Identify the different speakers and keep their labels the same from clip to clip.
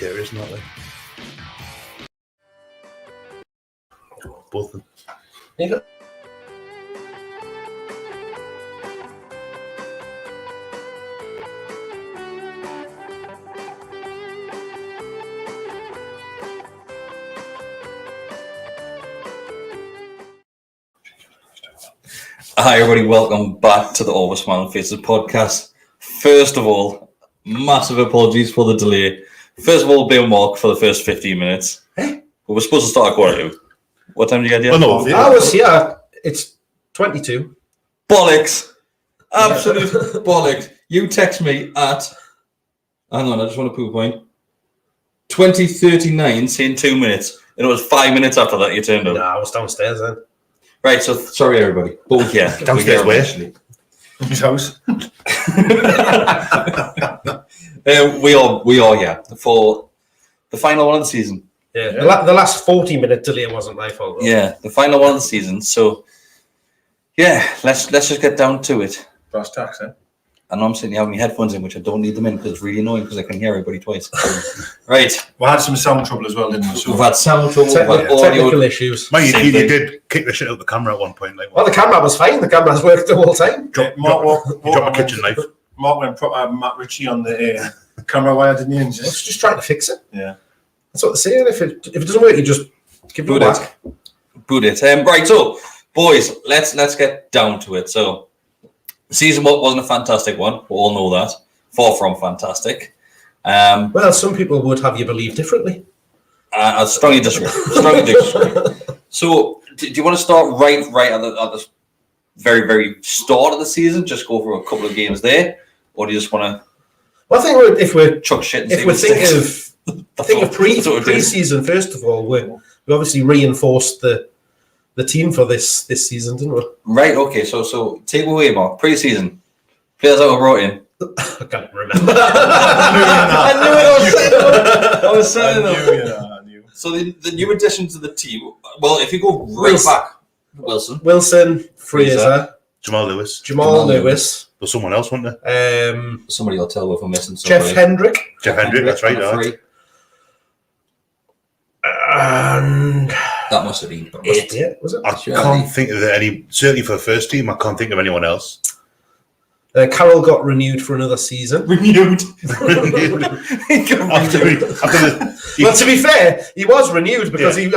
Speaker 1: areas, not they? Both of them.
Speaker 2: Hi everybody, welcome back to the Over Smiling Faces podcast. First of all, massive apologies for the delay. First of all, blame Mark for the first 15 minutes. We were supposed to start at 1:45. What time did you get here?
Speaker 1: Oh, no,
Speaker 3: I was here. It's 22.
Speaker 2: Bollocks! Absolute bollocks. You text me at, hang on, I just want to prove a point, 20:39 saying 2 minutes, and it was 5 minutes after that you turned up.
Speaker 3: No, I was downstairs then.
Speaker 2: Right, so sorry everybody. But yeah,
Speaker 1: Downstairs where?
Speaker 3: His house.
Speaker 2: We are here for the final one of the season.
Speaker 3: Yeah, the last 40-minute delay wasn't my fault, though.
Speaker 2: Yeah, the final one of the season. So yeah, let's just get down to it.
Speaker 3: Brass tacks, eh?
Speaker 2: I know I'm sitting here having my headphones in, which I don't need them in because it's really annoying because I can hear everybody twice. Right.
Speaker 4: We had some sound trouble as well, didn't we? So
Speaker 2: We've had sound trouble, we've had audio.
Speaker 3: Technical issues.
Speaker 1: Mate, you did kick the shit out of the camera at one point. Like,
Speaker 3: Well, the camera was fine. The camera's worked the whole time.
Speaker 1: Drop a kitchen knife.
Speaker 4: Mark went proper Matt Ritchie on the camera wire, didn't he? And
Speaker 3: I was just trying to fix it.
Speaker 4: Yeah.
Speaker 3: That's what they're saying. If it doesn't work, you just give it back.
Speaker 2: Boot it. Right, so boys, let's get down to it. So the season wasn't a fantastic one. We all know that. Far from fantastic.
Speaker 3: Well, some people would have you believe differently.
Speaker 2: I strongly disagree. So, do you want to start right at the very, very start of the season? Just go for a couple of games there, or do you just want to?
Speaker 3: Well, I think if we're
Speaker 2: chuck shit.
Speaker 3: If we think of pre-season first of all, we obviously reinforced the team for this season, didn't we?
Speaker 2: Right. Okay. So take away, Mark. Pre-season players that were brought in.
Speaker 3: I can't remember.
Speaker 2: I knew it. I was saying
Speaker 4: I knew.
Speaker 2: So the new addition to the team. Well, if you go right back,
Speaker 3: Wilson, Fraser,
Speaker 1: Jamal Lewis.
Speaker 3: There's
Speaker 1: someone else, wasn't there?
Speaker 2: Somebody will tell if I'm missing.
Speaker 3: Jeff Hendrick.
Speaker 1: That's right.
Speaker 3: And
Speaker 2: that must have been
Speaker 3: it. Was it?
Speaker 1: I can't think of any. Certainly for the first team, I can't think of anyone else.
Speaker 3: Carroll got renewed for another season.
Speaker 2: Renewed.
Speaker 3: Well, to be fair, he was renewed because he's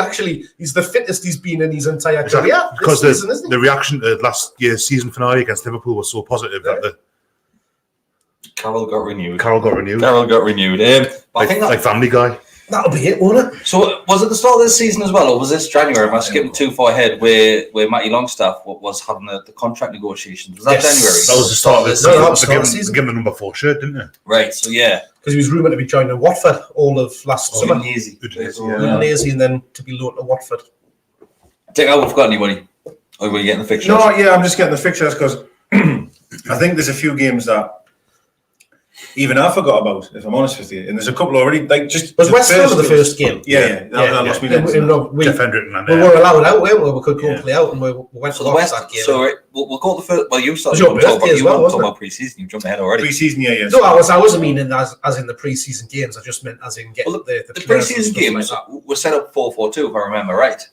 Speaker 3: the fittest he's been in his entire career.
Speaker 1: Because the reaction to last year's season finale against Liverpool was so positive that
Speaker 2: Carroll got renewed.
Speaker 1: I think like Family Guy.
Speaker 3: That'll be it, won't it?
Speaker 2: So was it the start of this season as well, or was this January? Am I skipping too far ahead where Matty Longstaff was having the contract negotiations? Was that January?
Speaker 1: That was the start of this
Speaker 3: season. That was the start of the season.
Speaker 1: Give him the number 4 shirt, didn't it?
Speaker 2: Right, so yeah.
Speaker 3: Because he was rumoured to be joining Watford all of last summer.
Speaker 2: Udinese,
Speaker 3: and then to be loaned to Watford.
Speaker 2: Think I forgot anybody. Or were you getting the fixtures?
Speaker 4: No, yeah, I'm just getting the fixtures because I think there's a few games that even I forgot about, if I'm honest with you. And there's a couple already. Like just
Speaker 3: was West Ham the first game?
Speaker 4: Yeah. That lost me.
Speaker 1: Jeff Hendrick and
Speaker 3: we were allowed out, weren't we? We could go and play out, and we went to the West that game.
Speaker 2: So we'll go to the first. Well, you started
Speaker 3: talking
Speaker 2: about pre-season. You jumped ahead already.
Speaker 4: Pre-season, yeah.
Speaker 3: No, I wasn't meaning as in the pre-season games. I just meant as in getting the
Speaker 2: pre-season games were set up 4-4-2, if I remember right,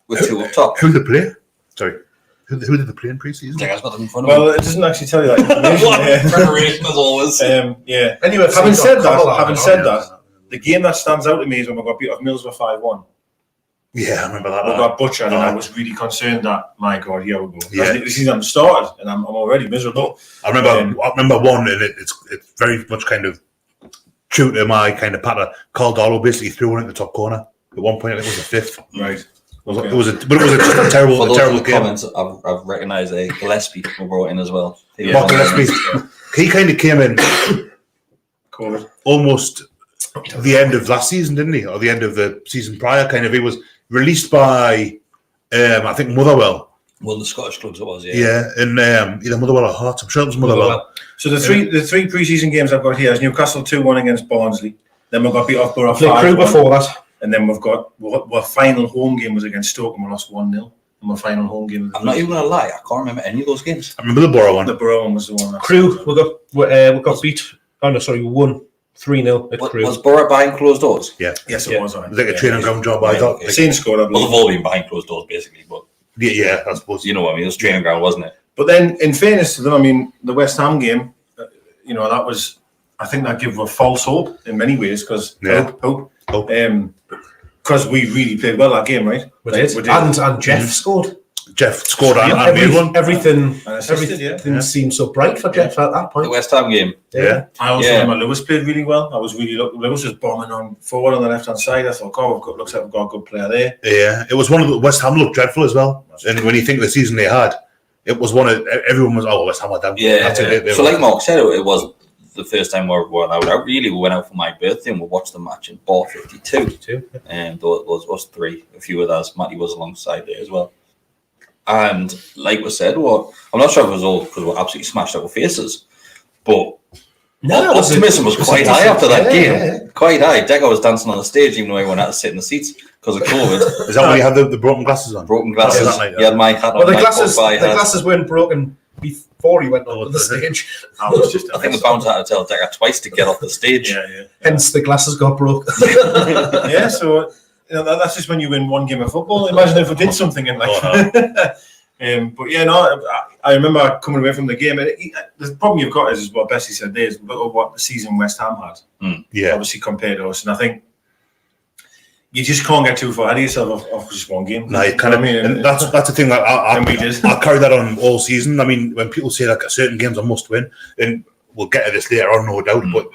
Speaker 2: with 2 up top.
Speaker 1: Who did they play? Sorry. Who did they play in pre-season?
Speaker 4: Well, it doesn't actually tell you that information.
Speaker 2: Preparation as always.
Speaker 4: Yeah.
Speaker 3: Anyway,
Speaker 4: having said that, the game that stands out to me is when we got beat off Middlesbrough 5-1.
Speaker 1: Yeah, I remember that.
Speaker 4: We got butchered, and I was really concerned that, my God, here we go. Yeah. The season started, and I'm already miserable.
Speaker 1: I remember one, and it's very much kind of true to my kind of pattern. Caldaro basically threw one in the top corner. At one point, I think it was the 5th.
Speaker 4: Right.
Speaker 1: It was a terrible game.
Speaker 2: Comments, I've recognised a Gillespie who brought in as well.
Speaker 1: Mark Gillespie. He kind of came in almost the end of last season, didn't he? Or the end of the season prior, kind of. He was released by, I think, Motherwell.
Speaker 2: Well, the Scottish clubs it was, yeah.
Speaker 1: Yeah, and either Motherwell or Hearts. I'm sure it was Motherwell.
Speaker 4: So the three pre-season games I've got here is Newcastle 2-1 against Barnsley. Then we got beat off Borough 5-1
Speaker 3: before that.
Speaker 4: And then our final home game was against Stoke and we lost 1-0. And our final home game.
Speaker 2: I'm not even going to lie, I can't remember any of those games.
Speaker 1: I remember the Borough one.
Speaker 4: The Borough one was the one.
Speaker 3: Crew, we got beat. Oh no, sorry, we won 3-0 at Crewe.
Speaker 2: Was Borough behind closed doors?
Speaker 1: Yeah.
Speaker 4: Yes, it
Speaker 3: Yeah.
Speaker 4: was.
Speaker 1: It was like a training ground job, I thought. Like,
Speaker 4: Sane scored, I
Speaker 2: Well,
Speaker 4: believe.
Speaker 2: they've all been behind closed doors, basically, but
Speaker 1: yeah, I suppose.
Speaker 2: you know what I mean? It was training ground, wasn't it?
Speaker 4: But then, in fairness to them, I mean, the West Ham game, that was, I think that gave a false hope in many ways because
Speaker 1: Hope.
Speaker 4: because we really played well that game, right?
Speaker 3: We did. And Jeff scored.
Speaker 1: Jeff scored and made one.
Speaker 3: Everything
Speaker 4: And assisted,
Speaker 3: everything seemed so bright for Jeff at that
Speaker 2: The
Speaker 3: point.
Speaker 2: West Ham game.
Speaker 1: Yeah.
Speaker 4: I also remember Lewis played really well. I was really Lewis was bombing on forward on the left hand side. I thought, looks like we've got a good player there.
Speaker 1: Yeah, it was one of the West Ham looked dreadful as well. And when you think of the season they had, it was one of everyone was West Ham are down.
Speaker 2: Yeah.
Speaker 1: That's it.
Speaker 2: So like Mark said, it was the first time we went out. Really, we went out for my birthday and we watched the match in Bar 52. And those us three, a few of us, Matty was alongside there as well. And like we said, I'm not sure if it was all because we're absolutely smashed out with faces, but optimism was quite high after that game.
Speaker 3: Yeah.
Speaker 2: Quite high. Deco was dancing on the stage even though everyone had to sit in the seats because of COVID.
Speaker 1: Is that when you had the broken glasses on?
Speaker 2: Broken glasses.
Speaker 1: Yeah, that night,
Speaker 2: He had my hat on.
Speaker 3: Well, the
Speaker 2: my
Speaker 3: glasses weren't broken before he went on the stage.
Speaker 4: I was just.
Speaker 2: I think the bouncer had to tell Deco twice to get off the stage.
Speaker 4: Yeah.
Speaker 3: Hence, the glasses got broke.
Speaker 4: Yeah, so that's just when you win one game of football. Imagine if we did something in like. But yeah, no, I remember coming away from the game. The problem you've got is what Bessie said there is what the season West Ham had.
Speaker 1: Yeah,
Speaker 4: obviously compared to us, and I think you just can't get too far ahead of yourself off just one game.
Speaker 1: No, and that's the thing that I carry that on all season. I mean, when people say like certain games are must win, and we'll get to this later on, no doubt, but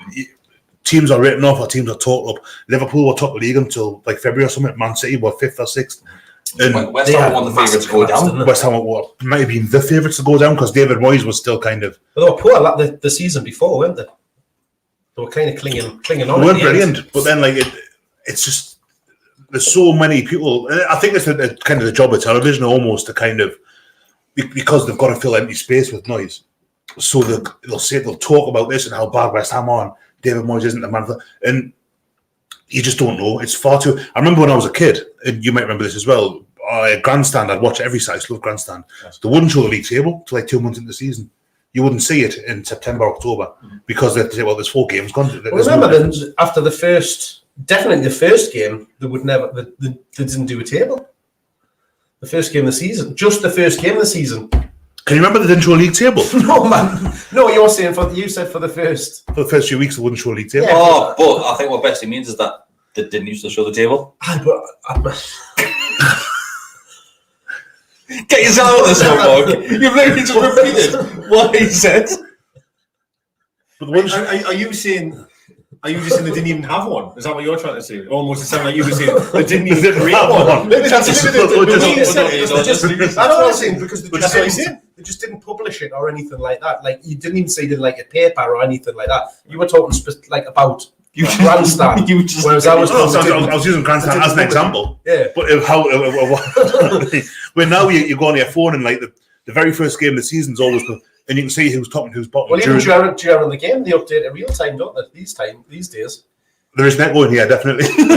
Speaker 1: teams are written off or teams are talked up. Liverpool were top of the league until like February or something. Man City were 5th or 6th. And
Speaker 2: West Ham were one of the favourites to go down.
Speaker 1: West Ham might have been the favourites to go down because David Moyes was still kind of.
Speaker 3: They were poor like the season before, weren't they? They were kind of clinging on.
Speaker 1: They weren't brilliant, but then like it's just there's so many people. I think it's kind of the job of television almost to kind of because they've got to fill empty space with noise. So they'll talk about this and how bad West Ham are. And David Moyes isn't the man for, and you just don't know. It's far too. I remember when I was a kid, and you might remember this as well. Grandstand, I'd watch every Saturday. I love Grandstand. They wouldn't show the league table till like 2 months into the season. You wouldn't see it in September, October because they'd say, "Well, there's 4 games gone."
Speaker 3: Remember, after the first game, they didn't do a table. The first game of the season, just the first game of the season.
Speaker 1: Can you remember they didn't show a league table?
Speaker 3: No, man. No, you said for the first.
Speaker 1: For the first few weeks, they wouldn't show a league table.
Speaker 3: Yeah.
Speaker 2: But I think what Bessie means is that they didn't used to show the table. Get yourself out of this one, Mark. You've literally just repeated what he said.
Speaker 1: But the ones,
Speaker 4: are you saying? Are you just saying they didn't even have one? Is that what you're trying to say? Almost it sounded like you were saying they didn't even create one.
Speaker 3: That's what I'm saying because they just didn't publish it or anything like that. Like you didn't even say they like a paper or anything like that. You were talking about Grandstand. Whereas I
Speaker 1: was using Grandstand as an example.
Speaker 3: Yeah.
Speaker 1: But when now you go on your phone and like the very first game of the season's always. And you can see who's top and who's bottom.
Speaker 3: Well, even during the game, they update it real time, don't they? These days.
Speaker 1: There is net going here, definitely.
Speaker 3: You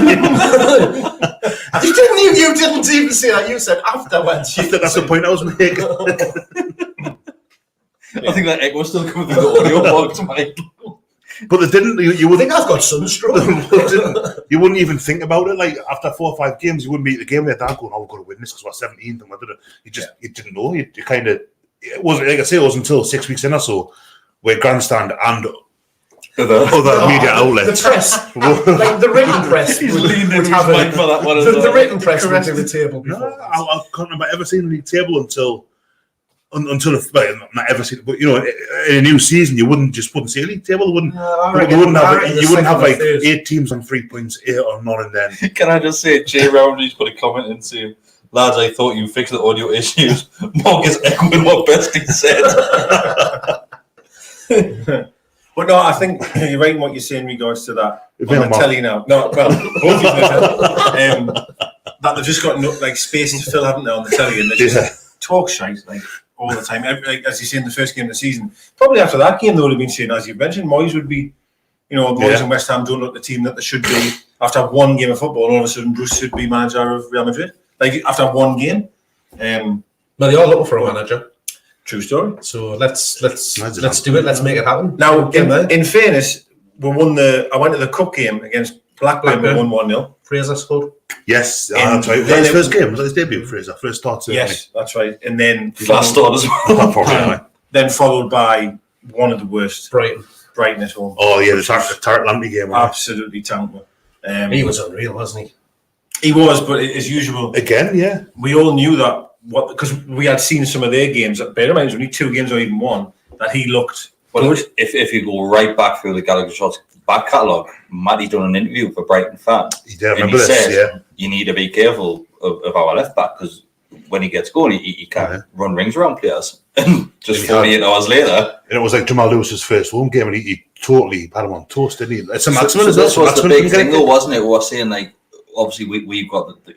Speaker 3: didn't even say that. You said afterwards.
Speaker 1: That's the point I was making.
Speaker 2: I think that echo was still coming through the audio box, Mike.
Speaker 1: But they didn't. You
Speaker 3: I think I've got sunstroke.
Speaker 1: You wouldn't even think about it. Like after 4 or 5 games, you wouldn't beat the game. They're going, "Oh, we're going to win this because we're 17th." And you didn't know. You kind of. It wasn't like I say. It was until 6 weeks in or so, where Grandstand and other media outlets,
Speaker 3: the press, like the written press, would have the written press would do the table.
Speaker 1: No, I can't remember ever seeing a league table until not ever seen. But in a new season, you wouldn't see a league table. You wouldn't have like 8 teams on 3 points, 8 on none, and then.
Speaker 2: Can I just say, Jay Roundy's put a comment into. Lads, I thought you fixed the audio issues. Mark is echoing what Bestie said.
Speaker 4: But no, I think you're right in what you're saying in regards to that. On the telly now. No, well, both of them. That they've just got like space to fill, haven't they, on the telly? And they just talk shite like all the time. Like, as you say in the first game of the season. Probably after that game, they would have been saying, as you've mentioned, Moyes would be, Moyes and West Ham don't look the team that they should be after one game of football. And all of a sudden, Bruce should be manager of Real Madrid. Like after one game,
Speaker 3: well, they're all looking for a manager.
Speaker 4: True story.
Speaker 3: So let's do it. Let's make it happen.
Speaker 4: Now, in fairness, we won I went to the cup game against Blackburn. We won 1-0.
Speaker 3: Fraser scored.
Speaker 1: Yes, that's right. Was that his first game? Was that his debut, Fraser? First start, certainly.
Speaker 4: Yes, that's right. And then
Speaker 2: Last start as well.
Speaker 4: Then followed by one of the worst. Brighton at home.
Speaker 1: Oh yeah, the Tarrant Lampy game.
Speaker 4: Absolutely terrible.
Speaker 3: He was unreal, wasn't he?
Speaker 4: He was, but as usual.
Speaker 1: Again, yeah.
Speaker 4: We all knew that because we had seen some of their games. Bear in mind, it was only 2 games or even 1 that he looked.
Speaker 2: Well, if you go right back through the Gallowgateshots back catalogue, Matty's done an interview for Brighton fan.
Speaker 1: He did remember this, yeah.
Speaker 2: You need to be careful of our left back because when he gets going, he can't run rings around players. Just 48 hours later.
Speaker 1: And it was like Jamal Lewis's first home game, and he totally had him on toast, didn't he? It's a
Speaker 2: So
Speaker 1: maximum as
Speaker 2: this
Speaker 1: well.
Speaker 2: was the big thing, though, wasn't it? We were saying, like, obviously, we've got the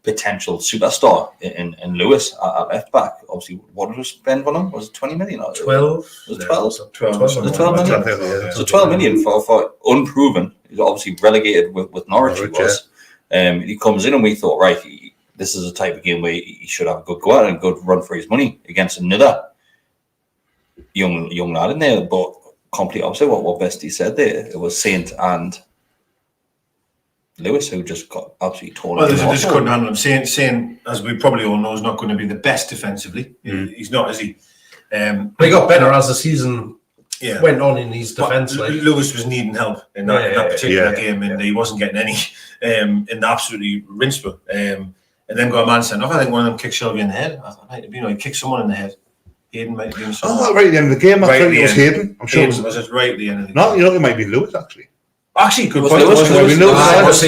Speaker 2: potential superstar in Lewis at left back. Obviously, what did we spend on him? Was it 20 million?
Speaker 3: 12.
Speaker 2: Was it 12?
Speaker 3: Was it
Speaker 2: 12 million? So 12 million for unproven. He's obviously relegated with Norwich. He was. He comes in and we thought, right, this is a type of game where he should have a good go at and a good run for his money against another young lad in there. But complete opposite what Bestie said there. It was Saint and Lewis who just got absolutely torn.
Speaker 4: Well, they just couldn't handle him. Saint, as we probably all know, is not going to be the best defensively. He's not, is he?
Speaker 3: He got better as the season went on in his defence.
Speaker 4: Lewis was needing help in that particular game, and he wasn't getting any. And absolutely rinsed him. And then got a man sent off. I think one of them kicked Shelby in the head. I thought, he kicked someone in the head. Hayden might have been something.
Speaker 1: Oh, right at the end of the game. I think it was Hayden. I'm sure
Speaker 4: Hayden, was it right at the end of the game?
Speaker 1: No, you know, it might be Lewis, actually.
Speaker 4: Actually, good
Speaker 2: Was
Speaker 4: point.
Speaker 2: Lewis?
Speaker 1: Because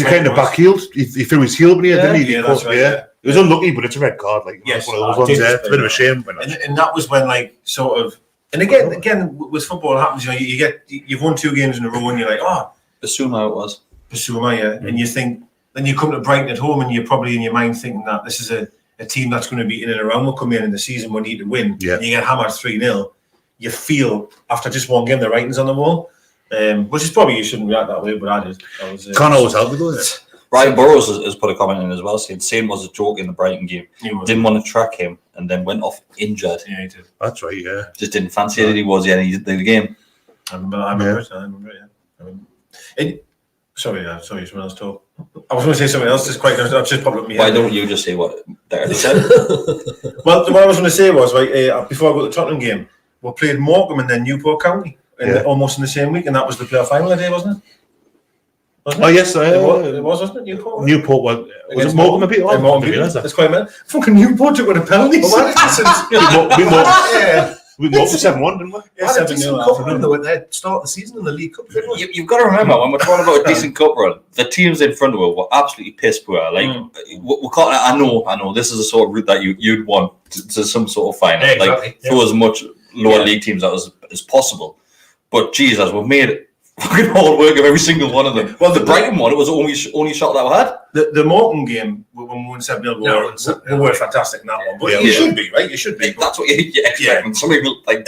Speaker 1: he kind of back-heeled. He threw his heel, but didn't he?
Speaker 4: Yeah, that's right.
Speaker 1: It was unlucky, but it's a red card. Like,
Speaker 4: yes,
Speaker 1: one of those ones there. It's a bit of a shame.
Speaker 4: And that was when, like, sort of... And again, with football, it happens. You know, you've won 2 games in a row, and you're like,
Speaker 2: Basuma it was.
Speaker 4: Basuma, yeah. And you think... Then you come to Brighton at home, and you're probably in your mind thinking that this is a team that's going to be in and around. We'll come in the season, we need to win.
Speaker 1: Yeah.
Speaker 4: And you get hammered 3-0. You feel, after just one game, the writing's on the wall. Which is probably you shouldn't react that way, but I did.
Speaker 1: Can't always help it, though.
Speaker 2: Ryan Burrows has put a comment in as well, saying Same was a joke in the Brighton game. Didn't want to track him, and then went off injured.
Speaker 4: Yeah, he did.
Speaker 1: That's right, yeah.
Speaker 2: Just didn't fancy it that he was, and he did the game.
Speaker 4: I remember it. Sorry, someone else talk. I was going to say something else. I've just popped up in my head.
Speaker 2: Why don't you just say what they said?
Speaker 4: Well, what I was going to say was, right, before I got to the Tottenham game, we played Morecambe and then Newport County, almost in the same week, and that was the playoff final day, wasn't it?
Speaker 1: Oh yes,
Speaker 4: it was, wasn't it?
Speaker 1: Newport was it Morecambe a bit?
Speaker 4: That's quite a fucking Newport took with a penalty.
Speaker 1: We won 7-1, didn't we?
Speaker 3: Yeah, 7-0 at the start of the season in the League Cup.
Speaker 2: You've got to remember, when we're talking about a decent cup run, the teams in front of us were absolutely piss poor. Like, we can't, I know this is a sort of route that you'd want to some sort of final.
Speaker 3: Yeah, exactly.
Speaker 2: Like, throw as much lower league teams out as possible. But Jesus, we've made fucking hard work of every single one of them. Well, the Brighton one, it was the only shot that we had.
Speaker 4: The Morecambe game, when we won 7-0, we were fantastic in that one. But you should be, right? You should be.
Speaker 2: That's what you expect. Some people like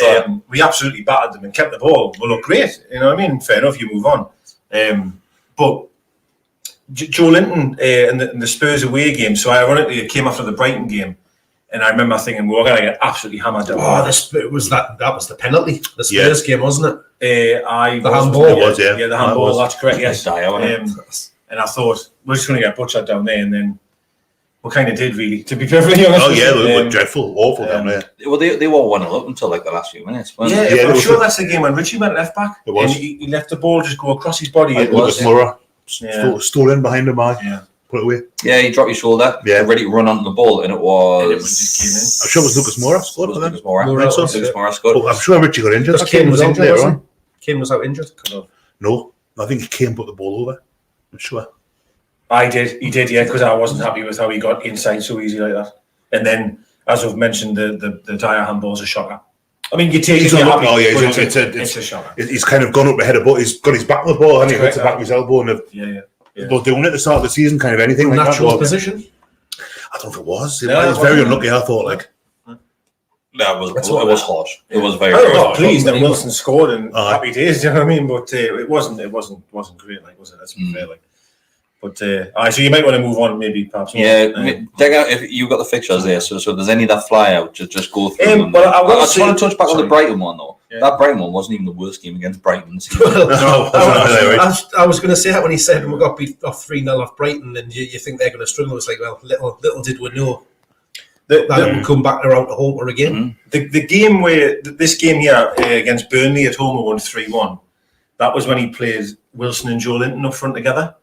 Speaker 4: we absolutely battered them and kept the ball. We looked great. You know what I mean? Fair enough, you move on. But Joe Linton in the Spurs away game, so ironically, it came after the Brighton game. And I remember thinking, we're going to get absolutely hammered.
Speaker 3: That was the penalty. The Spurs game, wasn't it?
Speaker 4: The
Speaker 3: handball.
Speaker 4: The handball, that's correct, yes. And I thought, we're just going to get butchered down there, and then we kind of did, really, to be perfectly honest.
Speaker 1: Oh, yeah, they were dreadful, awful down there.
Speaker 2: Well, they were 1-0 up until like the last few minutes.
Speaker 4: I'm sure that's the game when Richie went left back.
Speaker 1: It was.
Speaker 4: And he left the ball just go across his body.
Speaker 1: Lucas Moura stole in behind him, put it away.
Speaker 2: Yeah, he dropped his shoulder, ready to run onto the ball, and it
Speaker 4: just came in.
Speaker 1: I'm sure it was Lucas Moura scored for them.
Speaker 2: Lucas Moura scored.
Speaker 1: I'm sure Richie got injured.
Speaker 3: Kane was injured later on. Kane was out injured.
Speaker 1: No, I think Kane put the ball over. I'm sure.
Speaker 4: He did, yeah, because I wasn't happy with how he got inside so easy like that. And then, as I've mentioned, the Dyer handball's a shocker. I mean, you take it. It's a shocker.
Speaker 1: He's kind of gone up ahead of ball. He's got his back with the ball, and he hits the back with his elbow, and they're doing it at the start of the season, kind of anything like
Speaker 3: natural
Speaker 1: that.
Speaker 3: Position.
Speaker 1: I don't know if it was. It was very unlucky. I thought like.
Speaker 2: It was harsh. It was very.
Speaker 4: I was pleased that Wilson scored and happy days. You know what I mean? But it wasn't great. Like, was it? Let's be fair. Like, But so you might want to move on, maybe perhaps.
Speaker 2: Yeah, dig out if you've got the fixtures there. So if there's any that fly out, just go through them.
Speaker 4: Well,
Speaker 2: I just want to touch back on the Brighton one though. Yeah. That Brighton one wasn't even the worst game against Brighton.
Speaker 3: I was going to say that when he said we got beat off 3-0 off Brighton, and you think they're going to struggle. It's like, well, little did we know that it would come back around to home again.
Speaker 4: The game where this game here against Burnley at home, we won 3-1. That was when he played Wilson and Joe Linton up front together.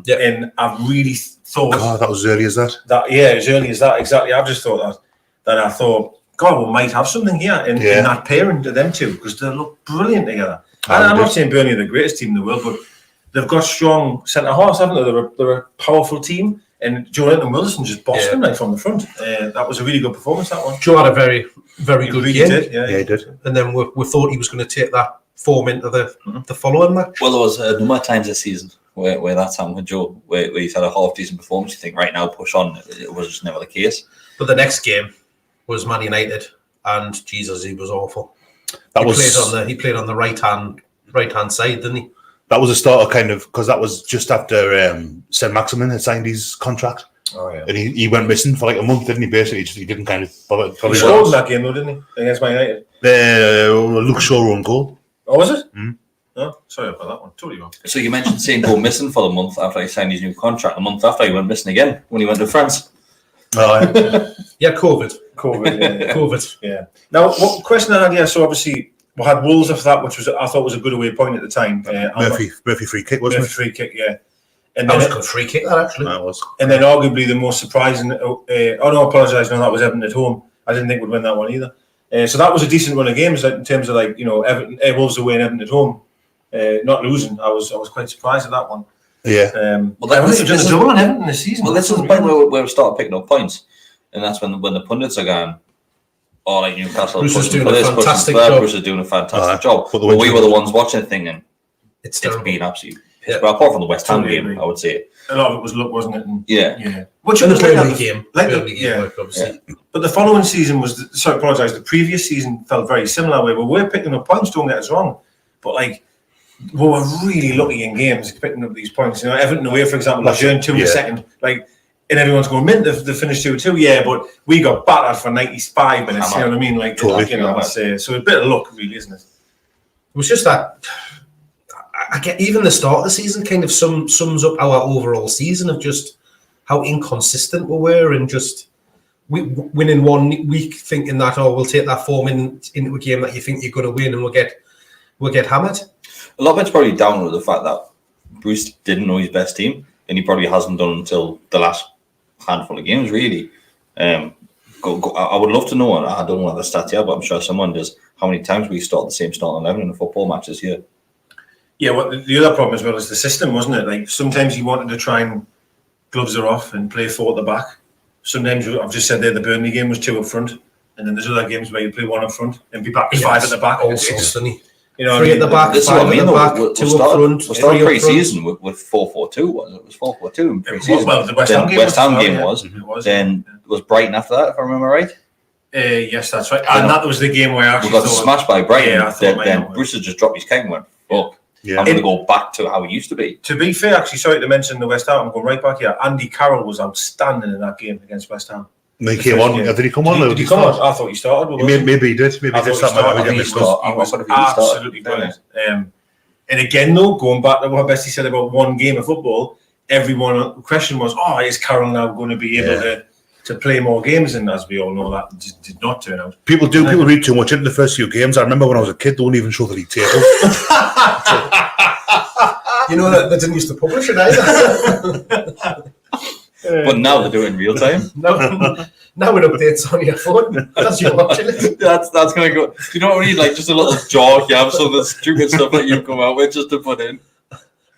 Speaker 3: Yeah.
Speaker 4: And I really thought
Speaker 1: that was as early as that.
Speaker 4: As early as that, exactly. I've just thought that I thought, God, we might have something here in that pairing to them two, because they look brilliant together. And I'm not saying Burnley are the greatest team in the world, but they've got strong centre halves, haven't they? They're a powerful team, and Joe Linton and Wilson just bossed them from the front. That was a really good performance, that one.
Speaker 3: Joe had a very, very good game.
Speaker 4: He did.
Speaker 3: And then we thought he was going to take that form into the following match.
Speaker 2: Well, there was a number of times this season where that's happened with Joe, where he's had a half decent performance. You think right now, push on. It was just never the case.
Speaker 3: But the next game was Man United, and Jesus, he was awful. He played on the right hand side, didn't he?
Speaker 1: That was a start of because that was just after St. Maximin had signed his contract.
Speaker 4: Oh yeah,
Speaker 1: and he went missing for like a month, didn't he? Basically, he didn't kind of bother.
Speaker 4: He scored in that game though, didn't he? Against Man United.
Speaker 1: Luke Shaw own goal.
Speaker 4: Oh, was it? Oh, sorry about that one. Totally wrong.
Speaker 2: So you mentioned saying go missing for the month after he signed his new contract. A month after he went missing again when he went to France.
Speaker 1: Oh, yeah.
Speaker 3: COVID.
Speaker 4: Yeah.
Speaker 3: COVID.
Speaker 4: Yeah. Now, what question I had here? So obviously we had Wolves after that, which I thought was a good away point at the time.
Speaker 1: Murphy free kick, wasn't it?
Speaker 4: Free kick, yeah.
Speaker 3: And that was a good free kick, that actually.
Speaker 1: That was.
Speaker 4: And then arguably the most surprising. I apologise. No, that was Everton at home. I didn't think we'd win that one either. So that was a decent run of games in terms of Everton, Wolves away and Everton at home. Not losing, I was quite surprised at that one.
Speaker 1: Yeah.
Speaker 4: This is a double on Everton this season.
Speaker 2: Well, this is the point where we start picking up points, and that's when the pundits are going, "Oh, like Newcastle,
Speaker 3: Bruce is doing a fantastic job.
Speaker 2: Bruce is doing a fantastic job." But we were the ones watching it thinking, "It's been absolutely." Yeah. Well, apart from the West Ham game, I would say
Speaker 4: a lot of it was luck, wasn't it? And,
Speaker 2: yeah.
Speaker 3: Which was the game, obviously.
Speaker 4: But the following season was. Sorry, I apologise. The previous season felt very similar. Where we were picking up points. Don't get us wrong, but we were really lucky in games picking up these points. Everton away, for example, like 2 in the second, and everyone's going, mint, they finished 2-2, yeah, but we got battered for 95 minutes, you know what I mean? Totally. So a bit of luck, really, isn't it? It
Speaker 3: was just that, I get even the start of the season kind of sums up our overall season of just how inconsistent we were, and just winning one week thinking that, we'll take that form into a game that you think you're going to win, and we'll get hammered.
Speaker 2: A lot of it's probably down to the fact that Bruce didn't know his best team, and he probably hasn't done until the last handful of games, really. I would love to know, and I don't know what the stats here, but I'm sure someone does, how many times we start the same starting 11 in a football match this year.
Speaker 4: Yeah, well, the other problem as well is the system, wasn't it? Sometimes he wanted to try and gloves are off and play 4 at the back. Sometimes, I've just said there, the Burnley game was 2 up front, and then there's other games where you play 1 up front and be back to 5 at the back.
Speaker 3: Also,
Speaker 4: 3
Speaker 3: at the back, 5 at the back, 2 up front.
Speaker 2: We started pre-season with 4-4-2, was it? It was 4-4-2 in pre-season.
Speaker 4: Well, the West Ham game was.
Speaker 2: Then it was Brighton after that, if I remember right.
Speaker 4: Yes, that's right. And that was the game where I actually
Speaker 2: got smashed by Brighton.
Speaker 4: Yeah,
Speaker 2: then Bruce had just dropped his keg and went, fuck. Yeah. I'm going to go back to how he used to be.
Speaker 4: To be fair, actually, sorry to mention the West Ham, I'm going right back here. Andy Carroll was outstanding in that game against West Ham.
Speaker 1: He came on. Did he come on?
Speaker 4: Did he come on? I thought he started.
Speaker 1: Maybe he did. Maybe he did something.
Speaker 4: He was absolutely brilliant. And again, though, going back to what Bessie said about one game of football, the question was, is Carroll now going to be able to play more games? And as we all know, that did not turn out.
Speaker 1: People read too much into the first few games. I remember when I was a kid, they wouldn't even show the league table.
Speaker 3: They didn't used to publish it either.
Speaker 2: But now they do it in real time.
Speaker 3: Now it updates on your phone as you're watching it.
Speaker 2: That's going to go. You don't need just a little jar. You have some of the stupid stuff that you come out with just to put in.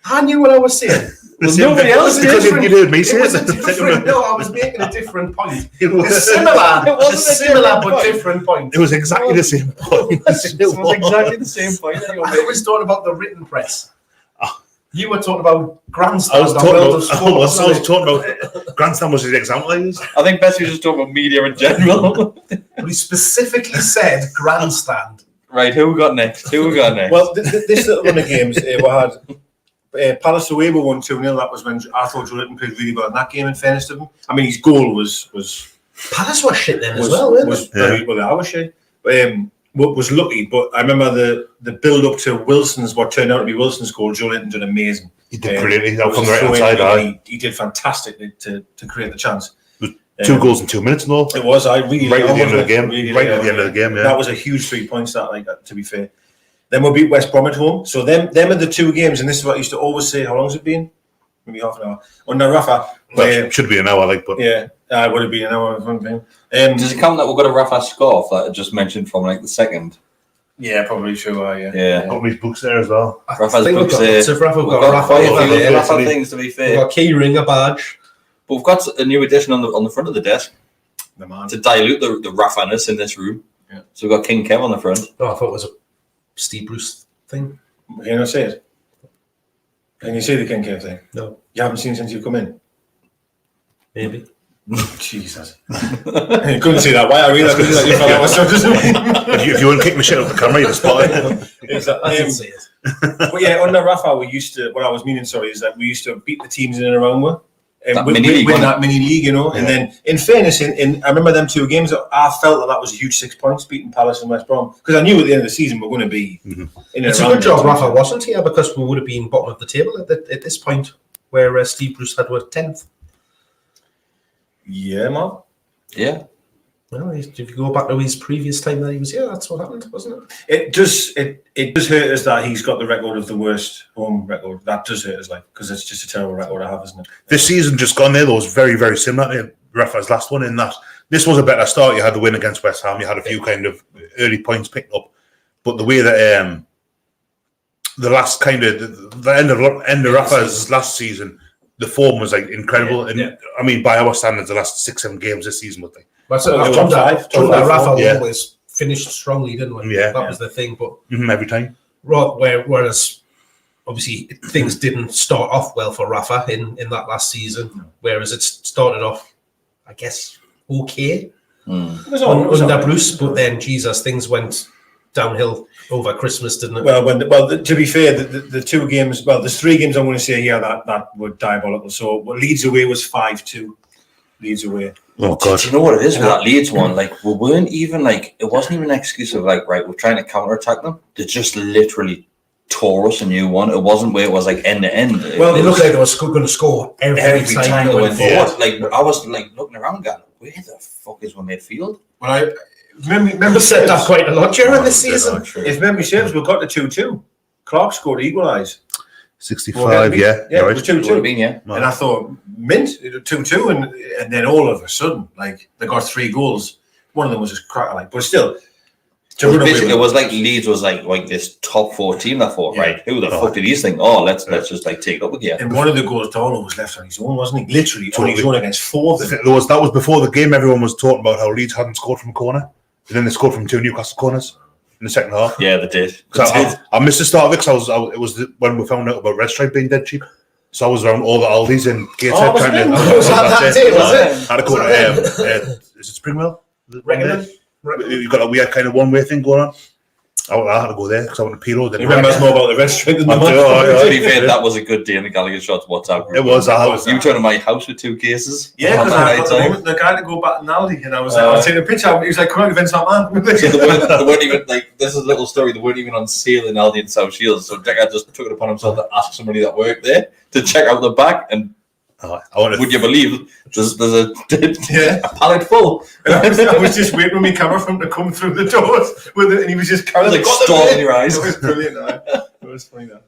Speaker 3: I knew what I was saying.
Speaker 2: Nobody else
Speaker 1: because you heard me say
Speaker 3: it. No, I was making a different point. It was similar. It was similar but different point.
Speaker 1: It was exactly the same point.
Speaker 2: It was exactly the same point.
Speaker 3: I was talking about the written press. You were talking about grandstand.
Speaker 1: I was talking about grandstand was the example I used.
Speaker 2: I think Bessie was just talking about media in general.
Speaker 3: But he specifically said grandstand.
Speaker 2: Right, who we got next?
Speaker 4: Well, this little run of games we had Palace away were 1-2-0. That was when I thought Joe Linton played really well in that game. In fairness to him, I mean his goal was
Speaker 3: Palace was shit then as well, weren't
Speaker 4: they? Well, I was shit. Was lucky, but I remember the build up to Wilson's, what turned out to be Wilson's goal. Joe Linton did amazing.
Speaker 1: He did brilliantly. From the right hand side,
Speaker 4: he did fantastically to create the chance.
Speaker 1: 2 goals in 2 minutes, no?
Speaker 4: It was. Right at the end of the game.
Speaker 1: Right at the end of the game, yeah.
Speaker 4: That was a huge 3 points. That, to be fair. Then we beat West Brom at home. So them are the 2 games, and this is what I used to always say. How long has it been? Maybe half an hour. Under Rafa.
Speaker 1: Should be an hour, but
Speaker 4: yeah, it would have been an hour.
Speaker 2: Does it count that we've got a Rafa scarf that I just mentioned from the second?
Speaker 4: Yeah, probably true.
Speaker 1: Got these books there as well.
Speaker 2: Rafa's books there.
Speaker 3: We've got
Speaker 2: Rafa things, to be fair.
Speaker 3: We've got a key ring, a badge.
Speaker 2: But we've got a new addition on the front of the desk
Speaker 4: to
Speaker 2: dilute the Rafa-ness in this room.
Speaker 4: Yeah.
Speaker 2: So we've got King Kev on the front.
Speaker 3: No, I thought it was a Steve Bruce thing.
Speaker 4: Can you not say it? Can you see the King Kev thing?
Speaker 3: No.
Speaker 4: You haven't seen since you've come in?
Speaker 3: Maybe.
Speaker 4: Jesus. You couldn't see that. Why I realised that you felt like myself.
Speaker 1: If you wouldn't kick the shit out of the camera, you'd spot it.
Speaker 3: Exactly. I didn't see it.
Speaker 4: But yeah, under Rafa, is that we used to beat the teams in and around with. Win that mini league, you know. Yeah. And then, in fairness, I remember them 2 games. I felt that was a huge 6 points, beating Palace and West Brom, because I knew at the end of the season we're going to be. In and
Speaker 3: it's
Speaker 4: around.
Speaker 3: A good job Rafa wasn't here, because we would have been bottom of the table at this point, where Steve Bruce had 10th.
Speaker 4: Yeah, man.
Speaker 2: Yeah.
Speaker 3: Well, if you go back to his previous time that he was here, that's what happened, wasn't
Speaker 4: it? It does hurt us that he's got the record of the worst home record. That does hurt us, because it's just a terrible record to have, isn't it?
Speaker 1: This season just gone there, though, was very, very similar to Rafa's last one, in that this was a better start. You had the win against West Ham. You had a few kind of early points picked up. But the way that the last kind of the end of Rafa's last season, the form was incredible. I mean, by our standards, the last 6-7 games this season, would they?
Speaker 3: Rafa always finished strongly, didn't we?
Speaker 1: Yeah,
Speaker 3: that was the thing. But
Speaker 1: every time,
Speaker 3: whereas obviously things didn't start off well for Rafa in that last season. Whereas it started off, I guess, okay under Bruce, but then Jesus, things went downhill over Christmas, didn't it?
Speaker 4: Well, to be fair, the 2 games. Well, there's 3 games I'm going to say here that were diabolical. So Leeds away was 5-2. Leeds away.
Speaker 1: Oh God!
Speaker 2: Do you know what it is with that Leeds one? We weren't even it wasn't even an excuse of right, we're trying to counter-attack them. They just literally tore us a new one. It wasn't where it was end to end.
Speaker 3: Well, they looked like they were going to score every time
Speaker 2: they went forward. I was looking around, going, where the fuck is our midfield?
Speaker 4: Well, I remember
Speaker 3: said that quite a lot during the season.
Speaker 4: If memory serves, we got to 2-2. Clark scored to equalise.
Speaker 1: 65,
Speaker 4: it was 2-2.
Speaker 2: Yeah.
Speaker 4: And I thought, mint, 2-2, and then all of a sudden, they got 3 goals. One of them was just cracker, but still.
Speaker 2: It was like Leeds was like this top 4 team. I thought, right, who the fuck did these think? Oh, let's just take it up again.
Speaker 4: And one of the goals, Darlow was left on his own, wasn't he? Literally on his own against 4 of them.
Speaker 1: That was before the game. Everyone was talking about how Leeds hadn't scored from a corner, and then they scored from 2 Newcastle corners in the second half.
Speaker 2: Yeah, they did.
Speaker 1: I missed the start of it because it was when we found out about Red Stripe being dead cheap. So I was around all the Aldis in Gateshead trying to.
Speaker 3: Was it?
Speaker 1: Had to go to is it Springwell? We had kind of one-way thing going on. I had to go there because I went to Piro.
Speaker 4: You remember more about the Red Stripe than the
Speaker 2: To be fair, that was a good day in the Gallowgateshots WhatsApp group.
Speaker 1: It was.
Speaker 2: You turned to my house with 2 cases.
Speaker 4: Yeah, because I got the guy to go back in Aldi, and I was taking a picture. He was like, "Come on, Vince, that man."
Speaker 2: So they weren't even this is a little story. They weren't even on sale in Aldi in South Shields. So Jack just took it upon himself to ask somebody that worked there to check out the back. And would you believe there's a pallet full?
Speaker 4: I was just waiting for my camera for him to come through the doors with it, and he was just kind of
Speaker 2: stalling your eyes.
Speaker 4: It was brilliant. It was funny though.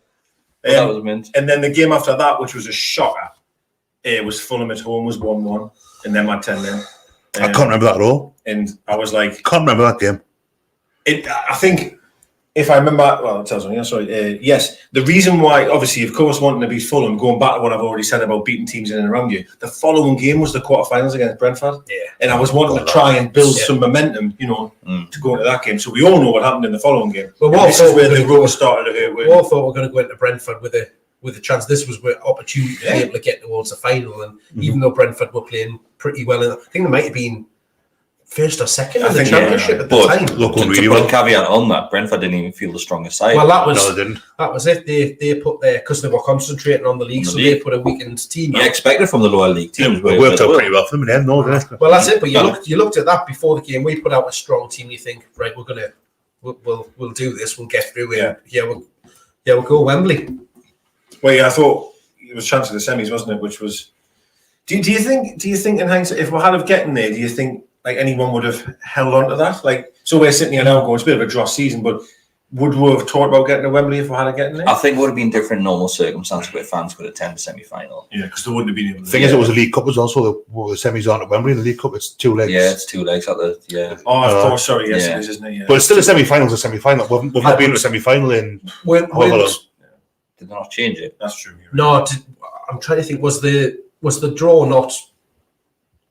Speaker 2: That was mint.
Speaker 4: And then the game after that, which was a shocker, it was Fulham at home, was 1-1, and then my 10 then.
Speaker 1: I can't remember that at all.
Speaker 4: And I was like,
Speaker 1: can't remember that game.
Speaker 4: I think, if I remember, well, it tells me, yes, the reason why, obviously, of course, wanting to beat Fulham, going back to what I've already said about beating teams in and around you, the following game was the quarterfinals against Brentford. Yeah. And I was wanting to try and build some momentum, to go into that game. So we all know what happened in the following game.
Speaker 3: Well,
Speaker 4: this is where the rubber started to hurt.
Speaker 3: We all thought we were going to go into Brentford with a chance. This was where opportunity to be able to get towards the final. And even though Brentford were playing pretty well, I think there might have been first or second
Speaker 4: I
Speaker 3: in the
Speaker 4: think, yeah,
Speaker 3: championship at the
Speaker 2: but
Speaker 3: time.
Speaker 1: Look,
Speaker 2: To
Speaker 1: going really
Speaker 2: put a
Speaker 1: well.
Speaker 2: caveat on that, Brentford didn't even feel the strongest side.
Speaker 3: Well, that was
Speaker 1: No, they didn't.
Speaker 3: it. They put their, because they were concentrating on the league,
Speaker 2: On the
Speaker 3: so
Speaker 2: league.
Speaker 3: they put a weakened team
Speaker 2: you
Speaker 3: out.
Speaker 2: expected from the lower league teams.
Speaker 1: It worked out pretty well for them in the end, no, didn't it?
Speaker 3: Well, that's it. But
Speaker 2: Yeah.
Speaker 3: you looked at that before the game. We put out a strong team. You think, right, we'll do this. We'll get through it. We'll go Wembley.
Speaker 4: Well, yeah, I thought it was chance of the semis, wasn't it? Which was. Do you think in hindsight, if we had have gotten there, do you think like anyone would have held on to that? Like, so we're sitting here now going, it's a bit of a dross season, but would we have talked about getting to Wembley if we had gotten there?
Speaker 2: I think it would have been different in normal circumstances where fans could attend the semi-final.
Speaker 4: Yeah, because there wouldn't have been.
Speaker 1: The thing is, it was a League Cup as well, so the semis aren't at Wembley. The League Cup, it's 2 legs.
Speaker 2: Yeah, it's 2 legs at the
Speaker 4: Oh, of course. Sorry, yes,
Speaker 2: Yeah.
Speaker 4: it is, isn't it? Yeah.
Speaker 1: But it's still a semi-final. We've not been to a semi-final in however long.
Speaker 2: Did they not change it?
Speaker 4: That's true.
Speaker 3: No, I'm trying to think. Was the draw not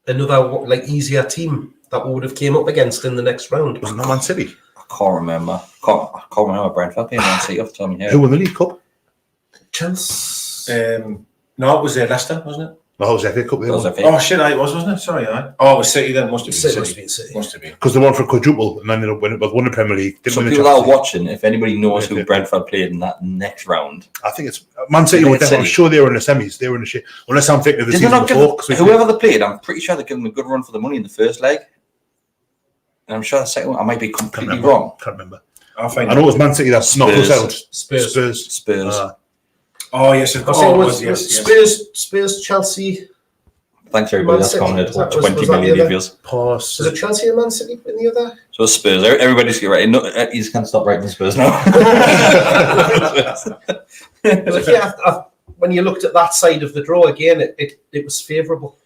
Speaker 3: another like easier team that we would have came up against in the next round?
Speaker 1: Was it not Man City?
Speaker 2: I can't remember. I can't remember Brentford being Man City off the top of my head.
Speaker 1: Who won the League Cup?
Speaker 3: Chance.
Speaker 4: No, it was Leicester, wasn't it?
Speaker 1: No, it was FA Cup.
Speaker 2: That was
Speaker 4: Oh shit, it was, wasn't it? Sorry, Oh, it was City then. Must have been
Speaker 3: City.
Speaker 4: City. Must have been.
Speaker 1: Because they won for a quadruple and ended up winning, but won the Premier League. Didn't
Speaker 2: So
Speaker 1: win the
Speaker 2: people that are
Speaker 1: Champions League.
Speaker 2: watching, if anybody knows who
Speaker 1: Yeah.
Speaker 2: Brentford played in that next round,
Speaker 1: I think it's Man City.
Speaker 2: I think
Speaker 1: Were
Speaker 2: it's
Speaker 1: definitely, I'm
Speaker 2: City.
Speaker 1: sure they were in the semis. They were in the shit. Unless I'm thinking of the
Speaker 2: did they
Speaker 1: season
Speaker 2: not
Speaker 1: before.
Speaker 2: give
Speaker 1: 'cause we
Speaker 2: whoever they played? I'm pretty sure they gave them a good run for the money in the first leg. And I'm sure the second one, I might be
Speaker 1: Can't
Speaker 2: completely
Speaker 1: remember.
Speaker 2: wrong.
Speaker 1: Can't remember.
Speaker 4: I'll find
Speaker 1: I know it was Man City that knocked us out.
Speaker 3: Spurs.
Speaker 2: Spurs.
Speaker 4: Oh yes, of course.
Speaker 3: I think it
Speaker 4: Oh,
Speaker 3: was
Speaker 4: yes.
Speaker 3: Spurs, Chelsea.
Speaker 2: Thanks everybody
Speaker 3: Man
Speaker 2: that's
Speaker 3: City.
Speaker 2: commented.
Speaker 3: Was that
Speaker 2: 20
Speaker 3: the
Speaker 2: million
Speaker 3: other?
Speaker 2: views.
Speaker 1: Pause.
Speaker 3: Was it Chelsea and Man City in the other?
Speaker 2: So it's Spurs. Everybody's get right. No, you just can't stop writing Spurs now.
Speaker 3: When you looked at that side of the draw again, it was favourable.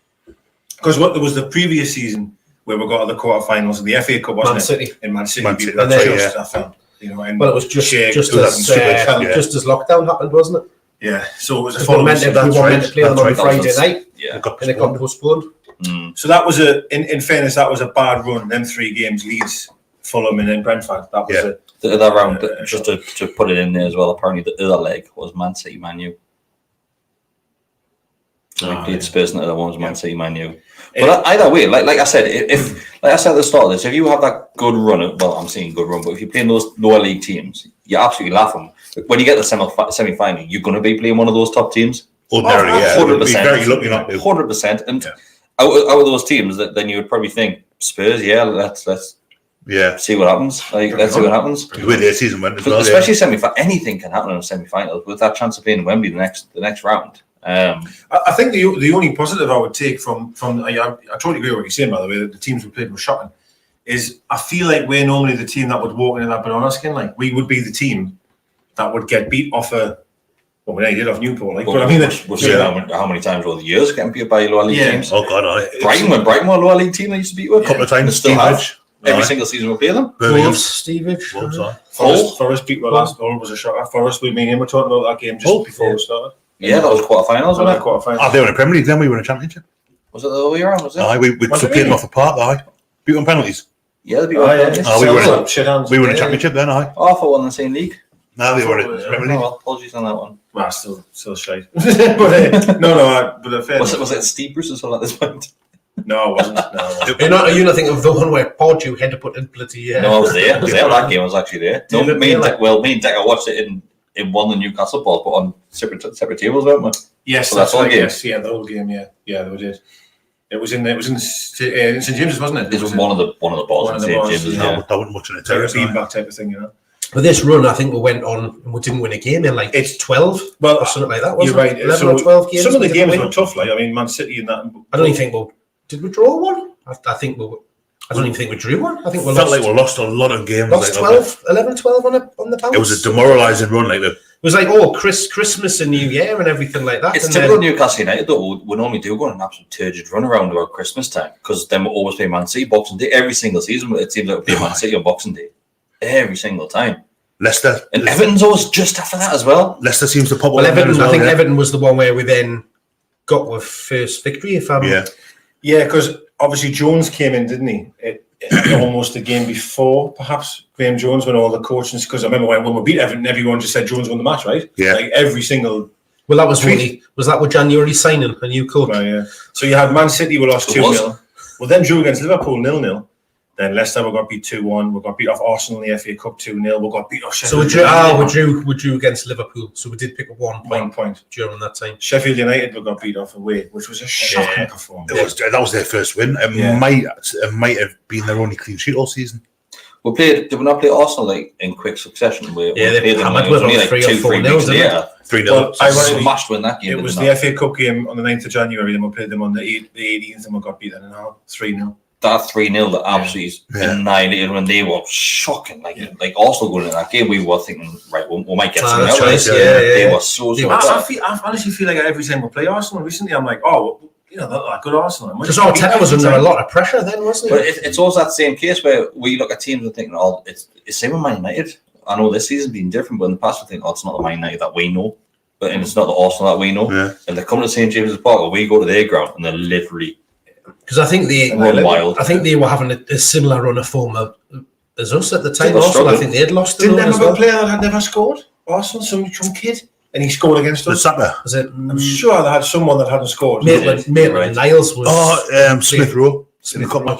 Speaker 4: Because what there was the previous season where we got to the quarterfinals in the FA Cup, wasn't
Speaker 3: Man City.
Speaker 4: it? In Man City,
Speaker 1: Man
Speaker 4: beat
Speaker 1: City,
Speaker 4: them.
Speaker 1: that's
Speaker 3: right,
Speaker 4: Just, I found, and
Speaker 3: Well, it was just
Speaker 4: Shea-
Speaker 3: as
Speaker 1: yeah.
Speaker 3: just as lockdown happened, wasn't it?
Speaker 4: yeah. So it was a
Speaker 3: We were
Speaker 4: following
Speaker 3: meant
Speaker 4: season.
Speaker 3: to play them on
Speaker 1: That's
Speaker 3: Friday
Speaker 2: right.
Speaker 3: night,
Speaker 2: Yeah.
Speaker 3: and it got postponed.
Speaker 4: So that was in fairness, that was a bad run. Them 3 games: Leeds, Fulham, and then Brentford. That was it.
Speaker 2: The other round, just to put it in there as well, apparently the other leg was Man City, Man U. So we played Spurs and the other one was Man City, Man U. But either way, like I said, like I said at the start of this, if you have that good run, well, I'm saying good run, but if you're playing those lower league teams, you're absolutely laughing. When you get the semi-final, you're going to be playing one of those top teams.
Speaker 1: Ordinarily, yeah.
Speaker 2: 100%.
Speaker 1: We'd be very lucky not to.
Speaker 2: 100%. And out of those teams, then you would probably think Spurs, yeah, let's
Speaker 1: Yeah.
Speaker 2: see what happens. Let's see what happens.
Speaker 1: The way their season went as well.
Speaker 2: Especially semi-final, anything can happen in a semi-final with that chance of playing in Wembley the next round.
Speaker 4: I think the only positive I would take from I totally agree with what you're saying, by the way, that the teams we played were shocking, is I feel like we're normally the team that would walk into that banana skin. Like, we would be the team that would get beat off well, we did off Newport. Like, but I mean,
Speaker 2: we've seen how many times over the years getting beat by lower league teams.
Speaker 1: Oh, God, aye.
Speaker 2: Brighton were a lower league team they used to beat with.
Speaker 1: A couple of times.
Speaker 2: They still have.
Speaker 1: Stevenage.
Speaker 2: Every
Speaker 1: Aye.
Speaker 2: single season we play them.
Speaker 1: Birmingham.
Speaker 3: Wolves, Stevenage.
Speaker 1: Wolves, aye.
Speaker 4: Forest beat well last. All was a shocker. Forest, we were talking about that game just before we started.
Speaker 2: Yeah, that was quarterfinals, wasn't it?
Speaker 4: Quarterfinals.
Speaker 1: They were in the Premier League, then we were in the Championship.
Speaker 2: Was it the other way around? Was it?
Speaker 1: Aye, we
Speaker 4: Was
Speaker 1: played
Speaker 4: it
Speaker 1: them
Speaker 4: really?
Speaker 1: off the park, aye. Beat on penalties.
Speaker 2: Yeah, they beat
Speaker 4: Oh, yeah.
Speaker 2: us.
Speaker 1: Oh, we were in-
Speaker 4: Shit hands.
Speaker 1: We were in the
Speaker 2: Yeah.
Speaker 1: Championship then, aye.
Speaker 2: Oh, I thought we were in the same league.
Speaker 1: No, they were in the
Speaker 2: Oh,
Speaker 1: Premier League.
Speaker 2: well, apologies on that one.
Speaker 4: Well, still shite. But but fair.
Speaker 2: Was it Steve Bruce as well at this point?
Speaker 4: No, it wasn't. No.
Speaker 3: You're not thinking of the one where Pordew had to put in bloody.
Speaker 2: No, I was there. That game was actually there. No,
Speaker 3: Did it
Speaker 2: me and
Speaker 3: really?
Speaker 2: Decker watched it in one of the Newcastle balls, but on separate tables, weren't we?
Speaker 4: Yes,
Speaker 2: So
Speaker 4: that's
Speaker 2: that's all
Speaker 4: right.
Speaker 2: game.
Speaker 4: Yes, yeah, the whole game. Yeah, they did. It was in St James's, wasn't it?
Speaker 2: It was one of the balls
Speaker 4: One
Speaker 2: in
Speaker 4: of the
Speaker 2: St
Speaker 4: balls,
Speaker 2: James's.
Speaker 4: yeah.
Speaker 2: Yeah.
Speaker 1: No, that wasn't much in the
Speaker 4: Like a
Speaker 1: terrace. aye.
Speaker 4: beanbag type of thing, you know.
Speaker 3: But this run, I think we went on and we didn't win a game in like
Speaker 4: It's
Speaker 3: 12
Speaker 4: well,
Speaker 3: or something like that.
Speaker 4: You're
Speaker 3: Wasn't
Speaker 4: right.
Speaker 3: it? 11
Speaker 4: So
Speaker 3: or 12 games.
Speaker 4: some of the
Speaker 3: we didn't
Speaker 4: games
Speaker 3: win.
Speaker 4: were tough. Like, I mean, Man City and that.
Speaker 3: I don't even think did we draw one? I think we. I don't even think we drew one. I think we
Speaker 1: Felt
Speaker 3: lost.
Speaker 1: like we lost a lot of games.
Speaker 3: Lost
Speaker 1: like,
Speaker 3: 12, 11, 12 on the bounce.
Speaker 1: It was a demoralising run. Like
Speaker 3: It was like Christmas and New Year and everything like that.
Speaker 2: It's
Speaker 3: and
Speaker 2: typical
Speaker 3: then,
Speaker 2: Newcastle United though. We normally do go on an absolute turgid run around about Christmas time because then we always play Man City Boxing Day every single season. It seems like we play Man City on Boxing Day every single time.
Speaker 1: Leicester.
Speaker 2: And Everton's always just after that as well.
Speaker 1: Leicester seems to pop
Speaker 3: well,
Speaker 1: up.
Speaker 3: Everton.
Speaker 1: As well,
Speaker 3: I think
Speaker 1: yeah.
Speaker 3: Everton was the one where we then got with first victory. If I'm
Speaker 4: Yeah, because obviously Jones came in, didn't he? Almost the game before, perhaps, Graham Jones, when all the coaches, because I remember when we beat Everton, everyone just said Jones won the match, right?
Speaker 1: Yeah.
Speaker 4: Like every single.
Speaker 3: Well, that was really was that with January signing a new coach?
Speaker 4: Right, yeah. So you had Man City, we lost
Speaker 2: It was.
Speaker 4: 2-0. Well, then drew against Liverpool 0-0. Then Leicester, we got beat 2-1. We got beat off Arsenal in the FA Cup 2-0. We got beat off
Speaker 3: So
Speaker 4: Sheffield.
Speaker 3: we drew against Liverpool. So we did pick up 1
Speaker 4: point
Speaker 3: during that time.
Speaker 4: Sheffield United, we got beat off away, which was a shocking performance.
Speaker 1: That was their first win. It might have been their only clean sheet all season.
Speaker 2: Did we not play Arsenal like in quick succession?
Speaker 3: They played them like 3 or 4
Speaker 2: later.
Speaker 1: 3-0.
Speaker 4: Well,
Speaker 2: Smashed win that game.
Speaker 4: It was the FA Cup game on the 9th of January, then we played them on the 18th, and we got beaten 3-0.
Speaker 2: That 3-0 that absolutely annihilated when they were shocking. Like Arsenal going in that game, we were thinking, right, we might get something out of this. They were so
Speaker 4: I honestly feel like every time we play Arsenal recently, I'm like, they're like good Arsenal.
Speaker 3: Because Arteta was under a lot of pressure then, wasn't
Speaker 2: he? But it's also that same case where we look at teams and think, it's the same with Man United. I know this season's been different, but in the past we think, it's not the Man United that we know. And it's not the Arsenal that we know. Yeah. And they come to St. James's Park, we go to their ground, and they're literally...
Speaker 3: Because I think they were having a similar run of form as us at the time. Also, I think they had lost.
Speaker 4: Didn't they have a player that had never scored? Arsenal, some kid, and he scored against us.
Speaker 1: Was it?
Speaker 4: I'm sure they had someone that hadn't scored.
Speaker 3: Maitland-Niles was.
Speaker 1: Smith Rowe.
Speaker 3: Smith Rowe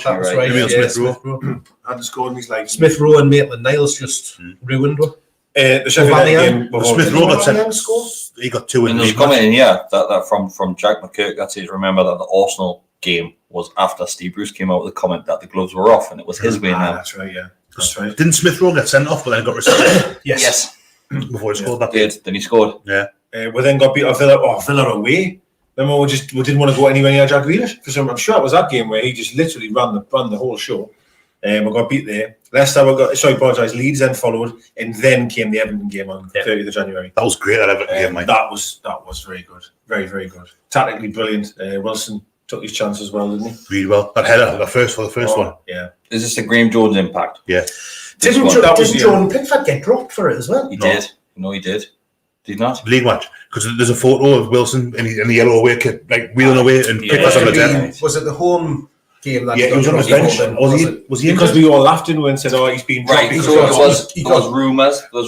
Speaker 4: hadn't scored in his life.
Speaker 3: Smith Rowe and Maitland-Niles just ruined her.
Speaker 4: The Sheffield game.
Speaker 1: Smith Rowe got scored. He got 2 in the
Speaker 2: game. Comment in, that from Jack McKirk. That says, remember that the Arsenal game was after Steve Bruce came out with a comment that the gloves were off and it was his way now.
Speaker 4: That's right, yeah. That's right.
Speaker 1: Didn't Smith Rowe get sent off but then got restarted?
Speaker 2: Yes.
Speaker 1: Before he scored that.
Speaker 2: Then he scored.
Speaker 1: Yeah.
Speaker 4: We then got beat off Villa away. Remember, we didn't want to go anywhere near Jack Grealish because I'm sure it was that game where he just literally ran the whole show. We got beat there. Leicester, Leeds then followed, and then came the Everton game on 30th of January.
Speaker 1: That was great, that Everton game, mate.
Speaker 4: That was very good. Very, very good. Tactically brilliant. Wilson took his chance as well, didn't he?
Speaker 1: Really well. That header, the first one.
Speaker 4: Yeah.
Speaker 2: Is this the Graham Jones impact?
Speaker 1: Yeah.
Speaker 3: Didn't Jordan Pickford get dropped for it as well?
Speaker 2: He did. No, he did. Did not?
Speaker 1: League match. Because there's a photo of Wilson in the yellow away kit, like wheeling away and Pickford's on the 10.
Speaker 3: Was it the home game that
Speaker 1: he was on his bench? Was he
Speaker 4: because we all laughed at him and said, he's been dropped.
Speaker 2: Right, so there was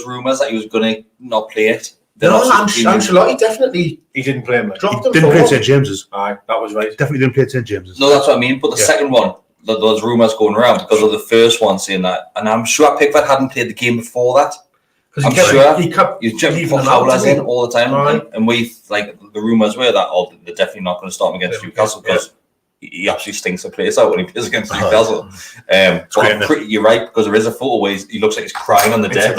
Speaker 2: rumours that he was going to not play it.
Speaker 3: Ancelotti definitely
Speaker 4: he didn't play him.
Speaker 1: He didn't play St James's.
Speaker 4: Aye, that was right.
Speaker 1: Definitely didn't play St James's.
Speaker 2: No, that's what I mean. But the second one, there's rumours going around because of the first one saying that, and I'm sure Pickford hadn't played the game before that.
Speaker 3: I'm sure he kept
Speaker 2: put howlers in all the time, and we the rumours were that they're definitely not going to start him against Newcastle because he actually stinks the place out when he plays against Newcastle. But you're right because there is a photo where he looks like he's crying on the deck.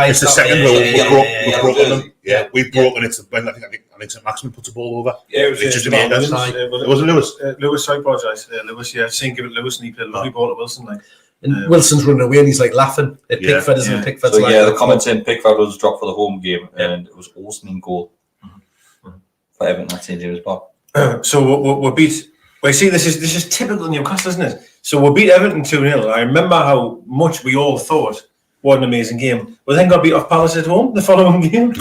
Speaker 1: It's the second goal we've broken them. Yeah, we've broken it. I think St. Maximin puts the ball over.
Speaker 4: Yeah, it was
Speaker 1: just about
Speaker 4: Lewis.
Speaker 1: It wasn't Lewis.
Speaker 4: Lewis, I apologise. Lewis, seen give it Lewis, and he played a lovely ball at Wilson.
Speaker 3: And Wilson's running away, and he's laughing at Pickford, isn't Pickford's
Speaker 2: so the comment saying Pickford was dropped for the home game, and it was Olsen in goal for Everton at St James's Park.
Speaker 4: So we beat. Well, see, this is typical Newcastle, isn't it? So we beat Everton 2-0. I remember how much we all thought, what an amazing game. We then got beat off Palace at home the following game.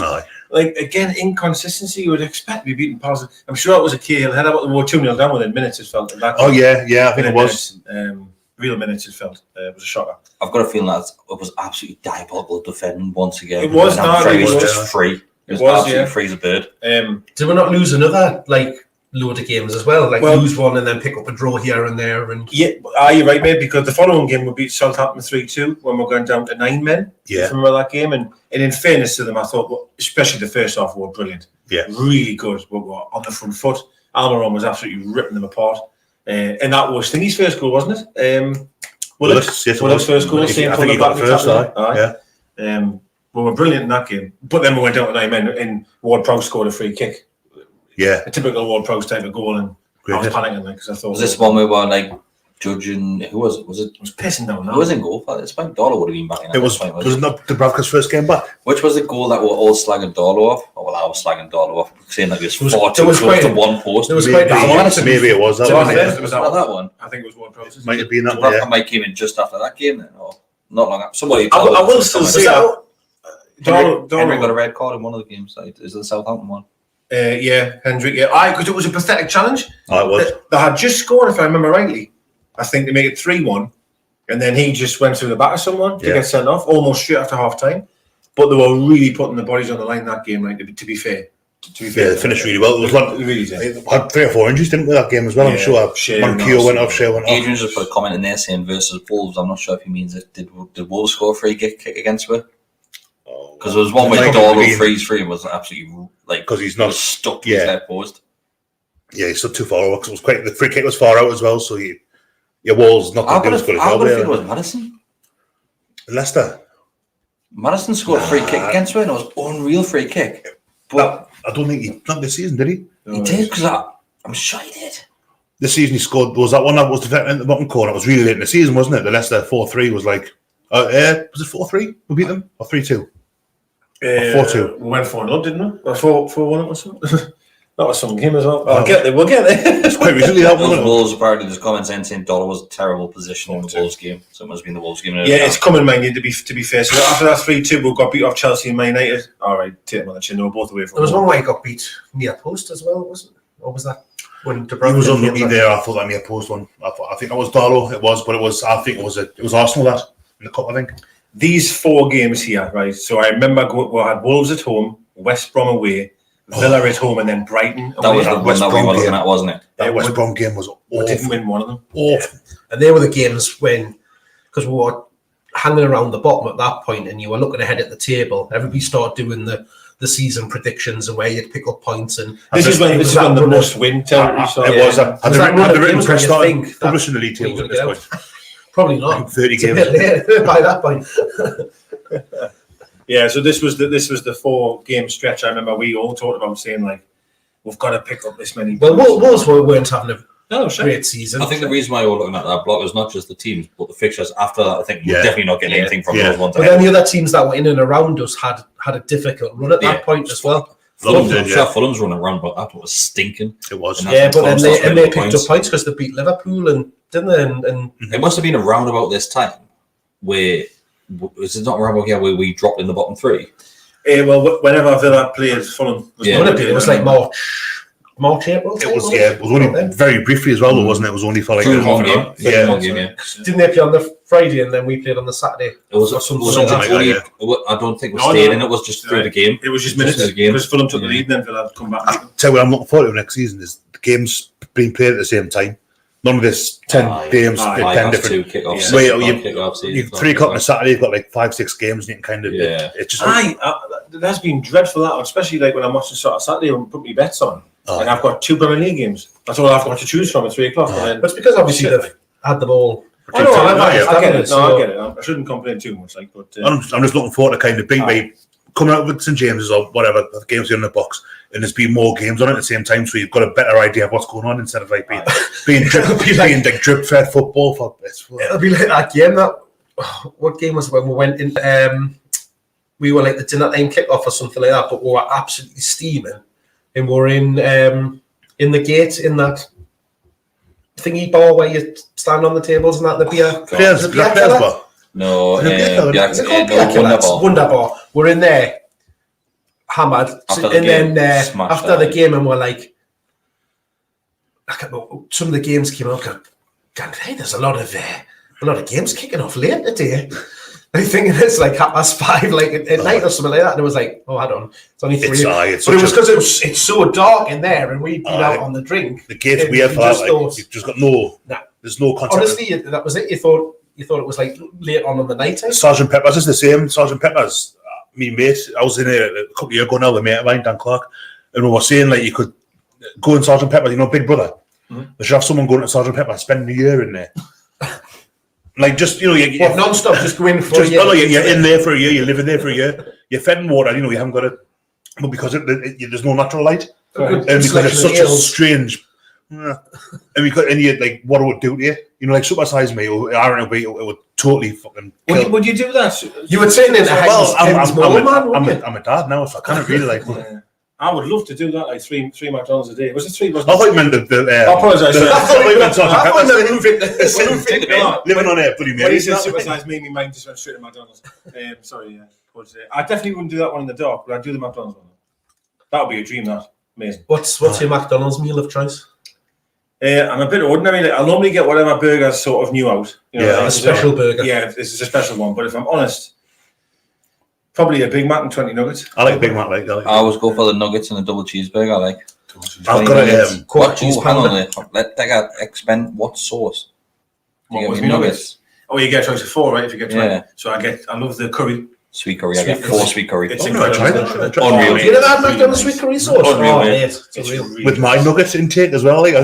Speaker 4: Again, inconsistency. You would expect to be beating Palace. I'm sure it was a Cahill header, but we were 2-0 down within minutes. It felt.
Speaker 1: I think it was.
Speaker 4: Real minutes it felt. It was a shocker.
Speaker 2: I've got a feeling that it was absolutely diabolical defending once again.
Speaker 4: It was not.
Speaker 2: It was just free. It was absolutely free as a bird.
Speaker 3: Did we not lose another load of games as well? Lose one and then pick up a draw here and there. And
Speaker 4: you're right, mate. Because the following game we beat Southampton 3-2 when we're going down to 9 men.
Speaker 1: Yeah.
Speaker 4: Remember that game? And in fairness to them, I thought, especially the first half, were brilliant.
Speaker 1: Yeah.
Speaker 4: Really good. We were on the front foot. Almiron was absolutely ripping them apart. And that was Thingy's first goal, wasn't it? Willock's first goal.
Speaker 1: I think he got the first.
Speaker 4: We were brilliant in that game. But then we went down to 9 men and Ward-Prowse scored a free kick.
Speaker 1: Yeah.
Speaker 4: A typical Ward-Prowse type of goal. And I was panicking because I thought...
Speaker 2: Was this one where we were judging... Who was it?
Speaker 4: It was pissing down now.
Speaker 2: Who was in goal? I think Darlow would have been back in.
Speaker 1: It was not Dubravka's first game back.
Speaker 2: Which was the goal that we were all slagging Darlow off? I was slagging Darlow off, saying that he was far too close to one post.
Speaker 1: Maybe it was that one.
Speaker 2: It was that one.
Speaker 4: I think it was Ward-Prowse.
Speaker 1: Might have been that one.
Speaker 2: Dubravka might came in just after that game then, or not long after. Somebody.
Speaker 4: I will still say that.
Speaker 2: Henry got a red card in one of the games. Is it the Southampton one?
Speaker 4: Hendrick. Because it was a pathetic challenge.
Speaker 1: It was.
Speaker 4: They had just scored, if I remember rightly. I think they made it 3-1, and then he just went through the back of someone to get sent off almost straight after half time. But they were really putting the bodies on the line that game, to be fair. To be fair,
Speaker 1: they finished really well. It was one,
Speaker 4: really did.
Speaker 1: had 3 or 4 injuries, didn't we, that game as well? I'm
Speaker 4: Yeah,
Speaker 1: sure.
Speaker 4: Shea
Speaker 1: Monkio went off, Shea went off.
Speaker 2: Adrian just put a comment in there saying versus Wolves. I'm not sure if he means it. Did Wolves score a free kick against her? Because there was one where Darlow freeze free and was absolutely like
Speaker 1: because he's not
Speaker 2: stuck to his head post.
Speaker 1: Yeah, he's still too far over. It was quite the free kick was far out as well, so your Wall's not going to do as good as well.
Speaker 2: I think it was Madison.
Speaker 1: Leicester.
Speaker 2: Madison scored a free kick against her, and it was unreal free kick. But
Speaker 1: I don't think he not this season, did he?
Speaker 2: He did because I'm sure he did.
Speaker 1: This season he scored. Was that one that was defending in the bottom corner? It was really late in the season, wasn't it? The Leicester 4-3 was like, was it 4-3? We beat them or 3-2? 4-2.
Speaker 4: We went 4-0, didn't we? Or 4-1 or something. That was some game as well. We'll get there. It's
Speaker 1: quite recently that one.
Speaker 2: Wolves apparently there's comments saying Dollar was a terrible position in the Wolves game. So it must have been the Wolves game.
Speaker 4: Yeah, it's coming, man. To be fair. So after that 3-2, we got beat off Chelsea and Man United. All right, take them on the chin. They were both away from.
Speaker 3: There was one where he got beat near post as well, wasn't it? Or was that when De Bruyne
Speaker 1: he was unlucky there? I thought that near post one. I think that was Darlow. It was, but it was. I think it was Arsenal that in the cup. I think
Speaker 4: these 4 games here, right? So I remember we had Wolves at home, West Brom away, Villa at home, and then Brighton.
Speaker 2: That was the one that we were looking at, wasn't it?
Speaker 1: That West Brom game was awful.
Speaker 4: We didn't win one of them.
Speaker 1: Awful.
Speaker 3: Yeah. And they were the games when, because we were hanging around the bottom at that point, and you were looking ahead at the table. Everybody started doing the season predictions and where you'd pick up points. And
Speaker 4: this is when the must-win territory started.
Speaker 1: It was. Had the written press started publishing the league tables at this point.
Speaker 3: Probably not.
Speaker 1: 30 games
Speaker 3: by that point.
Speaker 4: Yeah, so this was the 4-game stretch. I remember we all talked about saying like, we've got to pick up this many.
Speaker 3: Well, Wolves weren't having a great season.
Speaker 2: I think the reason why we were looking at that block was not just the teams, but the fixtures after that. I think we're definitely not getting anything from those ones.
Speaker 3: But then the other teams that were in and around us had a difficult run at that point as well.
Speaker 2: Fulham's running around, but that was stinking.
Speaker 1: It was.
Speaker 3: Yeah, but then they picked up points because they beat Liverpool and didn't they? And
Speaker 2: it must have been around about this time where. Is it not around here where we dropped in the bottom 3?
Speaker 4: Well, whenever Villa played Fulham,
Speaker 3: it was like March, April.
Speaker 1: It was it was only very briefly as well, though, wasn't it? It was only for like
Speaker 2: one game.
Speaker 3: Didn't they play on the Friday and then we played on the Saturday?
Speaker 2: It was something like that. I don't think we stayed in. It was just through the game.
Speaker 4: It was just minutes because Fulham took the lead, and then Villa come back.
Speaker 1: I'll tell you what I'm looking forward to next season is the games being played at the same time. None of this 10 games, 10 different
Speaker 2: kickoffs.
Speaker 1: You 3 o'clock on a Saturday, you've got like 5-6 games, and you can kind of it's just.
Speaker 4: That's been dreadful. That especially like when I'm watching sort of Saturday and put my bets on, and I've got 2 Premier League games. That's all I've got to choose from at 3 o'clock.
Speaker 3: But it's because obviously they've had them all.
Speaker 4: I know, I get it. I get it. I shouldn't complain too much. Like, but
Speaker 1: I'm just looking forward to kind of being coming out with St James's or whatever the games are in the box, and there's been more games on it at the same time, so you've got a better idea of what's going on instead of like being drip fed football for this.
Speaker 3: It'll be like that game what game was it when we went in? We were like the dinner time kickoff or something like that, but we were absolutely steaming, and we're in the gate in that thingy bar where you stand on the tables and that the beer.
Speaker 1: Players bar.
Speaker 2: No,
Speaker 3: Wonder Bar. We're in there, hammered, then after the game, and we're like, some of the games came out. Hey, there's a lot of games kicking off late today. I think it's like 5:30, like at night or something like that. And it was like, oh, hold on, it's only 3. But it was because it's so dark in there, and we'd been out on the drink.
Speaker 1: The gate's weird for that. Like, you've just got there's no concept.
Speaker 3: Honestly, that was it. You thought it was like late on the night time?
Speaker 1: Sergeant Pepper's is the same. Sergeant Pepper's, me mate, I was in it a couple of years ago now, the mate of mine, Dan Clark, and we were saying like you could go in Sergeant Pepper's, Big Brother. They should have someone going to Sergeant Pepper, spending a year in there. Like just,
Speaker 3: non-stop, just go in for a year.
Speaker 1: You're in there for a year, you're living there for a year, you're fed in water, you haven't got it, but because there's no natural light, and because it's such a strange, and you like what it would do to you, like supersize me, or it would totally fucking kill.
Speaker 4: Would you do that?
Speaker 3: You would say in
Speaker 1: I'm a dad now, so I kind of really like.
Speaker 4: I would love to do that, like three McDonald's a day. Was it 3?
Speaker 1: I thought you meant
Speaker 4: I apologise.
Speaker 1: Living on air, bloody Mary.
Speaker 4: When he said supersize me, my mind just went straight to McDonald's. Sorry, yeah. But, I definitely wouldn't do that one in the dark, but I'd do the McDonald's one. That would be a dream, that. Amazing.
Speaker 3: What's your McDonald's meal of choice?
Speaker 4: I'm a bit ordinary. Like, I'll normally get whatever burger's sort of new out.
Speaker 3: A special burger.
Speaker 4: Yeah, this is a special one. But if I'm honest, Probably a Big Mac and 20 nuggets.
Speaker 1: I like Big Mac. I
Speaker 2: always go for the nuggets and a double cheeseburger. I like.
Speaker 1: I've got a
Speaker 2: what cheese hang on there. Let take expend what sauce?
Speaker 4: What was nuggets? Oh, you get a choice of 4, right? If you get 20. So I love the curry.
Speaker 2: Sweet curry. I get 4 sweet curry.
Speaker 4: It's incredible.
Speaker 2: Unreal.
Speaker 3: You never had McDonald's sweet curry sauce?
Speaker 2: Unreal, mate.
Speaker 3: It's unreal.
Speaker 1: With my nuggets intake as well. Like,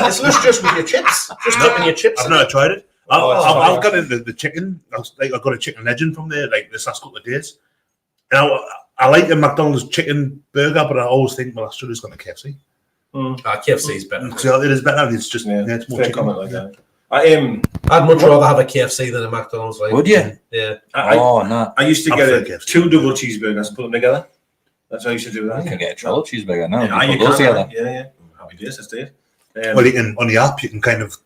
Speaker 3: it's just with your chips. Just dipping your chips.
Speaker 1: I've never tried it. I've got into the chicken. I've got a chicken legend from there, like this last couple of days. Now I like a McDonald's chicken burger, but I always think, well, I should have just gone to KFC.
Speaker 3: KFC is better.
Speaker 1: So it is better. It's just it's more chicken.
Speaker 4: Like that.
Speaker 3: I'd much rather have a KFC than a McDonald's. Like.
Speaker 2: Would you?
Speaker 3: Yeah.
Speaker 4: I used to get 2 double cheeseburgers, put them together. That's how I used to do that.
Speaker 2: You can get a triple cheeseburger now.
Speaker 4: You
Speaker 2: put those together.
Speaker 4: Yeah. Happy days, that's it.
Speaker 1: Well, you can, on the app, you can kind of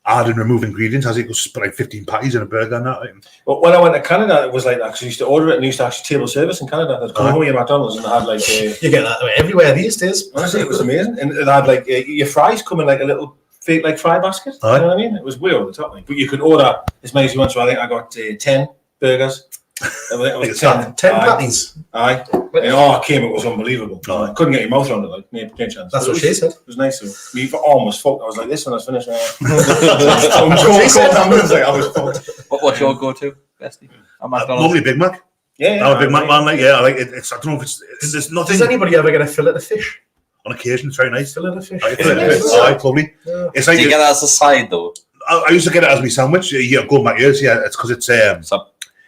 Speaker 1: add and remove ingredients as it goes, like 15 patties in a burger and that.
Speaker 4: Well, when I went to Canada, it was like that because I used to order it and used to actually table service in Canada. I'd come home with your McDonald's and they had like
Speaker 3: you get that everywhere these days.
Speaker 4: Honestly, it was amazing, and it had like your fries come in like a little fake like fry basket. You know what I mean? It was way over the top, like. But you could order as many as you want. So I think I got 10 burgers. It was 10
Speaker 3: patties.
Speaker 4: Aye. It came. It was unbelievable. Couldn't get your mouth around it. Like, no chance.
Speaker 3: That's what she said.
Speaker 4: It was nice. So me almost fucked. I was like this when I was finished. I was fucked.
Speaker 2: What's your go-to, Bestie?
Speaker 1: Normally Big Mac.
Speaker 4: Yeah.
Speaker 1: I'm a Big Mac man. Like, I like it. I don't know if there's nothing.
Speaker 3: Does anybody ever get a fillet of fish?
Speaker 1: On occasion, it's very nice.
Speaker 3: Fillet of fish.
Speaker 1: Lovely.
Speaker 3: Yeah.
Speaker 1: It's like
Speaker 2: you get that as a side though.
Speaker 1: I used to get it as my sandwich. Going back years, it's because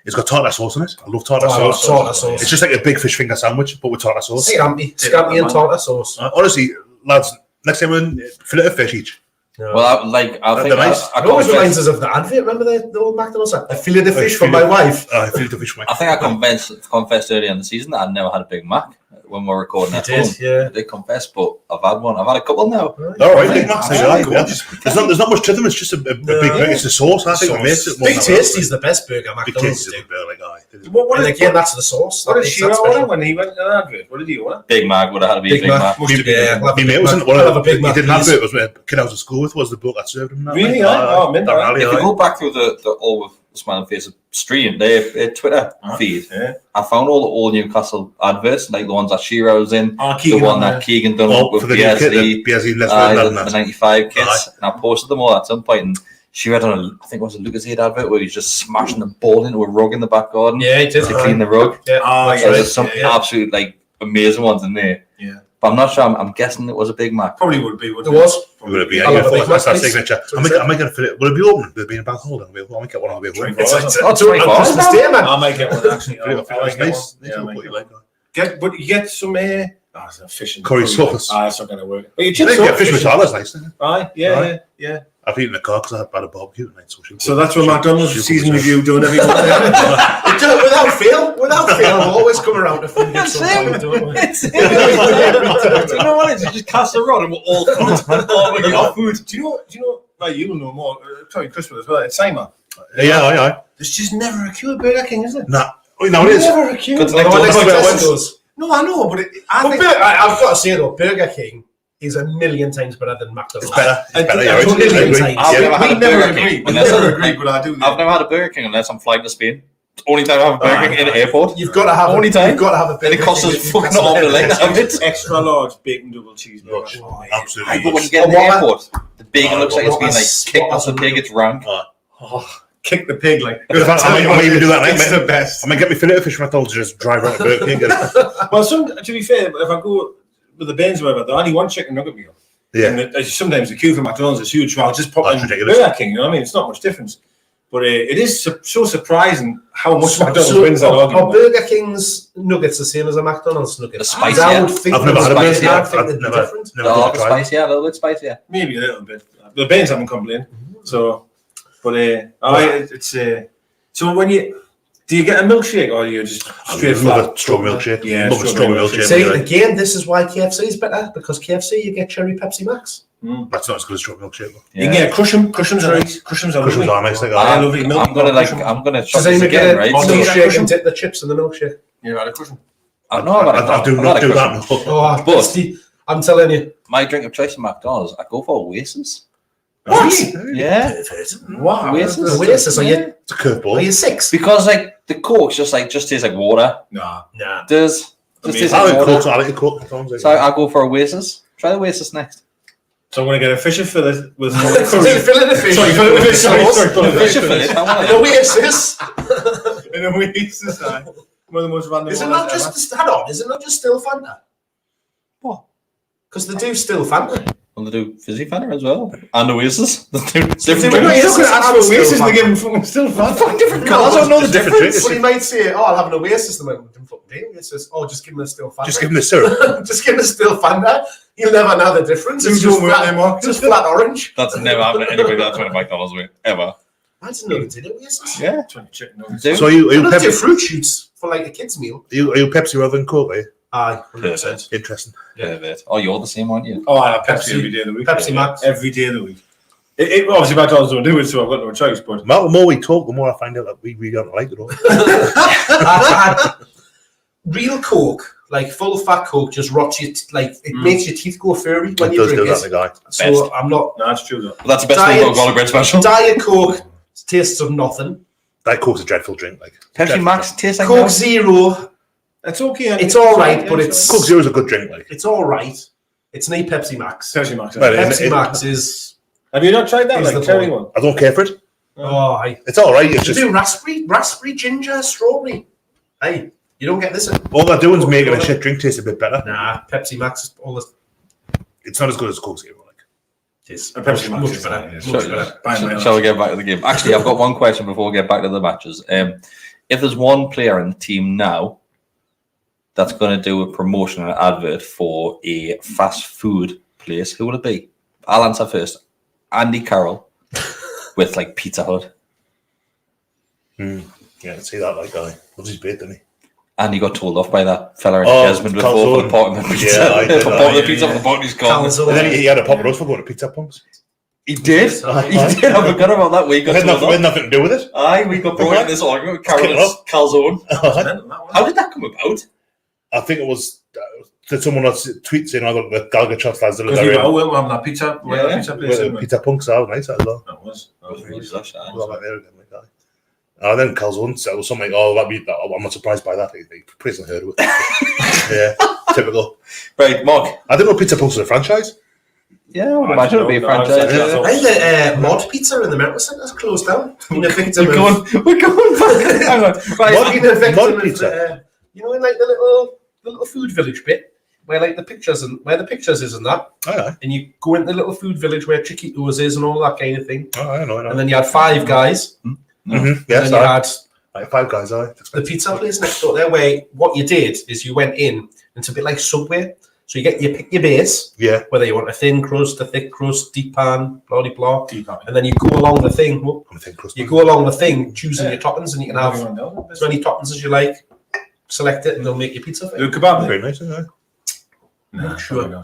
Speaker 1: it's got tartar sauce in it. I love tartar sauce.
Speaker 3: Tartar sauce.
Speaker 1: It's just like a big fish finger sandwich, but with tartar sauce.
Speaker 3: Scampi and tartar sauce.
Speaker 1: Honestly, lads, next time we're fillet of fish each.
Speaker 3: No.
Speaker 2: Well, I think
Speaker 3: it always reminds us of the advert. Remember the old McDonald's? A fillet of fish for my wife.
Speaker 1: I fillet of fish for my wife.
Speaker 2: I think I confessed earlier in the season that I'd never had a Big Mac when we were recording at home.
Speaker 3: Yeah.
Speaker 2: I did confess, but I've had one. I've had a couple now.
Speaker 1: All right, Big Macs. There's not much to them. It's just a big. It's the sauce. I think makes it.
Speaker 3: Big Tasty's the best burger McDonald's do. And again, that's the sauce.
Speaker 4: What did she order when he went to the advert? What did he order?
Speaker 2: Big Mac would have had to be a Big Mac.
Speaker 1: My mate wasn't one of the. He didn't have it. It was a kid I was at school with. Was the bloke that served him that?
Speaker 4: Really?
Speaker 2: If you go back through the All with Smiling Faces stream, their Twitter feed, I found all the Newcastle adverts, like the ones that Shearer was in, the one that Keegan done with BSE, the 95 kits, and I posted them all at some point, and Shearer done I think it was a Lucas Aid advert where he's just smashing the ball into a rug in the back garden to clean the rug. So there's some absolute like amazing ones in there.
Speaker 4: Yeah.
Speaker 2: But I'm not sure. I'm guessing it was a Big Mac.
Speaker 4: Probably would be.
Speaker 3: It was.
Speaker 1: Would it be? That's our signature. I might get a fillet. Will it be open? Will it be in a bank holder? I might get one on the way home.
Speaker 3: It's 24 hours, man.
Speaker 4: I might get one actually.
Speaker 1: Nice.
Speaker 4: But you get some fish and
Speaker 1: curry sauce.
Speaker 4: It's not going to work. But you
Speaker 1: get fish with is nice.
Speaker 4: Aye, yeah.
Speaker 1: I've eaten a car because I had a barbecue tonight.
Speaker 4: So that's what McDonald's season review doing every month.
Speaker 3: Without fail, we'll always come around to food at some point, don't we?
Speaker 2: Do you know what it is? You just cast a rod and we're all food.
Speaker 4: Do you know? Well, you'll know more. Probably Christmas as well. It's Simon.
Speaker 1: Yeah.
Speaker 4: There's just never a queue at Burger King, is there?
Speaker 1: Nah. No, it is.
Speaker 4: Never a queue. No, I know, but
Speaker 3: I've got to say though, Burger King is a million times better than McDonald's.
Speaker 1: It's better.
Speaker 2: I've never
Speaker 4: agreed, but I do.
Speaker 2: I've never had a Burger King unless I'm flying to Spain. Only time I have a Burger King in the airport.
Speaker 3: You've got to have
Speaker 2: only time.
Speaker 3: You've got to have a Burger
Speaker 2: King. And it costs us fucking arm and leg to have it.
Speaker 4: Extra large bacon double cheeseburger.
Speaker 1: Absolutely.
Speaker 2: But when you get in the airport, the bacon looks like it's been kicked off the pig. It's rank.
Speaker 4: Kick the pig like.
Speaker 1: I might even do that.
Speaker 4: It's the best.
Speaker 1: I might get me fillet of fish from McDonald's, just drive around the Burger King.
Speaker 4: Well, to be fair, if I go with the Bains or whatever, they only one chicken nugget meal.
Speaker 1: Yeah.
Speaker 4: And sometimes the queue for McDonald's is huge. So I'll just pop in Burger King. You know what I mean? It's not much difference. But it is so surprising how much McDonald's wins that argument.
Speaker 3: Are Burger King's nuggets the same as a McDonald's nugget?
Speaker 2: The spicy.
Speaker 1: I've never had a Burger.
Speaker 3: I've never
Speaker 2: spicier, a little bit spicier.
Speaker 4: Maybe a little bit. The Bains haven't complained. So, but it's so when do you get a milkshake or you just straight flat?
Speaker 1: Straw milkshake.
Speaker 4: Yeah,
Speaker 1: love a straw milkshake.
Speaker 3: See, again, this is why KFC is better, because KFC you get cherry Pepsi Max.
Speaker 1: That's not as good as straw milkshake.
Speaker 4: You can get Crush'em are nice. Crush'em are nice.
Speaker 1: I
Speaker 4: love it.
Speaker 2: I'm gonna try this again, right?
Speaker 3: Milkshake and dip the chips in the milkshake.
Speaker 4: You had a Crush'em?
Speaker 1: I do not do that.
Speaker 3: But I'm telling you,
Speaker 2: my drink of choice in McDonald's, I go for Oasis.
Speaker 3: What?
Speaker 2: Yeah.
Speaker 3: Wow.
Speaker 2: Oasis.
Speaker 3: Are you?
Speaker 1: It's a curveball.
Speaker 3: Are you 6?
Speaker 2: Because like The Coke's just tastes like water.
Speaker 4: Nah.
Speaker 2: Does tastes
Speaker 1: I
Speaker 2: like
Speaker 1: like
Speaker 2: water.
Speaker 1: Coke. I like Coke. Sometimes,
Speaker 2: So I go for Oasis. Try the Oasis next.
Speaker 4: So I'm going to get a fisher fillet with
Speaker 3: Fillet of fish.
Speaker 4: Sorry, fillet of fish. Sorry,
Speaker 2: Fisher fillet. I want
Speaker 3: An Oasis.
Speaker 4: In a Oasis, aye. One of the most random
Speaker 3: Is it
Speaker 4: ones
Speaker 3: not just stand on? Is it not just still Fanta?
Speaker 2: What?
Speaker 3: Because they do still Fanta.
Speaker 2: Well, they do Fizzy Fanta as well. And Oasis. They do different
Speaker 3: They
Speaker 4: You're
Speaker 2: drinks.
Speaker 4: not going to ask for
Speaker 3: Still
Speaker 4: Oasis and
Speaker 3: Fanta.
Speaker 4: they give them fucking still fun.
Speaker 3: Fucking different
Speaker 1: No, I don't know the difference.
Speaker 3: But he might say, "Oh, I'll have an Oasis." And I'm fucking Oasis. Oh, just give him a still Fanta.
Speaker 1: just give him the syrup.
Speaker 3: just give him a still Fanta. You'll never know the difference. It's
Speaker 4: You
Speaker 3: just
Speaker 4: don't work
Speaker 3: flat,
Speaker 4: there, Mark.
Speaker 3: just flat orange.
Speaker 2: That's never happened to anybody that's went to McDonald's with, ever.
Speaker 3: I didn't know they did Oasis.
Speaker 2: Yeah.
Speaker 4: Chicken nuggets.
Speaker 2: Do.
Speaker 1: So are you
Speaker 3: They don't do
Speaker 1: Pepsi?
Speaker 3: fruit shoots for like a kid's meal.
Speaker 1: Are you Pepsi rather than Coke? Eh?
Speaker 3: Aye, 100%.
Speaker 1: Interesting.
Speaker 2: Yeah. Oh, you're the same, aren't you?
Speaker 4: Oh, I have Pepsi
Speaker 3: Pepsi.
Speaker 4: every day of the week.
Speaker 3: Pepsi Max.
Speaker 4: Every day of the week. It obviously McDonald's don't do it, so I've got no choice. But
Speaker 1: The more we talk, the more I find out that we don't like it all.
Speaker 3: Real Coke, like full fat Coke, just rots your it makes your teeth go furry when
Speaker 1: It
Speaker 3: you
Speaker 1: does do
Speaker 3: drink
Speaker 1: that,
Speaker 3: it.
Speaker 1: the guy.
Speaker 3: So I'm not.
Speaker 4: no, that's true though.
Speaker 2: Well, that's the best
Speaker 3: Diet-
Speaker 2: thing about a great special.
Speaker 3: Diet Coke tastes of nothing.
Speaker 1: That Coke's a dreadful drink. Like
Speaker 2: Pepsi Max tastes like
Speaker 3: Coke
Speaker 2: that.
Speaker 3: Zero,
Speaker 4: It's okay.
Speaker 3: it's all right, but it's
Speaker 1: Coke Zero's a good drink. Like
Speaker 3: it's all right. It's not Pepsi Max.
Speaker 4: Pepsi Max.
Speaker 1: Well,
Speaker 3: Pepsi Max is.
Speaker 4: Have you not tried that?
Speaker 3: Is
Speaker 4: Like
Speaker 3: the
Speaker 4: cherry
Speaker 3: point.
Speaker 4: one?
Speaker 1: I don't care for it.
Speaker 3: Oh, aye.
Speaker 1: It's all right. It's
Speaker 3: You
Speaker 1: just
Speaker 3: do raspberry, ginger, strawberry. Hey, you don't get this.
Speaker 1: all they're doing is making a shit drink taste a bit better.
Speaker 3: Nah, Pepsi Max is all this.
Speaker 1: It's not as good as Coke Zero. Like
Speaker 3: Is
Speaker 4: A Pepsi Max
Speaker 3: much
Speaker 4: is
Speaker 3: better.
Speaker 4: fine,
Speaker 3: Much
Speaker 4: yeah.
Speaker 3: better.
Speaker 4: By my
Speaker 2: Shall we get back to the game? Actually, I've got one question before we get back to the matches. If there's one player in the team now that's going to do a promotion and advert for a fast food place, who will it be? I'll answer first. Andy Carroll with like Pizza Hut.
Speaker 1: yeah, I see that. Like guy loves his bait, doesn't he?
Speaker 2: And he got told off by that fella in
Speaker 1: Oh,
Speaker 2: Desmond before for the
Speaker 1: Calzone.
Speaker 2: pot of the pizza.
Speaker 1: Yeah, I did
Speaker 2: for
Speaker 1: that,
Speaker 2: pot of the
Speaker 1: yeah,
Speaker 2: pizza
Speaker 4: yeah.
Speaker 2: for pot his car.
Speaker 3: Calzone.
Speaker 1: And then he had a pop roast for going to pizza pumps.
Speaker 2: He did. He
Speaker 1: Aye.
Speaker 2: did. I forgot about that. We
Speaker 1: It
Speaker 2: got
Speaker 1: had
Speaker 2: told
Speaker 1: nothing,
Speaker 2: off.
Speaker 1: to do with it.
Speaker 2: Aye, we got brought in this argument with
Speaker 1: Kick it
Speaker 2: Carroll's
Speaker 1: up.
Speaker 2: Calzone. How did that come about?
Speaker 1: I think it was that someone else tweeted saying, "I got the Gallowgateshots lads that
Speaker 4: Because
Speaker 1: are
Speaker 4: we
Speaker 1: in
Speaker 4: were having that pizza. We had
Speaker 2: Yeah.
Speaker 4: that pizza place. didn't we?
Speaker 1: pizza punks." That was nice as well.
Speaker 4: That was.
Speaker 1: I was like, there again, like that. And then Calzone said, "It was something like, oh, I'm not surprised by that." He pretty heard of it. Yeah, typical.
Speaker 2: Right, Mark.
Speaker 1: I didn't know Pizza Punks was a franchise.
Speaker 2: Yeah, I would imagine it would be a franchise.
Speaker 4: Yeah.
Speaker 2: Yeah.
Speaker 3: I think the Mod Pizza in the Medical Centre's closed down. Been a victim
Speaker 2: We're
Speaker 3: of-
Speaker 2: going back. Hang on. Right.
Speaker 3: been a victim
Speaker 1: Mod
Speaker 3: of,
Speaker 1: Pizza.
Speaker 3: you know, in like the little food village bit where like the pictures is and that,
Speaker 1: Aye,
Speaker 3: and you go into the little food village where Chiquitos is and all that kind of thing.
Speaker 1: I know.
Speaker 3: And then you had Five Guys.
Speaker 1: Yes,
Speaker 3: and then you
Speaker 1: I
Speaker 3: had
Speaker 1: Five Guys.
Speaker 3: the pizza place next door there, where what you did is you went in, and it's a bit like Subway. So you pick your base,
Speaker 1: Yeah,
Speaker 3: whether you want a thin crust, a thick crust, deep pan, blah de blah,
Speaker 4: Deep pan.
Speaker 3: and then you go along the thing.
Speaker 1: I'm thinking crust.
Speaker 3: You go along the thing, choosing
Speaker 4: Yeah.
Speaker 3: your toppings, and you can have as many toppings as you like. Select it, and they'll make your pizza for you.
Speaker 4: The kebab.
Speaker 1: Very nice, isn't it?
Speaker 4: No,
Speaker 3: Sure.
Speaker 4: no.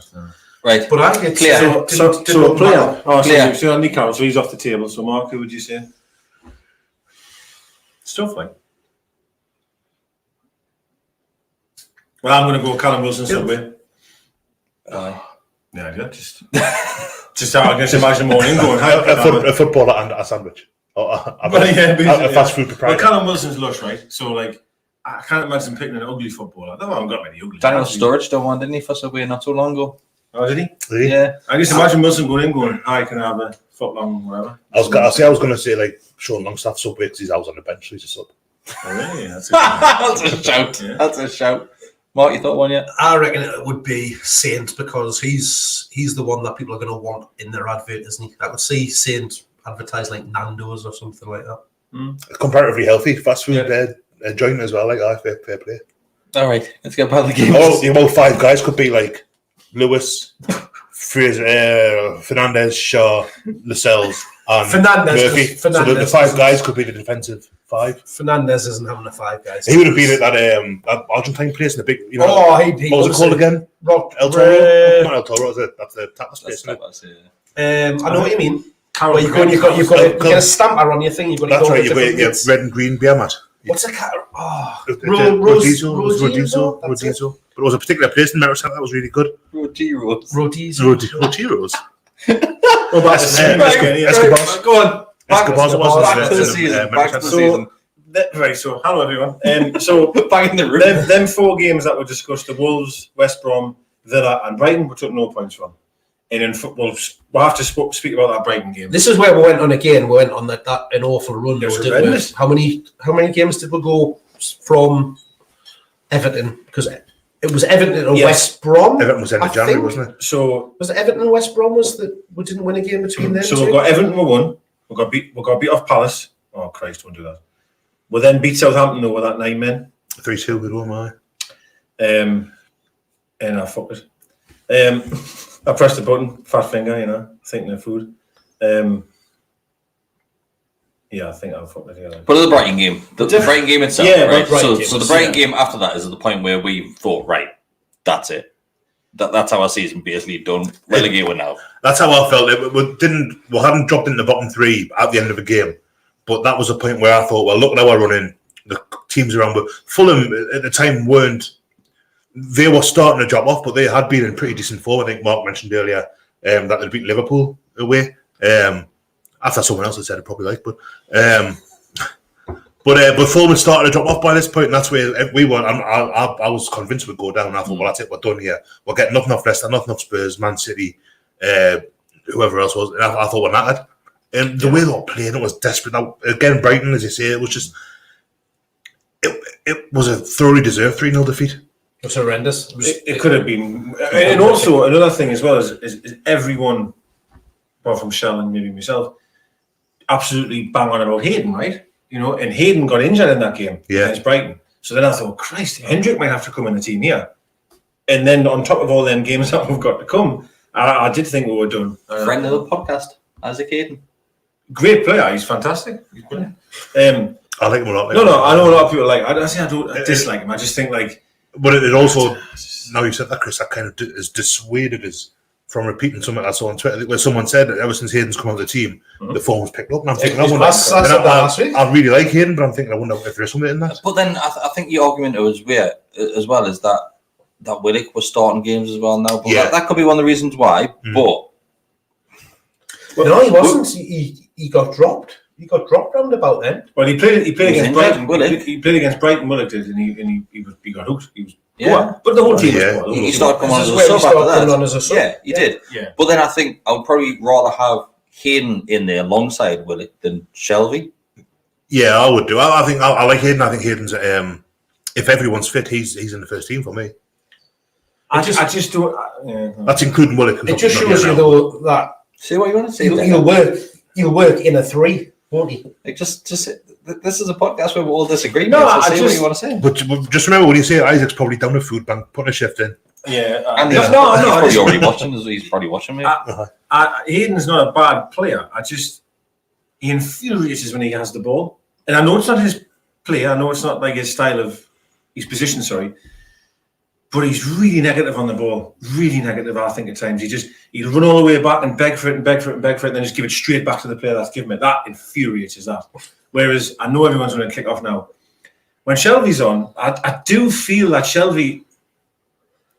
Speaker 2: Right.
Speaker 3: But I get
Speaker 2: Clear.
Speaker 4: So player. Oh,
Speaker 2: Player.
Speaker 4: so Andy Carroll, so he's off the table. So Mark, who would you say? Stuff like. Well, I'm going to go Callum Wilson Subway.
Speaker 2: Aye.
Speaker 4: Yeah, just I can just imagine morning going.
Speaker 1: A footballer and a sandwich. Or a fast food
Speaker 4: Well,
Speaker 1: proprietor.
Speaker 4: Callum Wilson's lush, right? So like, I can't imagine picking an ugly footballer. I haven't got many ugly.
Speaker 2: Daniel Sturridge done one, didn't he, for Subway not so long ago?
Speaker 4: Oh, did he?
Speaker 1: Really?
Speaker 2: Yeah.
Speaker 4: I just imagine Wilson going, I can have a foot long, whatever.
Speaker 1: I was going to say like Sean Longstaff Subway because he's out on the bench, so he's a sub.
Speaker 4: Oh, really? That's
Speaker 2: That's a shout.
Speaker 4: Yeah.
Speaker 2: That's a shout. Mark, you thought one yet?
Speaker 3: I reckon it would be Saint, because he's the one that people are going to want in their advert, isn't he? I would see Saint advertised like Nando's or something like that.
Speaker 1: It's comparatively healthy fast food joint as well. Like fair play.
Speaker 2: All right, let's get back to the game.
Speaker 1: About Five Guys could be like Lewis, Fraser, Fernandez, Shaw, Lascelles, and
Speaker 3: Fernandez,
Speaker 1: Murphy.
Speaker 3: 'cause
Speaker 1: So the
Speaker 3: Fernandez
Speaker 1: five
Speaker 3: isn't-
Speaker 1: guys could be the defensive five.
Speaker 3: Fernandez isn't having a Five Guys.
Speaker 1: He would have been at that Argentine place in the big. You know,
Speaker 3: Oh,
Speaker 1: what was it called again? El Toro. Not El Toro. That's the tapas place. Isn't it?
Speaker 3: I know what you mean.
Speaker 4: Carroll.
Speaker 3: Well, you've got a stamper on your thing. You've got to
Speaker 1: That's
Speaker 3: go
Speaker 1: right.
Speaker 3: with
Speaker 1: You
Speaker 3: different
Speaker 1: get
Speaker 3: bits.
Speaker 1: red and green beer mat.
Speaker 3: What's a cat? Oh,
Speaker 1: Rodizo.
Speaker 3: That's it.
Speaker 1: But it was a particular place in America that was really good.
Speaker 2: Rodizo.
Speaker 3: Rodizo.
Speaker 4: Well, that's the same.
Speaker 1: Escobar's.
Speaker 2: Go on. Back
Speaker 1: Escobar's
Speaker 2: to
Speaker 1: was
Speaker 2: the season. Back to the season.
Speaker 4: Right, so hello everyone. So
Speaker 2: Back in the room.
Speaker 4: them 4 games that were discussed: the Wolves, West Brom, Villa, and Brighton, we took no points from. And in football, we'll have to speak about that Brighton game.
Speaker 3: This is where we went on again. We went on that an awful run.
Speaker 4: It was
Speaker 3: didn't we?
Speaker 4: horrendous.
Speaker 3: How many games did we go from Everton? Because it was Everton and
Speaker 4: Yes.
Speaker 3: West Brom.
Speaker 1: Everton was in the
Speaker 3: I
Speaker 1: January,
Speaker 3: think.
Speaker 1: wasn't it?
Speaker 4: So
Speaker 3: Was it Everton and West Brom? Was that we didn't win a game between them?
Speaker 4: So
Speaker 3: two?
Speaker 4: we've got Everton, we won. We got beat off Palace. Oh Christ, don't do that. We then beat Southampton though with that 9 men.
Speaker 1: 3-2 with Roma.
Speaker 4: And I fucked it. I pressed the button, fat finger, thinking of food. Yeah, I think I fucked it. Yeah.
Speaker 2: But the Brighton game, the Brighton game itself,
Speaker 4: Yeah,
Speaker 2: right?
Speaker 3: Brighton game
Speaker 2: So the
Speaker 3: was-
Speaker 2: Brighton game after that is at the point where we thought, right, that's it. That's our season basically done. Relegated now.
Speaker 1: That's how I felt. We hadn't dropped into the bottom 3 at the end of the game, but that was a point where I thought, well, look at how we're running. The teams around, but Fulham at the time weren't. They were starting to drop off, but they had been in pretty decent form. I think Mark mentioned earlier that they beat Liverpool away. After someone else had said it, probably but Fulham had started to drop off by this point, and that's where we were. I was convinced we'd go down. I thought, well, that's it, we're done here. We're getting nothing off Leicester, nothing off Spurs, Man City, whoever else was. And I thought we're knackered. And the way they were playing, it was desperate. Now, again, Brighton, as you say, it was just. It was a thoroughly deserved 3-0 defeat.
Speaker 3: It was horrendous.
Speaker 4: It could have been. And also, another thing as well is everyone, apart from Shell and maybe myself, absolutely bang on about Hayden, right? And Hayden got injured in that game against Brighton. So then I thought, Christ, Hendrick might have to come in the team here. And then on top of all them games that we've got to come, I did think we were done.
Speaker 2: Friend of the podcast, Isaac Hayden.
Speaker 4: Great player. He's fantastic. He's brilliant.
Speaker 1: I like him a lot.
Speaker 4: No, I know a lot of people like. I don't dislike him. I just think like.
Speaker 1: But it also, now you said that, Chris, that kind of has dissuaded us from repeating something I saw on Twitter where someone said that ever since Hayden's come out of the team, the form's picked up. And I'm thinking, I really like Hayden, but I'm thinking, I wonder if there's something in that.
Speaker 2: But then I think the argument as well is that Willock was starting games as well now. But that could be one of the reasons why. But
Speaker 3: no, he wasn't. He got dropped. He got dropped round about then.
Speaker 4: Well, he played against Brighton.
Speaker 2: Willock.
Speaker 4: He played against Brighton. Willock did, and he got hooked. He was
Speaker 2: Yeah.
Speaker 4: But the whole team was poor.
Speaker 2: He started coming on as
Speaker 3: This
Speaker 2: a
Speaker 3: is where he
Speaker 2: sub after
Speaker 3: started coming
Speaker 2: that.
Speaker 3: on as a sub.
Speaker 2: Yeah, he did.
Speaker 4: Yeah.
Speaker 2: But then I think I would probably rather have Hayden in there alongside Willock than Shelby.
Speaker 1: Yeah, I would do. I think I like Hayden. I think Hayden's if everyone's fit, he's in the first team for me.
Speaker 4: I just don't.
Speaker 1: That's including Willock.
Speaker 3: It just shows you though that
Speaker 2: See what you want to say?
Speaker 3: you'll work in a 3, won't you?
Speaker 2: Like just this is a podcast where we all disagree.
Speaker 4: No,
Speaker 2: so
Speaker 4: I
Speaker 2: say what you want to say.
Speaker 1: But just remember when you say Isaac's probably down the food bank, putting a shift in.
Speaker 4: Yeah.
Speaker 2: And
Speaker 4: no,
Speaker 2: he's
Speaker 4: no.
Speaker 2: probably already watching. He's probably watching me.
Speaker 4: Hayden's not a bad player. He infuriates when he has the ball. And I know it's not his play. I know it's not like his style of his position. Sorry, but he's really negative on the ball. Really negative. I think at times he'll run all the way back and beg for it and beg for it and beg for it, and then just give it straight back to the player that's given it. That infuriates that. Whereas I know everyone's going to kick off now. When Shelby's on, I do feel that Shelby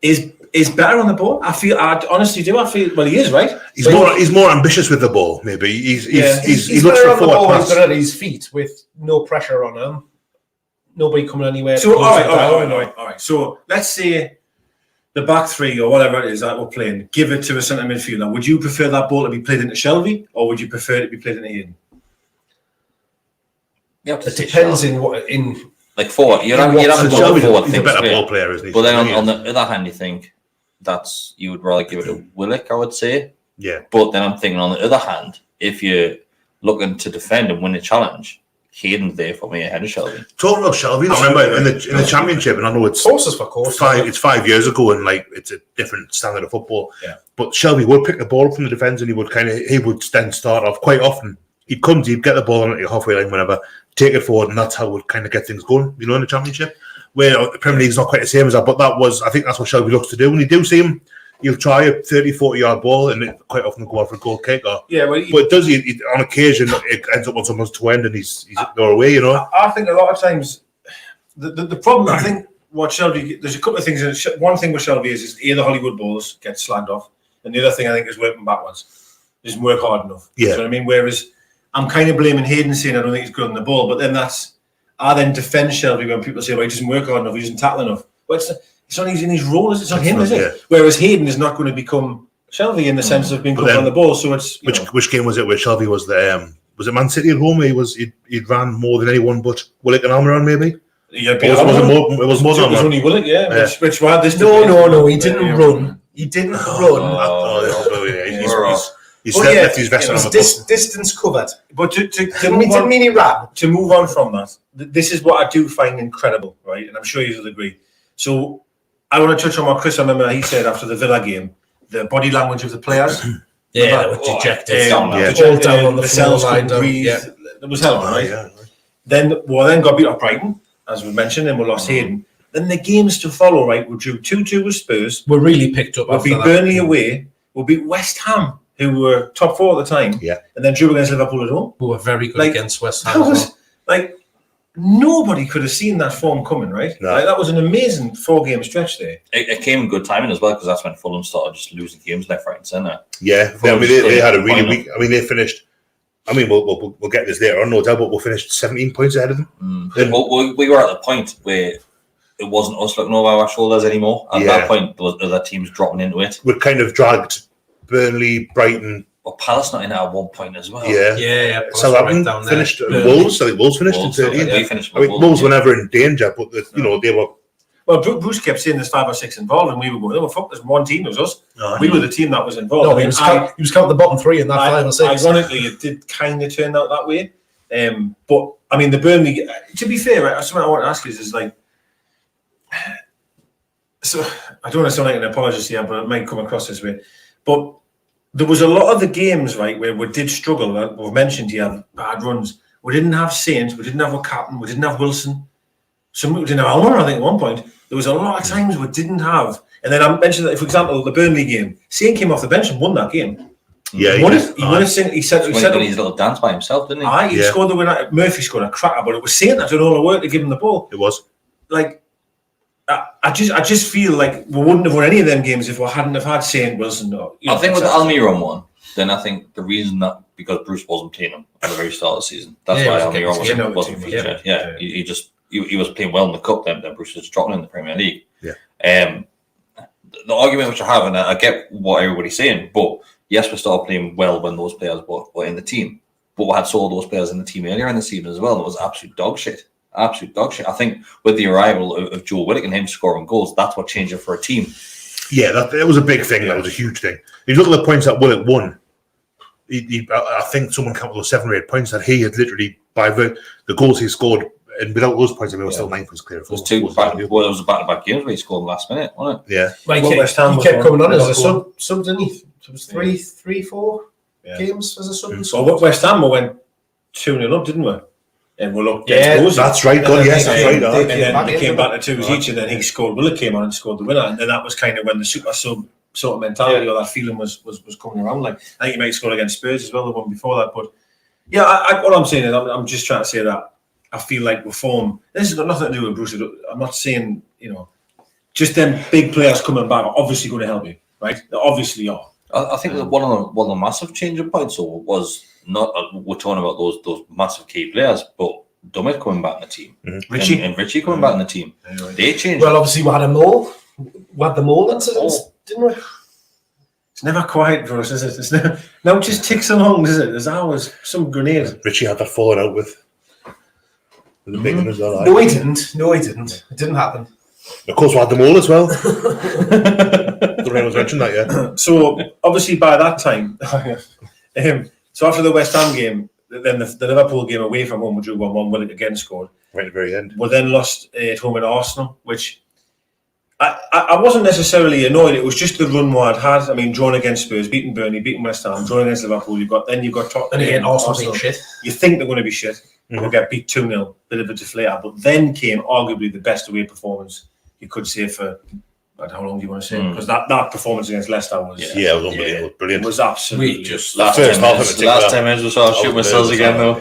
Speaker 4: is better on the ball. I honestly do. I feel he is, right.
Speaker 1: He's more ambitious with the ball. Maybe he looks
Speaker 3: better
Speaker 1: for
Speaker 3: on the ball.
Speaker 1: forward
Speaker 3: He's
Speaker 1: pass.
Speaker 3: got at his feet with no pressure on him. Nobody coming anywhere.
Speaker 4: So all right. So let's say the back three or whatever it is that we're playing, give it to a centre midfielder. Would you prefer that ball to be played into Shelby, or would you prefer it to be played into Hayden?
Speaker 3: It depends in
Speaker 2: like forward. You'd have to go
Speaker 1: Shelby's
Speaker 2: forward.
Speaker 1: he's a better ball player, isn't he?
Speaker 2: But then on the other hand, you think you would rather give it to Willock, I would say.
Speaker 1: Yeah.
Speaker 2: But then I'm thinking on the other hand, if you're looking to defend and win a challenge, Hayden's there for me ahead of Shelby.
Speaker 1: Talking about Shelby, I remember in the championship, and I know it's
Speaker 3: courses for course.
Speaker 1: It's 5 years ago, and like it's a different standard of football.
Speaker 4: Yeah.
Speaker 1: But Shelby would pick the ball up from the defence, and he would then start off quite often. He'd get the ball on at your halfway line, whenever, take it forward, and that's how we'd kind of get things going. In the championship, where the Premier League's not quite the same as that. But I think that's what Shelby looks to do. When you do see him, he'll try a 30, 40-yard ball, and it quite often go out for a goal kick. But it does. On occasion, it ends up on someone's toe end, and he's they're away.
Speaker 4: I think a lot of times the problem. I think what Shelby. There's a couple of things. One thing with Shelby is the Hollywood balls get slagged off, and the other thing I think is working backwards. Doesn't work hard enough.
Speaker 1: Yeah.
Speaker 4: You know what I mean? Whereas I'm kind of blaming Hayden, saying I don't think he's good on the ball, but then I then defend Shelby when people say, well, he doesn't work hard enough, he doesn't tackle enough. But it's not in his role, it's not him, is it?
Speaker 1: Yeah.
Speaker 4: Whereas Hayden is not going to become Shelby in the sense of being covered on the ball. So it's
Speaker 1: which game was it where Shelby was the was it Man City at home? He'd ran more than anyone but Willock and Almiron, maybe.
Speaker 4: Yeah,
Speaker 1: it was more than
Speaker 4: it was only Willock, yeah. Which we had this.
Speaker 3: No, he didn't run. He didn't run.
Speaker 1: He left his vest on the
Speaker 3: distance covered.
Speaker 4: But to
Speaker 3: didn't mean he ran.
Speaker 4: To move on from that, this is what I do find incredible, right? And I'm sure you'll agree. So I want to touch on what Chris, I remember he said after the Villa game, the body language of the players.
Speaker 3: Yeah, they were dejected.
Speaker 4: All down on the floor, couldn't breathe. Yeah. It was hell, right?
Speaker 1: Yeah.
Speaker 4: Then got beat up Brighton, as we mentioned, and we lost Hayden. Then the games to follow, right, we drew 2-2 with Spurs.
Speaker 3: We're really picked up.
Speaker 4: We'll beat Burnley away. We'll beat West Ham, who were top 4 at the time.
Speaker 1: Yeah.
Speaker 4: And then drew against Liverpool at home.
Speaker 3: We were very good against West Ham.
Speaker 4: That was nobody could have seen that form coming, right?
Speaker 1: No.
Speaker 4: That was an amazing 4-game stretch there.
Speaker 2: It came in good timing as well, because that's when Fulham started just losing games left, right, and centre.
Speaker 1: Yeah, they had a really weak. I mean, they finished. I mean, we'll get this later on, no doubt, but we'll finish 17 points ahead of them.
Speaker 2: We were at the point where it wasn't us looking over our shoulders anymore. At that point, there was other teams dropping into it.
Speaker 1: We're kind of dragged Burnley, Brighton.
Speaker 2: Well, Palace not in at one point as well.
Speaker 1: Yeah. Southampton finished. Wolves. I think Wolves finished in 13.
Speaker 2: We finished.
Speaker 1: I mean, Wolves were never in danger, but they were.
Speaker 4: Well, Bruce kept saying there's 5 or 6 involved, and we were going, fuck, there's one team, it was us. We were the team that was involved.
Speaker 3: No, he was counting the bottom 3 in that 5 or 6.
Speaker 4: Ironically, it did kind of turn out that way. But, I mean, the Burnley, to be fair, right, something I want to ask is like, so I don't want to sound like an apologist here, but it might come across this way. But there was a lot of the games, right, where we did struggle, like we've mentioned here, bad runs. We didn't have Saint, we didn't have a captain, we didn't have Wilson. We didn't have Almer, I think, at one point. There was a lot of times we didn't have. And then I mentioned that, for example, the Burnley game, Saint came off the bench and won that game.
Speaker 1: Yeah,
Speaker 4: he won it. He said
Speaker 2: his little dance by himself, didn't he?
Speaker 4: He scored the winner. Murphy scored a cracker, but it was Saint that did all the work to give him the ball.
Speaker 1: It was.
Speaker 4: Like, I just feel like we wouldn't have won any of them games if we hadn't have had Saint, Wilson.
Speaker 2: I think with the Almiron one, then I think the reason that because Bruce wasn't playing him at the very start of the season. That's why Almiron wasn't featured. Yeah, he was playing well in the cup. Then Bruce was dropping in the Premier League.
Speaker 1: Yeah.
Speaker 2: The argument which I have, and I get what everybody's saying, but yes, we started playing well when those players were in the team. But we had sold those players in the team earlier in the season as well. It was absolute dog shit. Absolute dog shit. I think with the arrival of Joe Willock and him scoring goals, that's what changed it for a team.
Speaker 1: Yeah, that was a big thing. That was a huge thing. If you look at the points that Willock won, I think someone counted those 7 or 8 points that he had literally, by the goals he scored, and without those points, I mean, it was still 9 points clear.
Speaker 2: It was it was a back-to-back games where he scored last minute, wasn't it?
Speaker 1: Yeah.
Speaker 3: Like he kept coming on as a sub, didn't he? It was 3-4 games as a sub.
Speaker 4: So what West Ham we went 2-0 up, didn't we? And we looked.
Speaker 1: That's right. God, yes, that's right.
Speaker 4: And then they came back to 2 each, and then he scored. Willock came on and scored the winner, and then that was kind of when the super sub sort of mentality or that feeling was coming around. Like I think he might have scored against Spurs as well, the one before that. But yeah, what I'm saying is I'm just trying to say that I feel like we form. This has got nothing to do with Bruce. I'm not saying just them big players coming back are obviously going to help you, right? They obviously are.
Speaker 2: I think that one of the massive changing points was not we're talking about those massive key players, but Dummett coming back in the team,
Speaker 4: Richie
Speaker 2: and Richie coming back in the team. They changed.
Speaker 3: Well, obviously we had a mole. We had the mole incidents, didn't we?
Speaker 4: It's never quiet for us, is it? It's never, now it just ticks along, is it? There's always some grenade.
Speaker 1: Richie had that falling out with the big one as well.
Speaker 3: No, he didn't. It didn't happen.
Speaker 1: Of course, we had them all as well. Don't anyone's mentioned that yet.
Speaker 4: So obviously by that time, so after the West Ham game, then the Liverpool game away from home, we drew 1-1. Willock again scored.
Speaker 1: Right at the very end.
Speaker 4: We then lost at home at Arsenal, which I wasn't necessarily annoyed. It was just the run we had. I mean, drawn against Spurs, beating Burnley, beating West Ham, drawn against Liverpool. You've got Tottenham.
Speaker 3: And again, Arsenal being shit.
Speaker 4: You think they're going to be shit. We'll get beat 2-0, bit of a deflator. But then came arguably the best away performance you could say for. How long do you want to say? Because that performance against Leicester was
Speaker 1: it was unbelievable, brilliant.
Speaker 4: It was absolutely
Speaker 2: just last 10 minutes we saw shoot ourselves again though.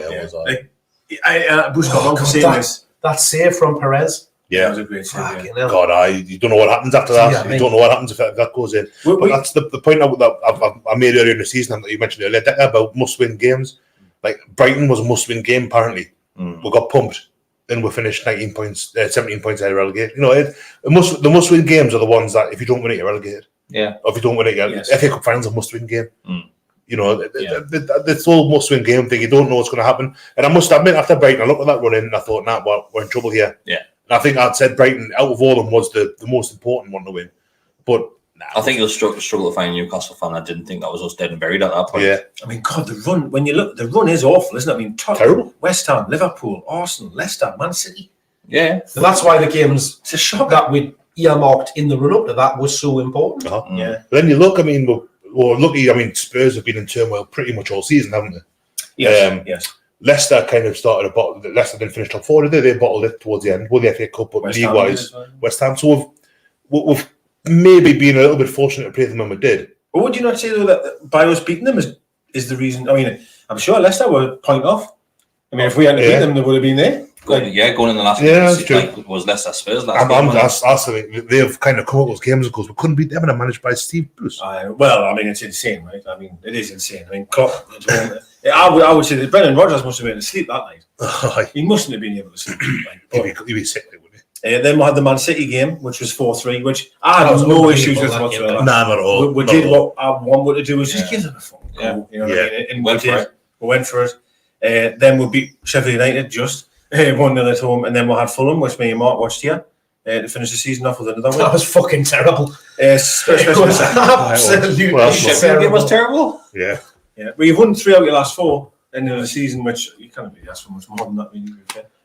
Speaker 4: Bruce got wrong for saying this.
Speaker 3: That save from Perez.
Speaker 4: Yeah, it was a great save.
Speaker 1: God, you don't know what happens after that. You don't know what happens if that goes in. But that's the point that I made earlier in the season that you mentioned earlier about must-win games. Like Brighton was a must-win game. Apparently, we got pumped. and we finished 17 points out of relegation. The must-win games are the ones that if you don't win it, you're relegated.
Speaker 2: Yeah.
Speaker 1: Or if you don't win it, FA Cup finals a must-win game. It's all must-win game thing. You don't know what's going to happen. And I must admit, after Brighton, I looked at that run in and I thought, we're in trouble here.
Speaker 2: Yeah.
Speaker 1: And I think I'd said Brighton, out of all of them, was the most important one to win. But
Speaker 2: I think you'll struggle to find a Newcastle fan. I didn't think that was us dead and buried at that point.
Speaker 1: Yeah.
Speaker 4: I mean, God, the run, when you look, the run is awful, isn't it? I mean,
Speaker 1: terrible.
Speaker 4: West Ham, Liverpool, Arsenal, Leicester, Man City.
Speaker 2: Yeah.
Speaker 3: So that's why the games
Speaker 4: It's a shock.
Speaker 3: that we earmarked in the run-up to that was so important.
Speaker 4: Yeah.
Speaker 1: But then you look, I mean, we're lucky. I mean, Spurs have been in turmoil pretty much all season, haven't they?
Speaker 4: Yes.
Speaker 1: Leicester kind of started a bottle. Leicester didn't finish top four, did they? They bottled it towards the end. Won the FA Cup, but league-wise, West Ham. So we've maybe been a little bit fortunate to play them when we did.
Speaker 4: But would you not say, though, that by us beating them is the reason? I mean, I'm sure Leicester were point off. I mean, if we hadn't beat them, they would have been there.
Speaker 2: Going in the last game, was Leicester Spurs last game.
Speaker 1: They've kind of come up with those games, of course. We couldn't beat them and they're managed by Steve Bruce.
Speaker 4: Well, I mean, it's insane, right? I mean, it is insane. I mean, Klopp, I would say that Brendan Rodgers must have been asleep that night. He mustn't have been able to sleep.
Speaker 1: He'd be sick, wouldn't he?
Speaker 4: Then we had the Man City game, which was 4-3, which I had no issues with whatsoever.
Speaker 1: Nah, not at all.
Speaker 4: We did what I wanted to do, was just give them a fucking go. You know what I mean? And we went for it. Then we beat Sheffield United just 1-0 at home, and then we had Fulham, which me and Mark watched here, to finish the season off with another win.
Speaker 3: That was fucking terrible.
Speaker 4: Especially
Speaker 3: absolutely
Speaker 2: Sheffield game was terrible.
Speaker 4: Yeah. Well, you've won 3 out of your last 4 end of the season, which you can't really ask for much more than that. Really.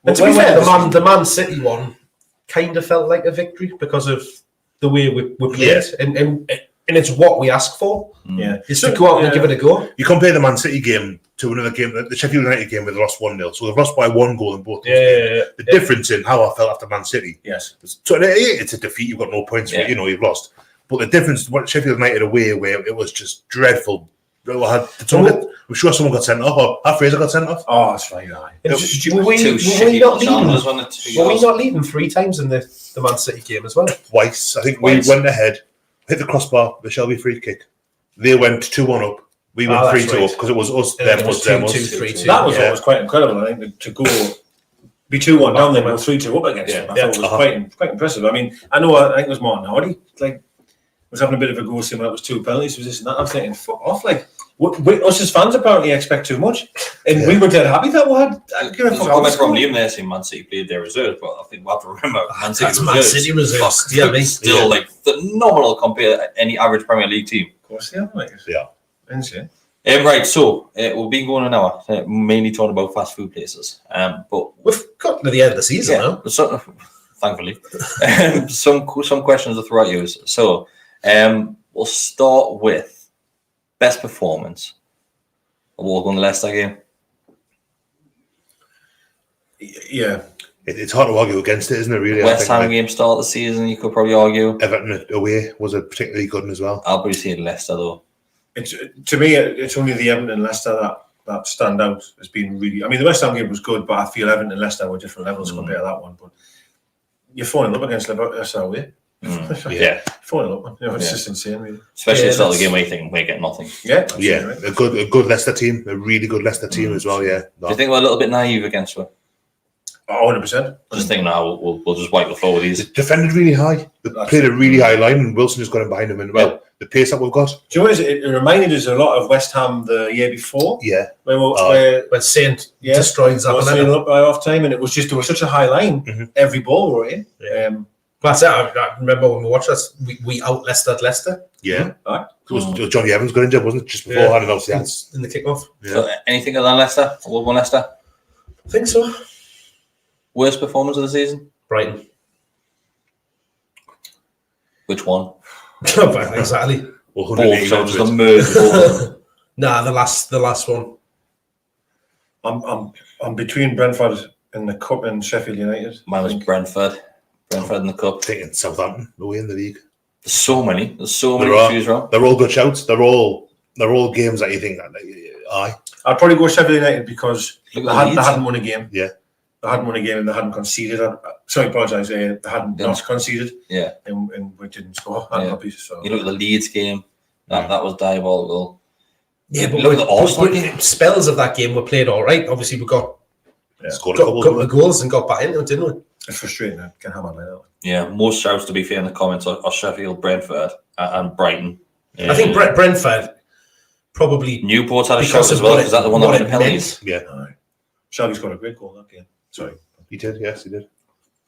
Speaker 3: But to be fair, the Man City one kind of felt like a victory because of the way we played, and it's what we asked for.
Speaker 4: Yeah,
Speaker 3: is to go out and give it a go.
Speaker 1: You compare the Man City game to another game, the Sheffield United game, where they lost 1-0. So they've lost by 1 goal in both. The difference in how I felt after Man City.
Speaker 4: Yes.
Speaker 1: So it's a defeat. You've got no points for it. You've lost. But the difference, what Sheffield United away, where it was just dreadful. I'm sure someone got sent off, or Fraser got sent off.
Speaker 4: Oh, that's right.
Speaker 3: Were we not leading 3 times in the Man City game as well?
Speaker 1: Twice. I think we went ahead, hit the crossbar, the Shelby free kick. They went 2-1 up. We went 3-2 up because it was us, them, was them.
Speaker 4: That was always quite incredible, I think, to go be 2-1 down, then went 3-2 up against them. I thought it was quite impressive. I mean, I think it was Martin Hardy, was having a bit of a go saying that was 2 penalties, was this and that. I'm thinking, fuck off, us as fans apparently expect too much, and we were dead happy that we had.
Speaker 2: There's comments from Liam there saying Man City played their reserves, but I think we have to remember Man City reserves. Still phenomenal compared to any average Premier League team.
Speaker 4: Of course they are, insane.
Speaker 2: Right, so we've been going an hour, mainly talking about fast food places. But
Speaker 3: we've got to the end of the season now.
Speaker 2: So, thankfully, some questions to throw at you. So, we'll start with best performance. We'll go on the Leicester game.
Speaker 4: Yeah.
Speaker 1: It's hard to argue against it, isn't it, really?
Speaker 2: West Ham game start of the season, you could probably argue.
Speaker 1: Everton away was a particularly good one as well.
Speaker 2: I'll probably say Leicester, though.
Speaker 4: To me, it's only the Everton and Leicester that stand out as being really... I mean, the West Ham game was good, but I feel Everton and Leicester were different levels compared to that one. But you're falling up against Leicester away. Falling up, it's just insane, really.
Speaker 2: Especially at the start of the game where you think we get nothing.
Speaker 4: Right.
Speaker 1: A good Leicester team, a really good Leicester team as well. Yeah.
Speaker 2: Do you think we're a little bit naive against them?
Speaker 4: 100%.
Speaker 2: Just think now we'll just wipe the floor with these.
Speaker 1: They defended really high. They played a really high line, and Wilson just got in behind them. And the pace that we've got.
Speaker 4: Do you know what it reminded us a lot of West Ham the year before?
Speaker 1: Yeah.
Speaker 3: When Saint destroyed Zappalena
Speaker 4: up by half time, and it was such a high line. Every ball we were in.
Speaker 3: That's it. I remember when we watched this, we out Leicester.
Speaker 1: Yeah. It was Johnny Evans got injured, wasn't it? Just beforehand, and obviously
Speaker 3: in the kickoff.
Speaker 2: Yeah. So anything other than Leicester? We'll go Leicester?
Speaker 3: I think so.
Speaker 2: Worst performance of the season?
Speaker 3: Brighton.
Speaker 2: Which one?
Speaker 3: Exactly. Nah, the last one.
Speaker 4: I'm between Brentford and the Cup and Sheffield United.
Speaker 2: Mine was Brentford in the Cup.
Speaker 1: Taking Southampton away in the league.
Speaker 2: There's so many to choose from.
Speaker 1: They're all good shouts. They're all games that you think that
Speaker 4: I'd probably go Sheffield United because they hadn't won a game.
Speaker 1: Yeah.
Speaker 4: They hadn't won a game and they hadn't conceded. Sorry, I apologise. They hadn't not conceded.
Speaker 2: Yeah.
Speaker 4: And we didn't score. So.
Speaker 2: You look at the Leeds game. That was diabolical.
Speaker 3: Yeah, but
Speaker 2: look at the Arsenal game.
Speaker 3: Spells of that game were played all right. Obviously, we got
Speaker 1: Scored
Speaker 3: got a couple of goals and got back into it, didn't we?
Speaker 4: It's frustrating. I can hammer like that.
Speaker 2: Yeah, most shouts, to be fair, in the comments are Sheffield, Brentford, and Brighton.
Speaker 3: I think Brentford probably
Speaker 2: Newport had a shout as well, because that's the one that went to penalties.
Speaker 1: Yeah.
Speaker 4: Shelby's got a great goal that game. Sorry.
Speaker 1: He did, yes, he did.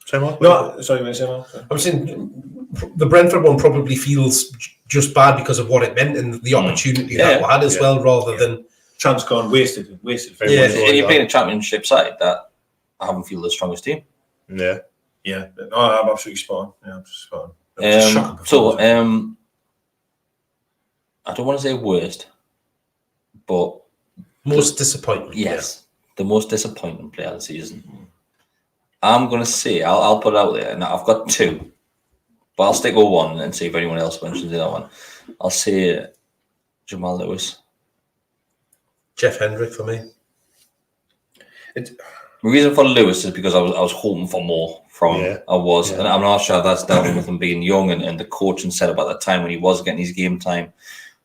Speaker 1: Sorry, Mark?
Speaker 4: No, sorry, you want to say Mark?
Speaker 3: I'm saying the Brentford one probably feels just bad because of what it meant and the opportunity that we had as well, rather than
Speaker 4: chance gone wasted very much.
Speaker 2: And you're playing a championship side that I haven't feel the strongest team.
Speaker 1: Yeah.
Speaker 4: Yeah. No, I'm absolutely spot on. Yeah, I'm spot on.
Speaker 2: So I don't want to say worst, but
Speaker 3: most disappointing.
Speaker 2: Yes, the most disappointing player of the season. I'm going to say, I'll put it out there. Now, I've got two, but I'll stick with one and see if anyone else mentions the other one. I'll say Jamal Lewis.
Speaker 3: Jeff Hendrick for me.
Speaker 2: The reason for Lewis is because I was hoping for more from him. I was, and I'm not sure that's down with him being young and the coaching set up at the time when he was getting his game time.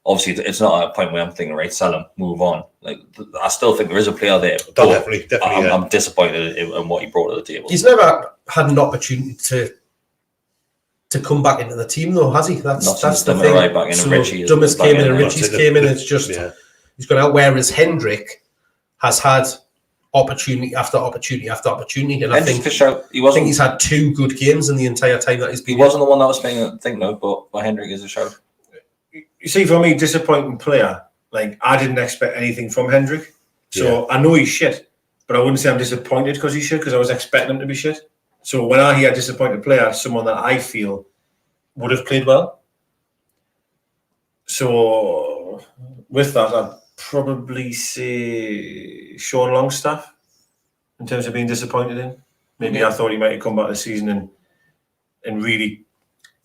Speaker 2: Obviously, it's not at a point where I'm thinking, right, sell him, move on. Like, I still think there is a player there.
Speaker 1: Definitely.
Speaker 2: I'm disappointed in what he brought to the table.
Speaker 3: He's never had an opportunity to come back into the team, though, has he? That's the thing.
Speaker 2: Right back in,
Speaker 3: so
Speaker 2: Richie
Speaker 3: Dumas came in and Richie's came in. It's just he's gone out. Whereas Hendrick has had opportunity after opportunity after opportunity, and I think he's had 2 good games in the entire time that he's been.
Speaker 2: He wasn't the one that was playing, I think, no, but Hendrick is a shout.
Speaker 4: You see, for me, disappointing player. Like, I didn't expect anything from Hendrick, so I know he's shit, but I wouldn't say I'm disappointed because he's shit, because I was expecting him to be shit. So when I hear disappointed player, someone that I feel would have played well. So with that, I'd probably say Sean Longstaff in terms of being disappointed in. Maybe I thought he might have come back this season and really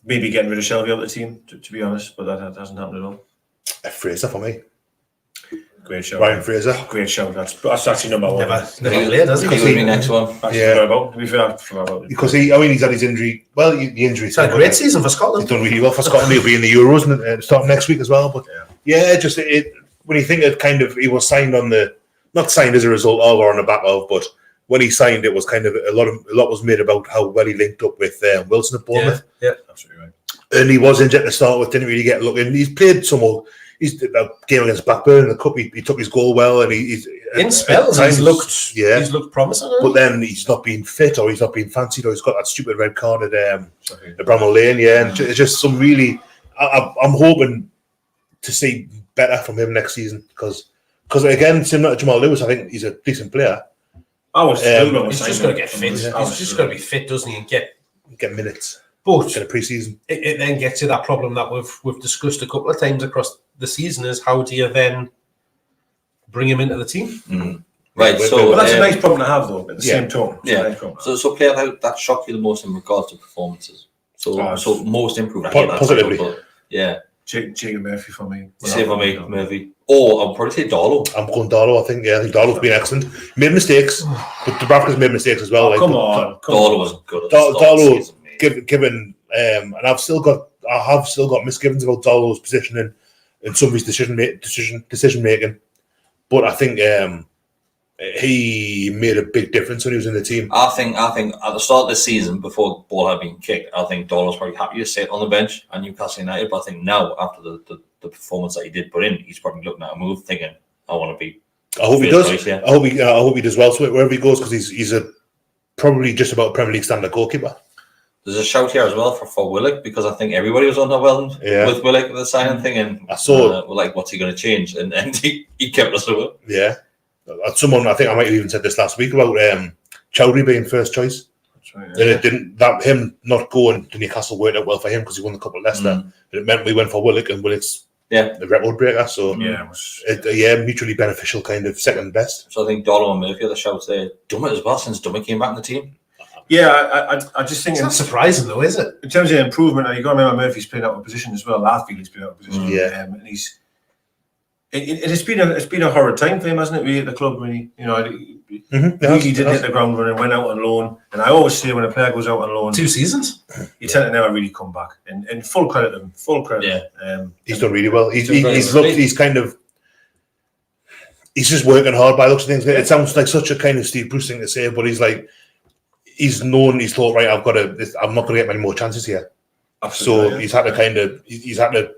Speaker 4: maybe getting rid of Shelby out of the team, to be honest, but that hasn't happened at all.
Speaker 1: Fraser for me.
Speaker 4: Great show.
Speaker 1: Ryan Fraser.
Speaker 4: Great show. That's actually number one.
Speaker 3: Never played, does he?
Speaker 2: He's going to be next one.
Speaker 1: Because he's had his injury. Well, the injury.
Speaker 3: He's had a great season for Scotland.
Speaker 1: He's done really well for Scotland. He'll be in the Euros and starting next week as well. But just when you think it kind of, he was signed on not signed as a result of or on the back of, but when he signed, it was kind of a lot was made about how well he linked up with Wilson at Bournemouth.
Speaker 4: Yeah, absolutely right.
Speaker 1: And he was injured to start with, didn't really get a look in. He's played some more. He's a game against Blackburn in the cup. He took his goal well, and he's
Speaker 3: in spells. He's looked promising.
Speaker 1: But then he's not been fit, or he's not been fancied, or he's got that stupid red card at Bramall Lane. Yeah, and it's just some really. I'm hoping to see better from him next season because again, similar to Jamal Lewis, I think he's a decent player.
Speaker 3: He's just got to get fit. He's just got to be fit, doesn't he, and
Speaker 1: get minutes.
Speaker 3: But
Speaker 1: in a pre-season,
Speaker 3: it then gets to that problem that we've discussed a couple of times across the season: is how do you then bring him into the team?
Speaker 2: Mm-hmm. Right. So
Speaker 4: that's a nice problem to have, though. At the same time,
Speaker 2: So player that shocked you the most in regards to performances. So most improved.
Speaker 1: Positively.
Speaker 4: Jacob Murphy for me.
Speaker 2: Say for me, Murphy. Or I'll probably say Darlow.
Speaker 1: I'm going Darlow. I think Darlow's been excellent. Made mistakes, but Dubravka's made mistakes as well.
Speaker 4: Come on.
Speaker 2: Darlow was good.
Speaker 1: Darlow, given, and I have still got misgivings about Darlow's positioning in some of his decision making, but I think he made a big difference when he was in the team.
Speaker 2: I think at the start of the season, before the ball had been kicked, I think Darlow's probably happy to sit on the bench at Newcastle United. But I think now, after the performance that he did put in, he's probably looking at a move, thinking, "I want to be."
Speaker 1: I hope he does. I hope he does well. So wherever he goes, because he's probably just about Premier League standard goalkeeper.
Speaker 2: There's a shout here as well for Willock, because I think everybody was underwhelmed with Willock at the signing thing, and
Speaker 1: I saw
Speaker 2: what's he going to change, and he kept us with it.
Speaker 1: Yeah. Someone, I think I might have even said this last week about Chowdhury being first choice. That's right. And it didn't, that him not going to Newcastle worked out well for him because he won the Cup at Leicester. And it meant we went for Willock, and Willock's the record breaker. So mutually beneficial, kind of second best.
Speaker 2: So I think Darlow and Murphy are the shouts there. Dummett as well, since Dummett came back in the team.
Speaker 4: Yeah, I just think
Speaker 3: it's not surprising though, is it?
Speaker 4: In terms of improvement, and you got to remember Murphy's played out of position as well. I feel he's played out of position. And he's. It's been a horrid time for him, hasn't it? Really, at the club, really, he didn't hit the ground running, went out on loan, and I always say when a player goes out on loan,
Speaker 3: 2 seasons,
Speaker 4: you tend to never really come back. And full credit to him, full credit.
Speaker 1: He's done really well. He's kind of. he's just working hard by the looks of things. It sounds like such a kind of Steve Bruce thing to say, but he's thought, right, I'm not going to get many more chances here. Absolutely, so he's had to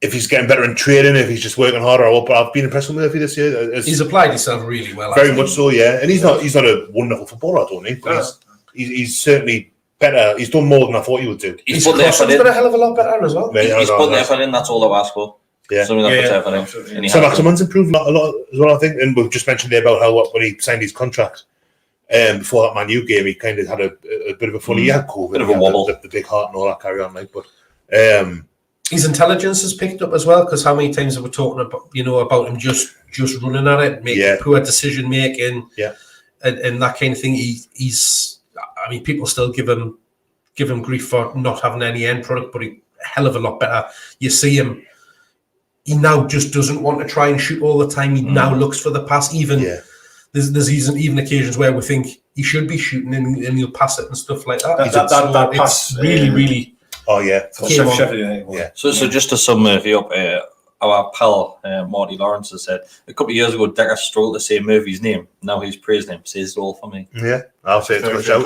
Speaker 1: if he's getting better in training, if he's just working harder, but I've been impressed with Murphy this year.
Speaker 3: He's applied himself really well.
Speaker 1: Very much so, yeah. And he's not a wonderful footballer, I don't think. But he's certainly better. He's done more than I thought he would do.
Speaker 3: He's got a hell of a lot better as well.
Speaker 2: He's put the effort in. That's all I've asked for.
Speaker 1: Yeah,
Speaker 2: something that puts effort in.
Speaker 1: So Maximan's improved a lot as well, I think. And we've just mentioned there about how when he signed his contract before that Man U game, he kind of had a bit of a funny. He had COVID,
Speaker 2: bit of a wobble,
Speaker 1: the big heart and all that carry on, like. But
Speaker 3: his intelligence has picked up as well, because how many times have we talking about him just running at it, making poor decision making, and that kind of thing. He's people still give him grief for not having any end product, but he a hell of a lot better. You see him, he now just doesn't want to try and shoot all the time. He now looks for the pass. There's even occasions where we think he should be shooting and he'll pass it and stuff like that.
Speaker 4: That pass
Speaker 3: really.
Speaker 1: Oh yeah.
Speaker 2: So just to sum Murphy up, our pal Marty Lawrence has said a couple of years ago Decker struggled to say Murphy's name. Now he's praised him. Says it all for me.
Speaker 1: Yeah, I'll say it's a good shout.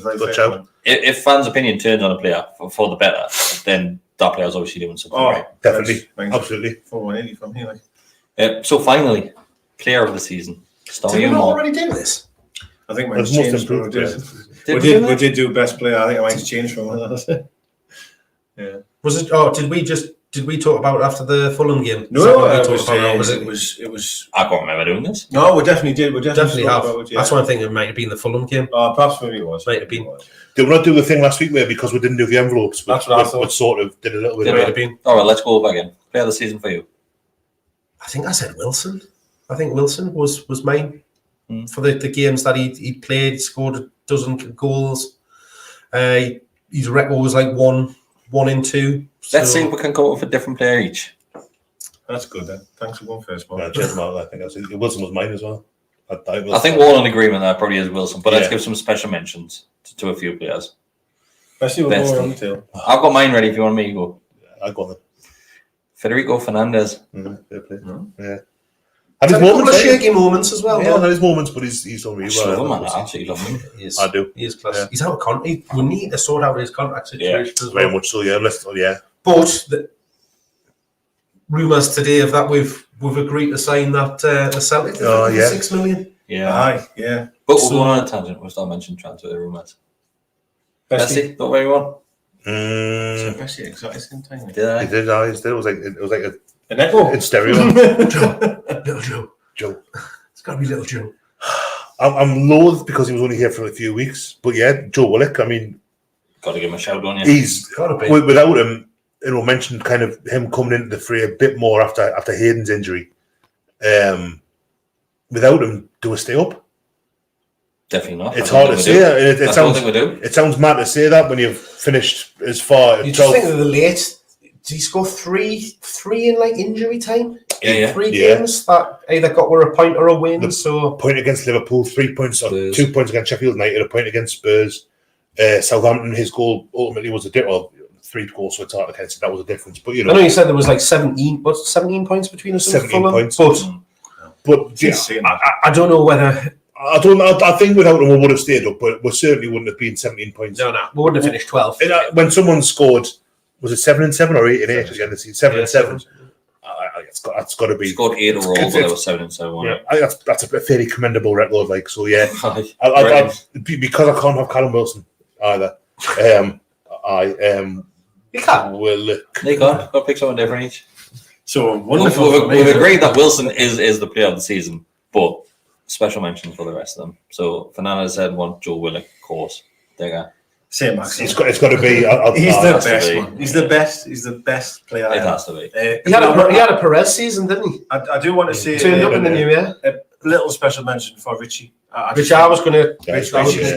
Speaker 1: Good shout.
Speaker 2: If fans' opinion turns on a player for the better, then that player's obviously doing something right.
Speaker 1: Definitely, absolutely.
Speaker 4: 480 from here.
Speaker 2: So finally, player of the season.
Speaker 3: Did we not already do this?
Speaker 4: I think mine's changed. We did do best player. I think mine's changed from that. Yeah.
Speaker 3: Was it? Oh, did we talk about it after the Fulham game?
Speaker 4: No, it was.
Speaker 2: I can't remember doing this.
Speaker 4: No, we definitely did. We
Speaker 3: definitely have. That's one thing. It might have been the Fulham game.
Speaker 4: Perhaps maybe it was.
Speaker 3: Might have been.
Speaker 1: Did we not do the thing last week where because we didn't do the envelopes?
Speaker 4: That's what I thought.
Speaker 1: We sort of did a little bit.
Speaker 3: It might have been.
Speaker 2: All right, let's go over again. Player of the season for you.
Speaker 3: I think I said Wilson. I think Wilson was mine for the games that he played. He scored a dozen goals. His record was like 1 in 2.
Speaker 2: Let's see if we can come up with a different player each.
Speaker 4: That's good then. Thanks for going first, Mark.
Speaker 1: I think Wilson was mine as well.
Speaker 2: I think we're all in agreement that probably is Wilson, but let's give some special mentions to a few players.
Speaker 4: Especially with more on the tail.
Speaker 2: I've got mine ready if you want me to go.
Speaker 1: I got them.
Speaker 2: Federico Fernandez.
Speaker 1: Fair play.
Speaker 3: Yeah.
Speaker 1: Had his
Speaker 3: moments, shaky moments as well.
Speaker 1: Yeah, had his moments, but he's done really well.
Speaker 2: I absolutely love him.
Speaker 1: I do.
Speaker 3: He is class. Yeah. He's out of contract. We need to sort out his contract situation as well.
Speaker 1: Very much so. Yeah.
Speaker 3: But the rumours today of that we've agreed to sign that the Celtic for 6 million.
Speaker 2: Yeah.
Speaker 4: Yeah.
Speaker 2: But we're going on a tangent. We'll start mentioning transfer rumours. Messi, not very well.
Speaker 4: Messi excited time.
Speaker 1: Did I? He did. It was like
Speaker 4: an echo
Speaker 1: in stereo.
Speaker 3: Little Joe. It's got to be Little Joe.
Speaker 1: I'm loath because he was only here for a few weeks, but yeah, Joe Willock. I mean,
Speaker 2: got to give him a shout, don't you?
Speaker 1: He's got to be. Without him, mentioned kind of him coming into the fray a bit more after Hayden's injury. Without him, do we stay up?
Speaker 2: Definitely not.
Speaker 1: It's hard to say. It sounds mad to say that when you've finished as far.
Speaker 3: You just think of the late. Did he score three in like injury time?
Speaker 2: Yeah.
Speaker 3: 3 games that either got a point or a win. So
Speaker 1: point against Liverpool, 3 points, or 2 points against Sheffield United, a point against Spurs. Southampton, his goal ultimately was 3 goals, so it's hard to kind of say that was a difference. But
Speaker 3: I know you said there was like 17 points between us.
Speaker 1: 17 points, but
Speaker 3: I don't know whether.
Speaker 1: I think without them we would have stayed up, but we certainly wouldn't have been 17 points.
Speaker 3: No, we wouldn't have finished 12.
Speaker 1: When someone scored, was it 7 and 7 or 8 and 8 at the end of the season? 7 and 7. It's got to be.
Speaker 2: Scored 8 overall, but there was 7 and 7.
Speaker 1: Yeah, that's a fairly commendable record. Like so, yeah. Because I can't have Callum Wilson either. You
Speaker 3: can't.
Speaker 2: You can't. Got to pick someone different each.
Speaker 4: So wonderful.
Speaker 2: We've agreed that Wilson is the player of the season, but special mentions for the rest of them. So Fernandez said one, Joe Willock, of course. Digger.
Speaker 4: Same, Max.
Speaker 1: It's got to be.
Speaker 4: He's the best one. He's the best. He's the best player.
Speaker 2: It has to be.
Speaker 3: He had a Perez season, didn't he?
Speaker 4: I do want to say
Speaker 3: turned up in the new year.
Speaker 4: A little special mention for Richie.
Speaker 3: I was going to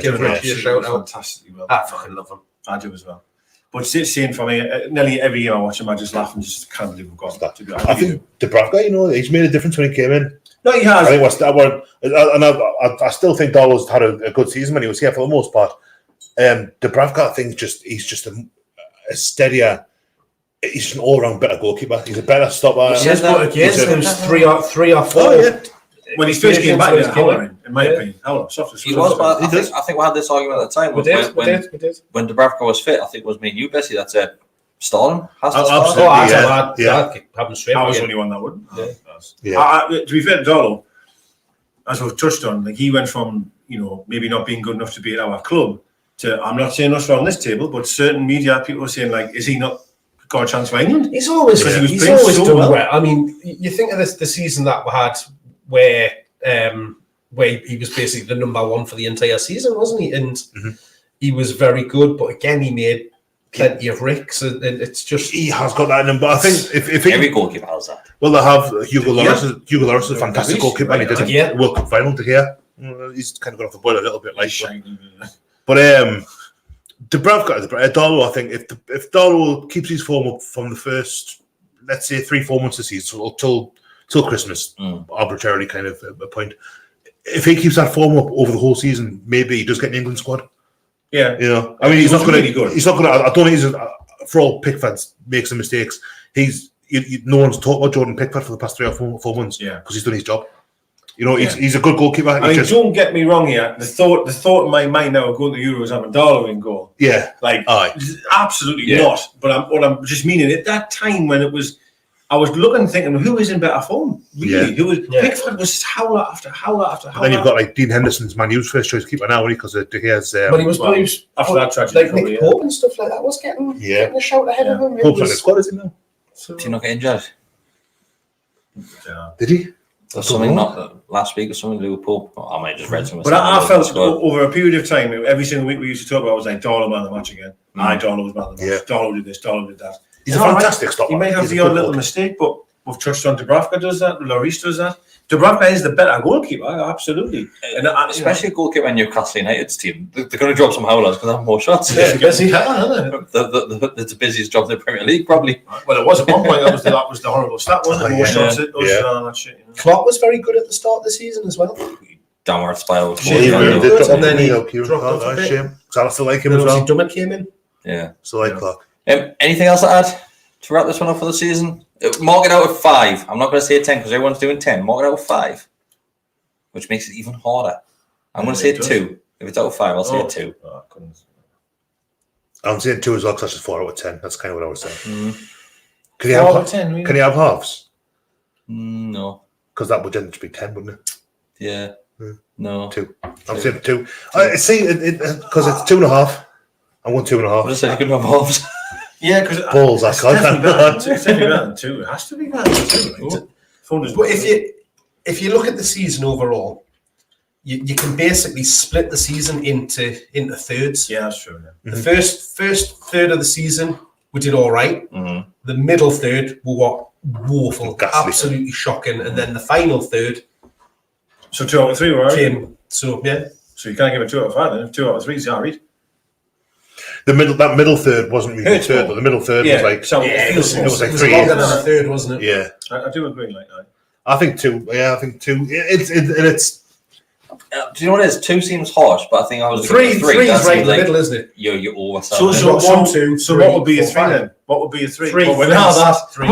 Speaker 3: give Richie a shout out.
Speaker 4: Fantastically well.
Speaker 3: I fucking love him.
Speaker 4: I do as well. But seeing for me, nearly every year I watch him, I just laugh and just can't believe we've got that. To be honest,
Speaker 1: I think Dubravka, he's made a difference when he came in.
Speaker 4: No, he has.
Speaker 1: I still think Darlow's had a good season when he was here for the most part. Dubravka, I think he's just a steadier he's an all-round better goalkeeper. He's a better stopper.
Speaker 3: Yes, but again,
Speaker 1: He's a-
Speaker 3: there's three or four.
Speaker 1: Oh, yeah.
Speaker 4: When he first came back, in my opinion, soft as
Speaker 2: He was, but
Speaker 1: He does.
Speaker 2: I think we had this argument at the time.
Speaker 3: We did.
Speaker 2: When Dubravka was fit, I think it was me and you, Bessie, that said, Stalin has to
Speaker 1: Oh,
Speaker 2: start.
Speaker 1: absolutely.
Speaker 3: I'd have him straight.
Speaker 4: I was
Speaker 3: away.
Speaker 4: the only one that wouldn't.
Speaker 1: Yeah.
Speaker 4: To be fair to Darlow, as we've touched on, like he went from maybe not being good enough to be at our club to, I'm not saying us on this table, but certain media people are saying, like, is he not got a chance for England?
Speaker 3: He's always
Speaker 4: Because he was
Speaker 3: he's
Speaker 4: playing
Speaker 3: always
Speaker 4: so
Speaker 3: done
Speaker 4: well.
Speaker 3: well. I mean, you think of the season that we had where he was basically the number one for the entire season, wasn't he? And he was very good, but again, he made plenty of ricks, and it's just
Speaker 1: He has got that in him, but I think if he,
Speaker 2: Every goalkeeper has that.
Speaker 1: well, they have Hugo Lloris. Hugo Lloris is a fantastic
Speaker 4: Lloris,
Speaker 1: goalkeeper, and he did
Speaker 3: yeah.
Speaker 1: a World Cup final to here. He's kind of got off the boil a little bit, like. But Dubravka, Darlow, I think if Darlow keeps his form up from the first, let's say 3-4 months of the season till Christmas, arbitrarily kind of a point. If he keeps that form up over the whole season, maybe he does get an England squad.
Speaker 4: Yeah,
Speaker 1: I mean, he's not going
Speaker 4: really good.
Speaker 1: He's not going to. I don't think he's for all Pickford makes some mistakes. No one's talked about Jordan Pickford for the past 3 or 4 months. because he's done his job. He's a good goalkeeper.
Speaker 4: I mean, don't get me wrong here. The thought in my mind now of going to Euros having Darlow in goal.
Speaker 1: Yeah,
Speaker 4: Like,
Speaker 1: aye.
Speaker 4: absolutely not. But what I'm just meaning, at that time when it was, I was looking thinking, who is in better form? Really?
Speaker 1: Yeah.
Speaker 4: Pickford was howler after howler after howler.
Speaker 1: Then you've got like Dean Henderson's Man U's first choice keeper now, because De Gea's.
Speaker 3: but he was
Speaker 4: after that tragedy,
Speaker 3: like Nick Pope and stuff like that was getting a shout ahead of him. It
Speaker 1: Pope's on the
Speaker 3: was-
Speaker 1: squad, is he now?
Speaker 2: Did he not get injured?
Speaker 4: Yeah.
Speaker 1: Did he?
Speaker 2: Or something not last week or something, Liverpool. I might have just read something.
Speaker 4: But I felt over a period of time, every single week we used to talk about, I was like, Darlow man of the match again. Darlow was man of the match. Darlow did this, Darlow did that.
Speaker 1: He's a fantastic stopper.
Speaker 4: He may have
Speaker 1: He's a
Speaker 4: the odd
Speaker 1: good
Speaker 4: little
Speaker 1: goalkeeper.
Speaker 4: mistake, but we've touched on Dubravka does that, Lloris does that. Dubravka is the better goalkeeper, absolutely. And
Speaker 2: especially a goalkeeper in Newcastle United's team. They're going to drop some howlers because they have more shots.
Speaker 3: Yeah, busy, isn't it?
Speaker 2: It's the busiest job in the Premier League, probably.
Speaker 4: well, it was at one point. That was the horrible stat, wasn't it? More shots at us
Speaker 1: Yeah.
Speaker 4: and all that shit.
Speaker 3: Klopp was very good at the start of the season as well.
Speaker 2: Downward spiral.
Speaker 3: Yeah,
Speaker 1: He
Speaker 3: really
Speaker 1: did
Speaker 3: good,
Speaker 1: drop
Speaker 3: and then he
Speaker 1: off Kieran
Speaker 3: dropped
Speaker 1: Clark,
Speaker 3: off a bit.
Speaker 1: shame. So I still like him
Speaker 3: And
Speaker 1: as
Speaker 3: obviously
Speaker 1: well.
Speaker 3: Dummett came in.
Speaker 2: Yeah.
Speaker 1: Still like Clark.
Speaker 2: Anything else to add to wrap this one up for the season? Mark it out of 5. I'm not going to say 10 because everyone's doing 10. Mark it out of 5, which makes it even harder. I'm going to say 2. If it's out of 5, I'll say 2.
Speaker 4: Oh, I couldn't.
Speaker 1: I'm saying 2 as well, because that's just 4 out of 10. That's kind of what I was saying. Can
Speaker 4: 4 out of 10, really?
Speaker 1: Can you have halves?
Speaker 2: No.
Speaker 1: Because that would generally be 10, wouldn't it?
Speaker 2: Yeah. No.
Speaker 1: 2. I'm saying 2. See, because it's 2.5. I want 2.5.
Speaker 2: I just said you couldn't have halves.
Speaker 4: Yeah, because
Speaker 1: Balls, I
Speaker 4: it's
Speaker 1: can't.
Speaker 4: definitely better than 2. It has to be better than 2. Right?
Speaker 3: But if you look at the season overall, you can basically split the season into thirds.
Speaker 4: Yeah, that's true. Yeah.
Speaker 3: The first third of the season we did all right.
Speaker 2: Mm-hmm.
Speaker 3: The middle third we were woeful,
Speaker 1: Ghastly.
Speaker 3: absolutely shocking, and then the final third
Speaker 4: So 2 out of 3, right?
Speaker 3: came. So yeah,
Speaker 4: So you can't give it 2 out of 5 then. If 2 out of 3 is alright.
Speaker 1: That middle third wasn't really
Speaker 4: Hurts
Speaker 1: third,
Speaker 4: more.
Speaker 1: but the middle third
Speaker 4: Yeah,
Speaker 1: was like
Speaker 4: so
Speaker 3: it was
Speaker 1: like
Speaker 3: it was
Speaker 1: 3
Speaker 3: longer than
Speaker 1: years.
Speaker 3: a third, wasn't it?
Speaker 1: Yeah,
Speaker 4: I do agree like that.
Speaker 1: I think 2. Yeah, I think 2. It's
Speaker 2: Do you know what it is? 2 seems harsh, but I think I was
Speaker 3: Three
Speaker 2: three.
Speaker 3: is
Speaker 2: That
Speaker 3: right in
Speaker 2: seems
Speaker 3: the
Speaker 2: like
Speaker 3: middle, isn't it?
Speaker 2: you're over.
Speaker 4: So
Speaker 3: You've got 1, 2,
Speaker 4: So
Speaker 3: 3,
Speaker 4: what would be a
Speaker 3: 4,
Speaker 4: 3
Speaker 3: 5.
Speaker 4: then? What would be a 3?
Speaker 3: Three.
Speaker 4: Well,
Speaker 3: Three.
Speaker 4: now that.
Speaker 3: Three.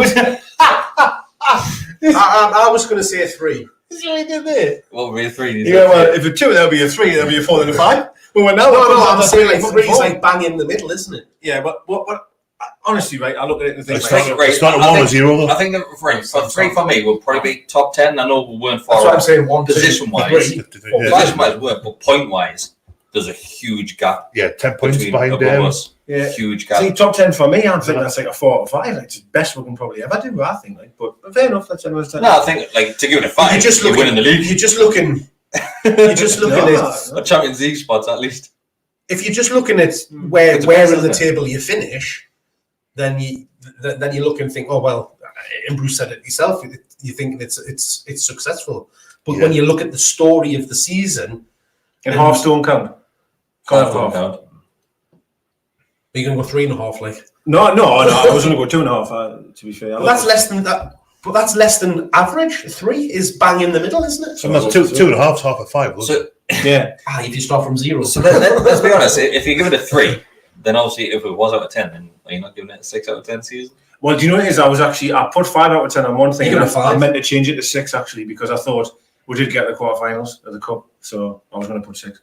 Speaker 3: I was going to say 3.
Speaker 2: What would be a 3?
Speaker 4: Yeah, well, if it's 2, that'll be a 3. That'll be a 4 and a 5. But when now,
Speaker 3: I'm saying like 3 is like bang in the middle, isn't it?
Speaker 4: yeah. But what? Honestly, right? I look at it and think,
Speaker 1: It's
Speaker 4: like,
Speaker 1: not- it's not a 1 or 0 though.
Speaker 2: I think the for 3 for me will probably be top 10. I know we weren't far
Speaker 3: That's what I'm
Speaker 2: off
Speaker 3: saying. 1, 2,
Speaker 2: position-wise.
Speaker 3: 3.
Speaker 1: Yeah.
Speaker 2: Position-wise, work, but point-wise, there's a huge gap
Speaker 1: Yeah, 10 points
Speaker 2: between
Speaker 1: behind
Speaker 2: above us.
Speaker 4: Yeah.
Speaker 2: Huge gap.
Speaker 4: see, top 10 for me, I think that's like a 4 or 5. Like, it's the best we can probably ever do. I think, like, but fair enough. That's anyone's time.
Speaker 2: No, I think like to give it a 5,
Speaker 3: You're just
Speaker 2: you're
Speaker 3: looking.
Speaker 2: winning the league.
Speaker 3: You're just looking. You're just looking at.
Speaker 2: A Champions League spots at least.
Speaker 3: If you're just looking at where
Speaker 2: It's a
Speaker 3: where
Speaker 2: mess,
Speaker 3: in the
Speaker 2: isn't it?
Speaker 3: table you finish, then you look and think, oh well. And Bruce said it himself. You think it's successful, but when you look at the story of the season,
Speaker 4: In half stone count. Half.
Speaker 2: Count.
Speaker 3: you're going to go 3.5. Like
Speaker 4: No. I was going to go 2.5. To be fair,
Speaker 3: but that's less than that. But that's less than average. 3 is bang in the middle, isn't it?
Speaker 1: So that's 2.5, half of 5.
Speaker 2: So,
Speaker 4: yeah.
Speaker 3: If you start from 0.
Speaker 2: so let's be honest. If you give it a 3, then obviously if it was out of 10, then are you not giving it a 6 out of 10 season?
Speaker 4: Well, do you know what it is? I put 5 out of 10 on one thing.
Speaker 3: You're
Speaker 4: And
Speaker 3: gonna
Speaker 4: I
Speaker 3: 5?
Speaker 4: meant to change it to 6 actually because I thought we did get the quarterfinals of the cup, so I was going to put 6.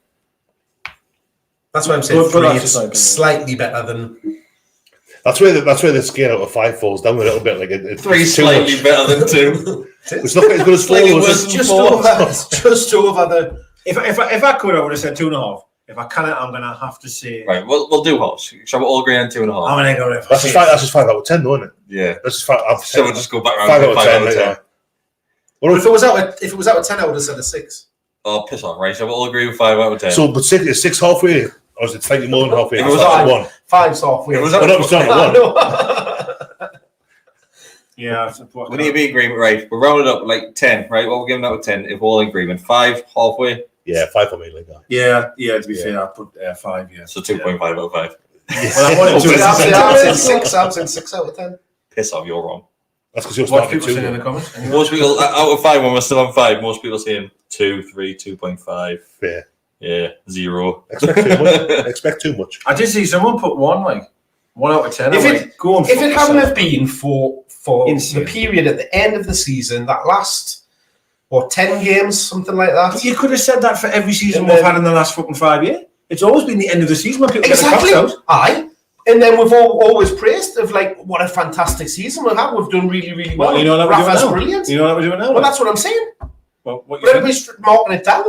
Speaker 3: That's why I'm saying
Speaker 4: But
Speaker 3: 3.
Speaker 4: that's
Speaker 3: It's
Speaker 4: just like-
Speaker 3: slightly better than.
Speaker 1: That's where the scale out of 5 falls down a little bit. Like it's
Speaker 2: 3
Speaker 1: too
Speaker 2: slightly
Speaker 1: much.
Speaker 2: better than 2.
Speaker 1: It's not as good as 4.
Speaker 2: Slightly
Speaker 1: is
Speaker 2: worse
Speaker 1: it?
Speaker 2: than
Speaker 3: Just
Speaker 2: 4.
Speaker 3: over. Just over the.
Speaker 4: If I could, I would have said 2.5. If I can't, I'm going to have to say.
Speaker 2: Right, we'll do halves. Shall we all agree on 2.5?
Speaker 4: I'm going to go with
Speaker 1: That's just 5 out of 10, though, isn't it?
Speaker 2: Yeah.
Speaker 1: That's just 5 out of 10.
Speaker 2: So we'll just go back around
Speaker 1: 5
Speaker 2: to
Speaker 1: out of
Speaker 2: 5
Speaker 1: 10.
Speaker 2: out of 10.
Speaker 1: Yeah. What
Speaker 3: If it was out of 10, I would have said a 6.
Speaker 2: Oh, piss off, right? So we'll all agree with 5 out of 10.
Speaker 1: So, but 6 is 6 halfway, or is it slightly more than halfway?
Speaker 2: If it was
Speaker 1: It's
Speaker 2: out-
Speaker 1: 1.
Speaker 3: 5's halfway.
Speaker 2: It was
Speaker 1: Well,
Speaker 2: out-
Speaker 1: that was down to 1.
Speaker 4: Yeah.
Speaker 2: we need to be in agreement, right? We'll round it up like 10, right? What we're giving out of 10 if we're all in agreement. 5, halfway,
Speaker 1: Yeah, 5 for me, like that.
Speaker 4: Yeah, to be fair, I put 5, yeah.
Speaker 2: so 2.5 out of 5.
Speaker 4: Well, I wanted to-
Speaker 3: I'm saying 6 out of 10.
Speaker 2: Piss off, you're wrong.
Speaker 1: That's because you're
Speaker 4: What
Speaker 1: starting
Speaker 4: people
Speaker 1: at 2.
Speaker 4: saying in the comments?
Speaker 2: Most people, out of 5, when we're still on 5, most people saying 2, 3, 2.5.
Speaker 1: Fair.
Speaker 2: Yeah, 0.
Speaker 1: Expect too much. Expect too much.
Speaker 4: I did see someone put 1, like 1 out of 10.
Speaker 3: If
Speaker 4: I'm
Speaker 3: it-
Speaker 4: like, go on.
Speaker 3: If it hadn't have been for
Speaker 4: Insane.
Speaker 3: the period at the end of the season, that last 10 games, something like that.
Speaker 4: You could have said that for every season
Speaker 3: And
Speaker 4: we've
Speaker 3: then-
Speaker 4: had in the last fucking 5 years. It's always been the end of the season when people
Speaker 3: Exactly.
Speaker 4: get the cups out.
Speaker 3: Aye. And then we've always praised of like what a fantastic season we've had. We've done really, really well.
Speaker 4: Well, you know that we're doing
Speaker 3: Rafa's
Speaker 4: now.
Speaker 3: brilliant.
Speaker 4: You know what we're doing now?
Speaker 3: Well, that's what I'm saying.
Speaker 4: Well, what
Speaker 3: But
Speaker 4: you think?
Speaker 3: everybody's marking it down.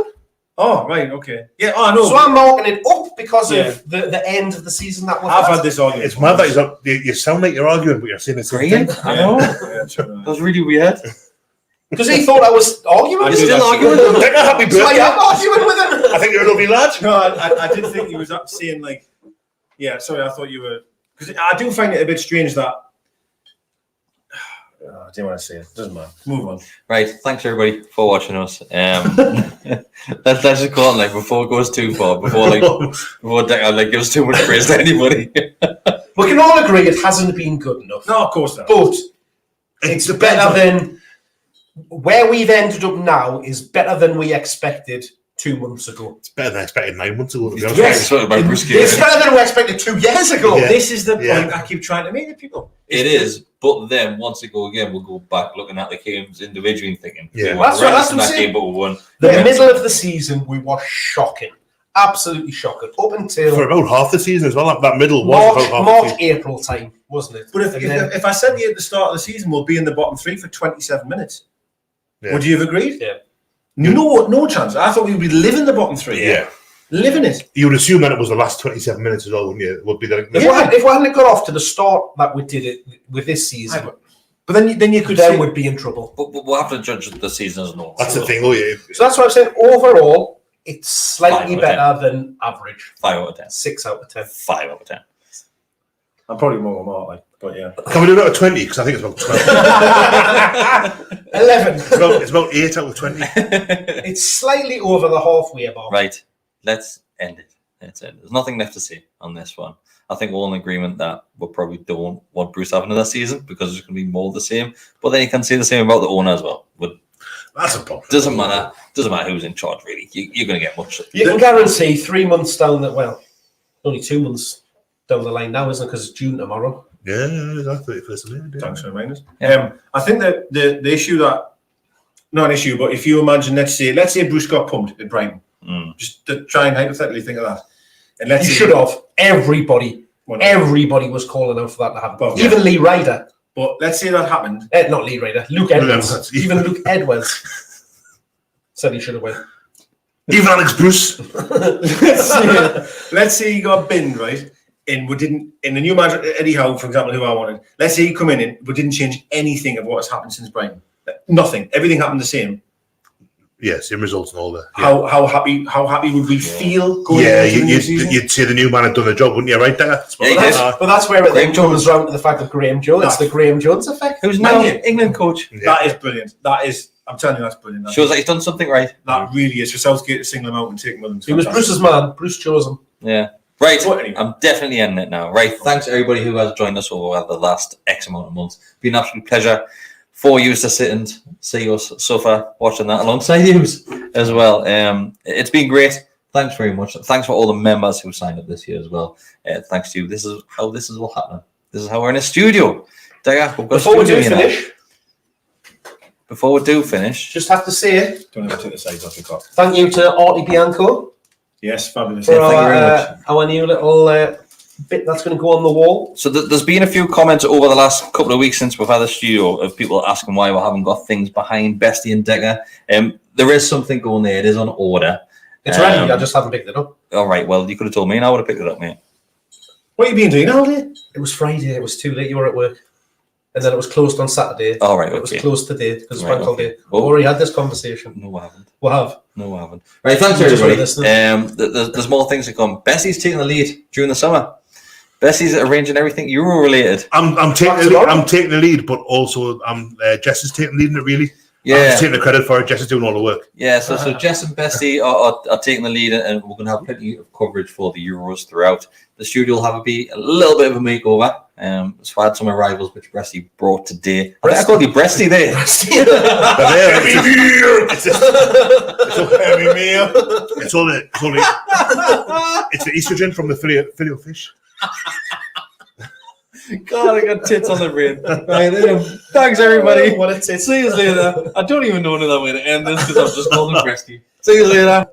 Speaker 4: Oh, right, okay. Yeah, I know.
Speaker 3: So I'm marking it up because
Speaker 4: Yeah.
Speaker 3: of the end of the season that we've
Speaker 4: I've
Speaker 3: had.
Speaker 4: had this argument.
Speaker 1: It's mad that you sound like you're arguing, but you're saying it's
Speaker 2: Brilliant. I know. That was really weird.
Speaker 3: Because he thought I was arguing
Speaker 4: I
Speaker 3: with
Speaker 4: did
Speaker 3: him.
Speaker 2: Still
Speaker 4: actually.
Speaker 2: arguing?
Speaker 1: Take a happy
Speaker 3: So I
Speaker 1: birthday.
Speaker 3: am arguing with him.
Speaker 1: I think you're a lovely lad.
Speaker 4: No, I did think he was up saying like, yeah. Sorry, I thought you were because I do find it a bit strange that. I didn't want to say it. Doesn't matter. Move on.
Speaker 2: Right, thanks everybody for watching us. Let's just go on like before it goes too far, before Decker like gives too much praise to anybody.
Speaker 3: We can all agree it hasn't been good enough.
Speaker 4: No, of course not.
Speaker 3: But it's better than where we've ended up now is better than we expected 2 months ago.
Speaker 1: It's better than I expected 9 months ago, to be honest.
Speaker 3: Yes.
Speaker 2: It's about Bruce
Speaker 3: It's
Speaker 2: Gary.
Speaker 3: better than we expected 2 years ago.
Speaker 1: Yeah.
Speaker 4: This is the point
Speaker 1: Yeah.
Speaker 4: I keep trying to make to people.
Speaker 2: It is, but then once it go again, we'll go back looking at the games individually and thinking,
Speaker 1: Yeah.
Speaker 2: we
Speaker 3: That's
Speaker 2: were
Speaker 3: what- that's
Speaker 2: in
Speaker 3: what I'm
Speaker 2: that
Speaker 3: saying.
Speaker 2: game, but we won.
Speaker 3: The
Speaker 2: Yeah.
Speaker 3: middle of the season, we were shocking. Absolutely shocking. Up
Speaker 1: For
Speaker 3: until
Speaker 1: about half the season as well. That middle was about half the
Speaker 3: March,
Speaker 1: season.
Speaker 3: April time, wasn't it?
Speaker 4: But
Speaker 3: And then-
Speaker 4: if I said to you at the start of the season we'll be in the bottom 3 for 27 minutes,
Speaker 1: Yeah.
Speaker 4: would you have agreed?
Speaker 3: Yeah.
Speaker 4: No chance. I thought we would live in the bottom 3.
Speaker 1: Yeah.
Speaker 4: Living it.
Speaker 1: You would assume that it was the last 27 minutes as well, wouldn't you? It would be the
Speaker 3: If we hadn't got off to the start that we did it with this season,
Speaker 4: But then you could
Speaker 3: then
Speaker 4: say,
Speaker 3: we'd be in trouble.
Speaker 2: But we'll have to judge the season as normal.
Speaker 1: That's the thing, though. Yeah.
Speaker 3: So that's what I'm saying. Overall, it's slightly
Speaker 2: 5 out of
Speaker 3: better than average.
Speaker 2: 5 out of 10.
Speaker 3: 6 out of 10.
Speaker 2: 5 out of 10.
Speaker 4: I'm probably more Mark, like, but yeah.
Speaker 1: Can we do it out of 20? Because I think it's about 12.
Speaker 3: 11.
Speaker 1: It's about 8 out of 20.
Speaker 3: It's slightly over the halfway mark.
Speaker 2: Right, let's end it. There's nothing left to say on this one. I think we're all in agreement that we probably don't want Bruce having another season because it's going to be more of the same. But then you can say the same about the owner as well. But
Speaker 1: That's a problem.
Speaker 2: doesn't matter who's in charge, really. You're going to get much.
Speaker 3: You can guarantee 3 months down the only 2 months down the line now, isn't it? Because it's June tomorrow.
Speaker 1: Yeah, exactly.
Speaker 4: Thanks for reminding us.
Speaker 2: Yeah.
Speaker 4: I think that the issue that, not an issue, but if you imagine, let's say Bruce got pumped at Brighton, just to try and hypothetically think of that. And let's
Speaker 3: You
Speaker 4: say,
Speaker 3: should have. Everybody was calling out for that to happen.
Speaker 4: Well,
Speaker 3: Even Lee Ryder.
Speaker 4: But let's say that happened.
Speaker 3: Not Lee Ryder. Luke Edwards.
Speaker 1: Edwards.
Speaker 3: Even Luke Edwards said he should have went.
Speaker 1: Even Alex Bruce.
Speaker 4: Let's say he got binned, right? And we didn't, in the new manager, Eddie Howe, for example, who I wanted, let's say he come in and we didn't change anything of what has happened since Brighton. Nothing. Everything happened the same.
Speaker 1: Yeah, same results and all that.
Speaker 4: How happy would we feel going into the new season?
Speaker 1: You'd say the new man had done the job, wouldn't you? Right there.
Speaker 3: But that's where it then
Speaker 2: Graham Jones.
Speaker 3: comes round to the fact of Graham Jones. It's the Graham Jones effect.
Speaker 2: Who's now
Speaker 4: Man, yeah.
Speaker 2: England coach?
Speaker 4: That is brilliant. I'm telling you, that's brilliant. That,
Speaker 2: Shows that he's done something right.
Speaker 4: that really is. For Southgate to single him out and take him with him.
Speaker 3: He was Bruce's man. Bruce chose him.
Speaker 2: Yeah. Right,
Speaker 4: But anyway.
Speaker 2: I'm definitely ending it now. Right, thanks to everybody who has joined us over the last X amount of months. It's been an absolute pleasure for you to sit and see us so far watching that alongside you as well. It's been great. Thanks very much. Thanks for all the members who signed up this year as well. Thanks to you. This is how this is all happening. This is how we're in a studio Dagger, we've got
Speaker 3: Before we do
Speaker 2: studio, you know.
Speaker 3: finish,
Speaker 2: Before we do finish,
Speaker 3: just have to say
Speaker 4: Don't ever take the sides off your cup.
Speaker 3: thank you to Artie Bianco
Speaker 4: Yes, fabulous.
Speaker 3: for
Speaker 2: thank you very much.
Speaker 3: our new little bit that's going to go on the wall.
Speaker 2: so there's been a few comments over the last couple of weeks since we've had the studio of people asking why we haven't got things behind Bestie and Decker. There is something going there. It is on order.
Speaker 3: It's ready. I just haven't picked it up.
Speaker 2: All right. Well, you could have told me, and I would have picked it up, mate.
Speaker 4: What have you been doing all day?
Speaker 3: It was Friday. It was too late. You were at work. And then it was closed on Saturday.
Speaker 2: All right.
Speaker 3: It was
Speaker 2: Okay.
Speaker 3: closed today because it's
Speaker 2: Right,
Speaker 3: bank holiday.
Speaker 2: okay.
Speaker 3: We've already had this conversation.
Speaker 2: No, I haven't.
Speaker 3: We have.
Speaker 2: No, I haven't. Right. Thanks,
Speaker 3: Just
Speaker 2: everybody.
Speaker 3: listening.
Speaker 2: There's more things to come. Bessie's taking the lead during the summer. Bessie's arranging everything Euro related.
Speaker 1: I'm taking the lead, but also Jess is taking the lead in it, really. I'm
Speaker 2: Yeah.
Speaker 1: just taking the credit for it. Jess is doing all the work.
Speaker 2: Yeah, so Jess and Bessie are taking the lead, and we're going to have plenty of coverage for the Euros throughout. The studio will have a little bit of a makeover. So I had some arrivals which Bessie brought today. I think I called you Bestie there.
Speaker 1: It's the estrogen from the fillet of fish.
Speaker 2: God, I got tits on the brain. Right, thanks, everybody.
Speaker 3: What a tit.
Speaker 2: See you later. I don't even know another way to end this because I've just called him Bestie. See you later.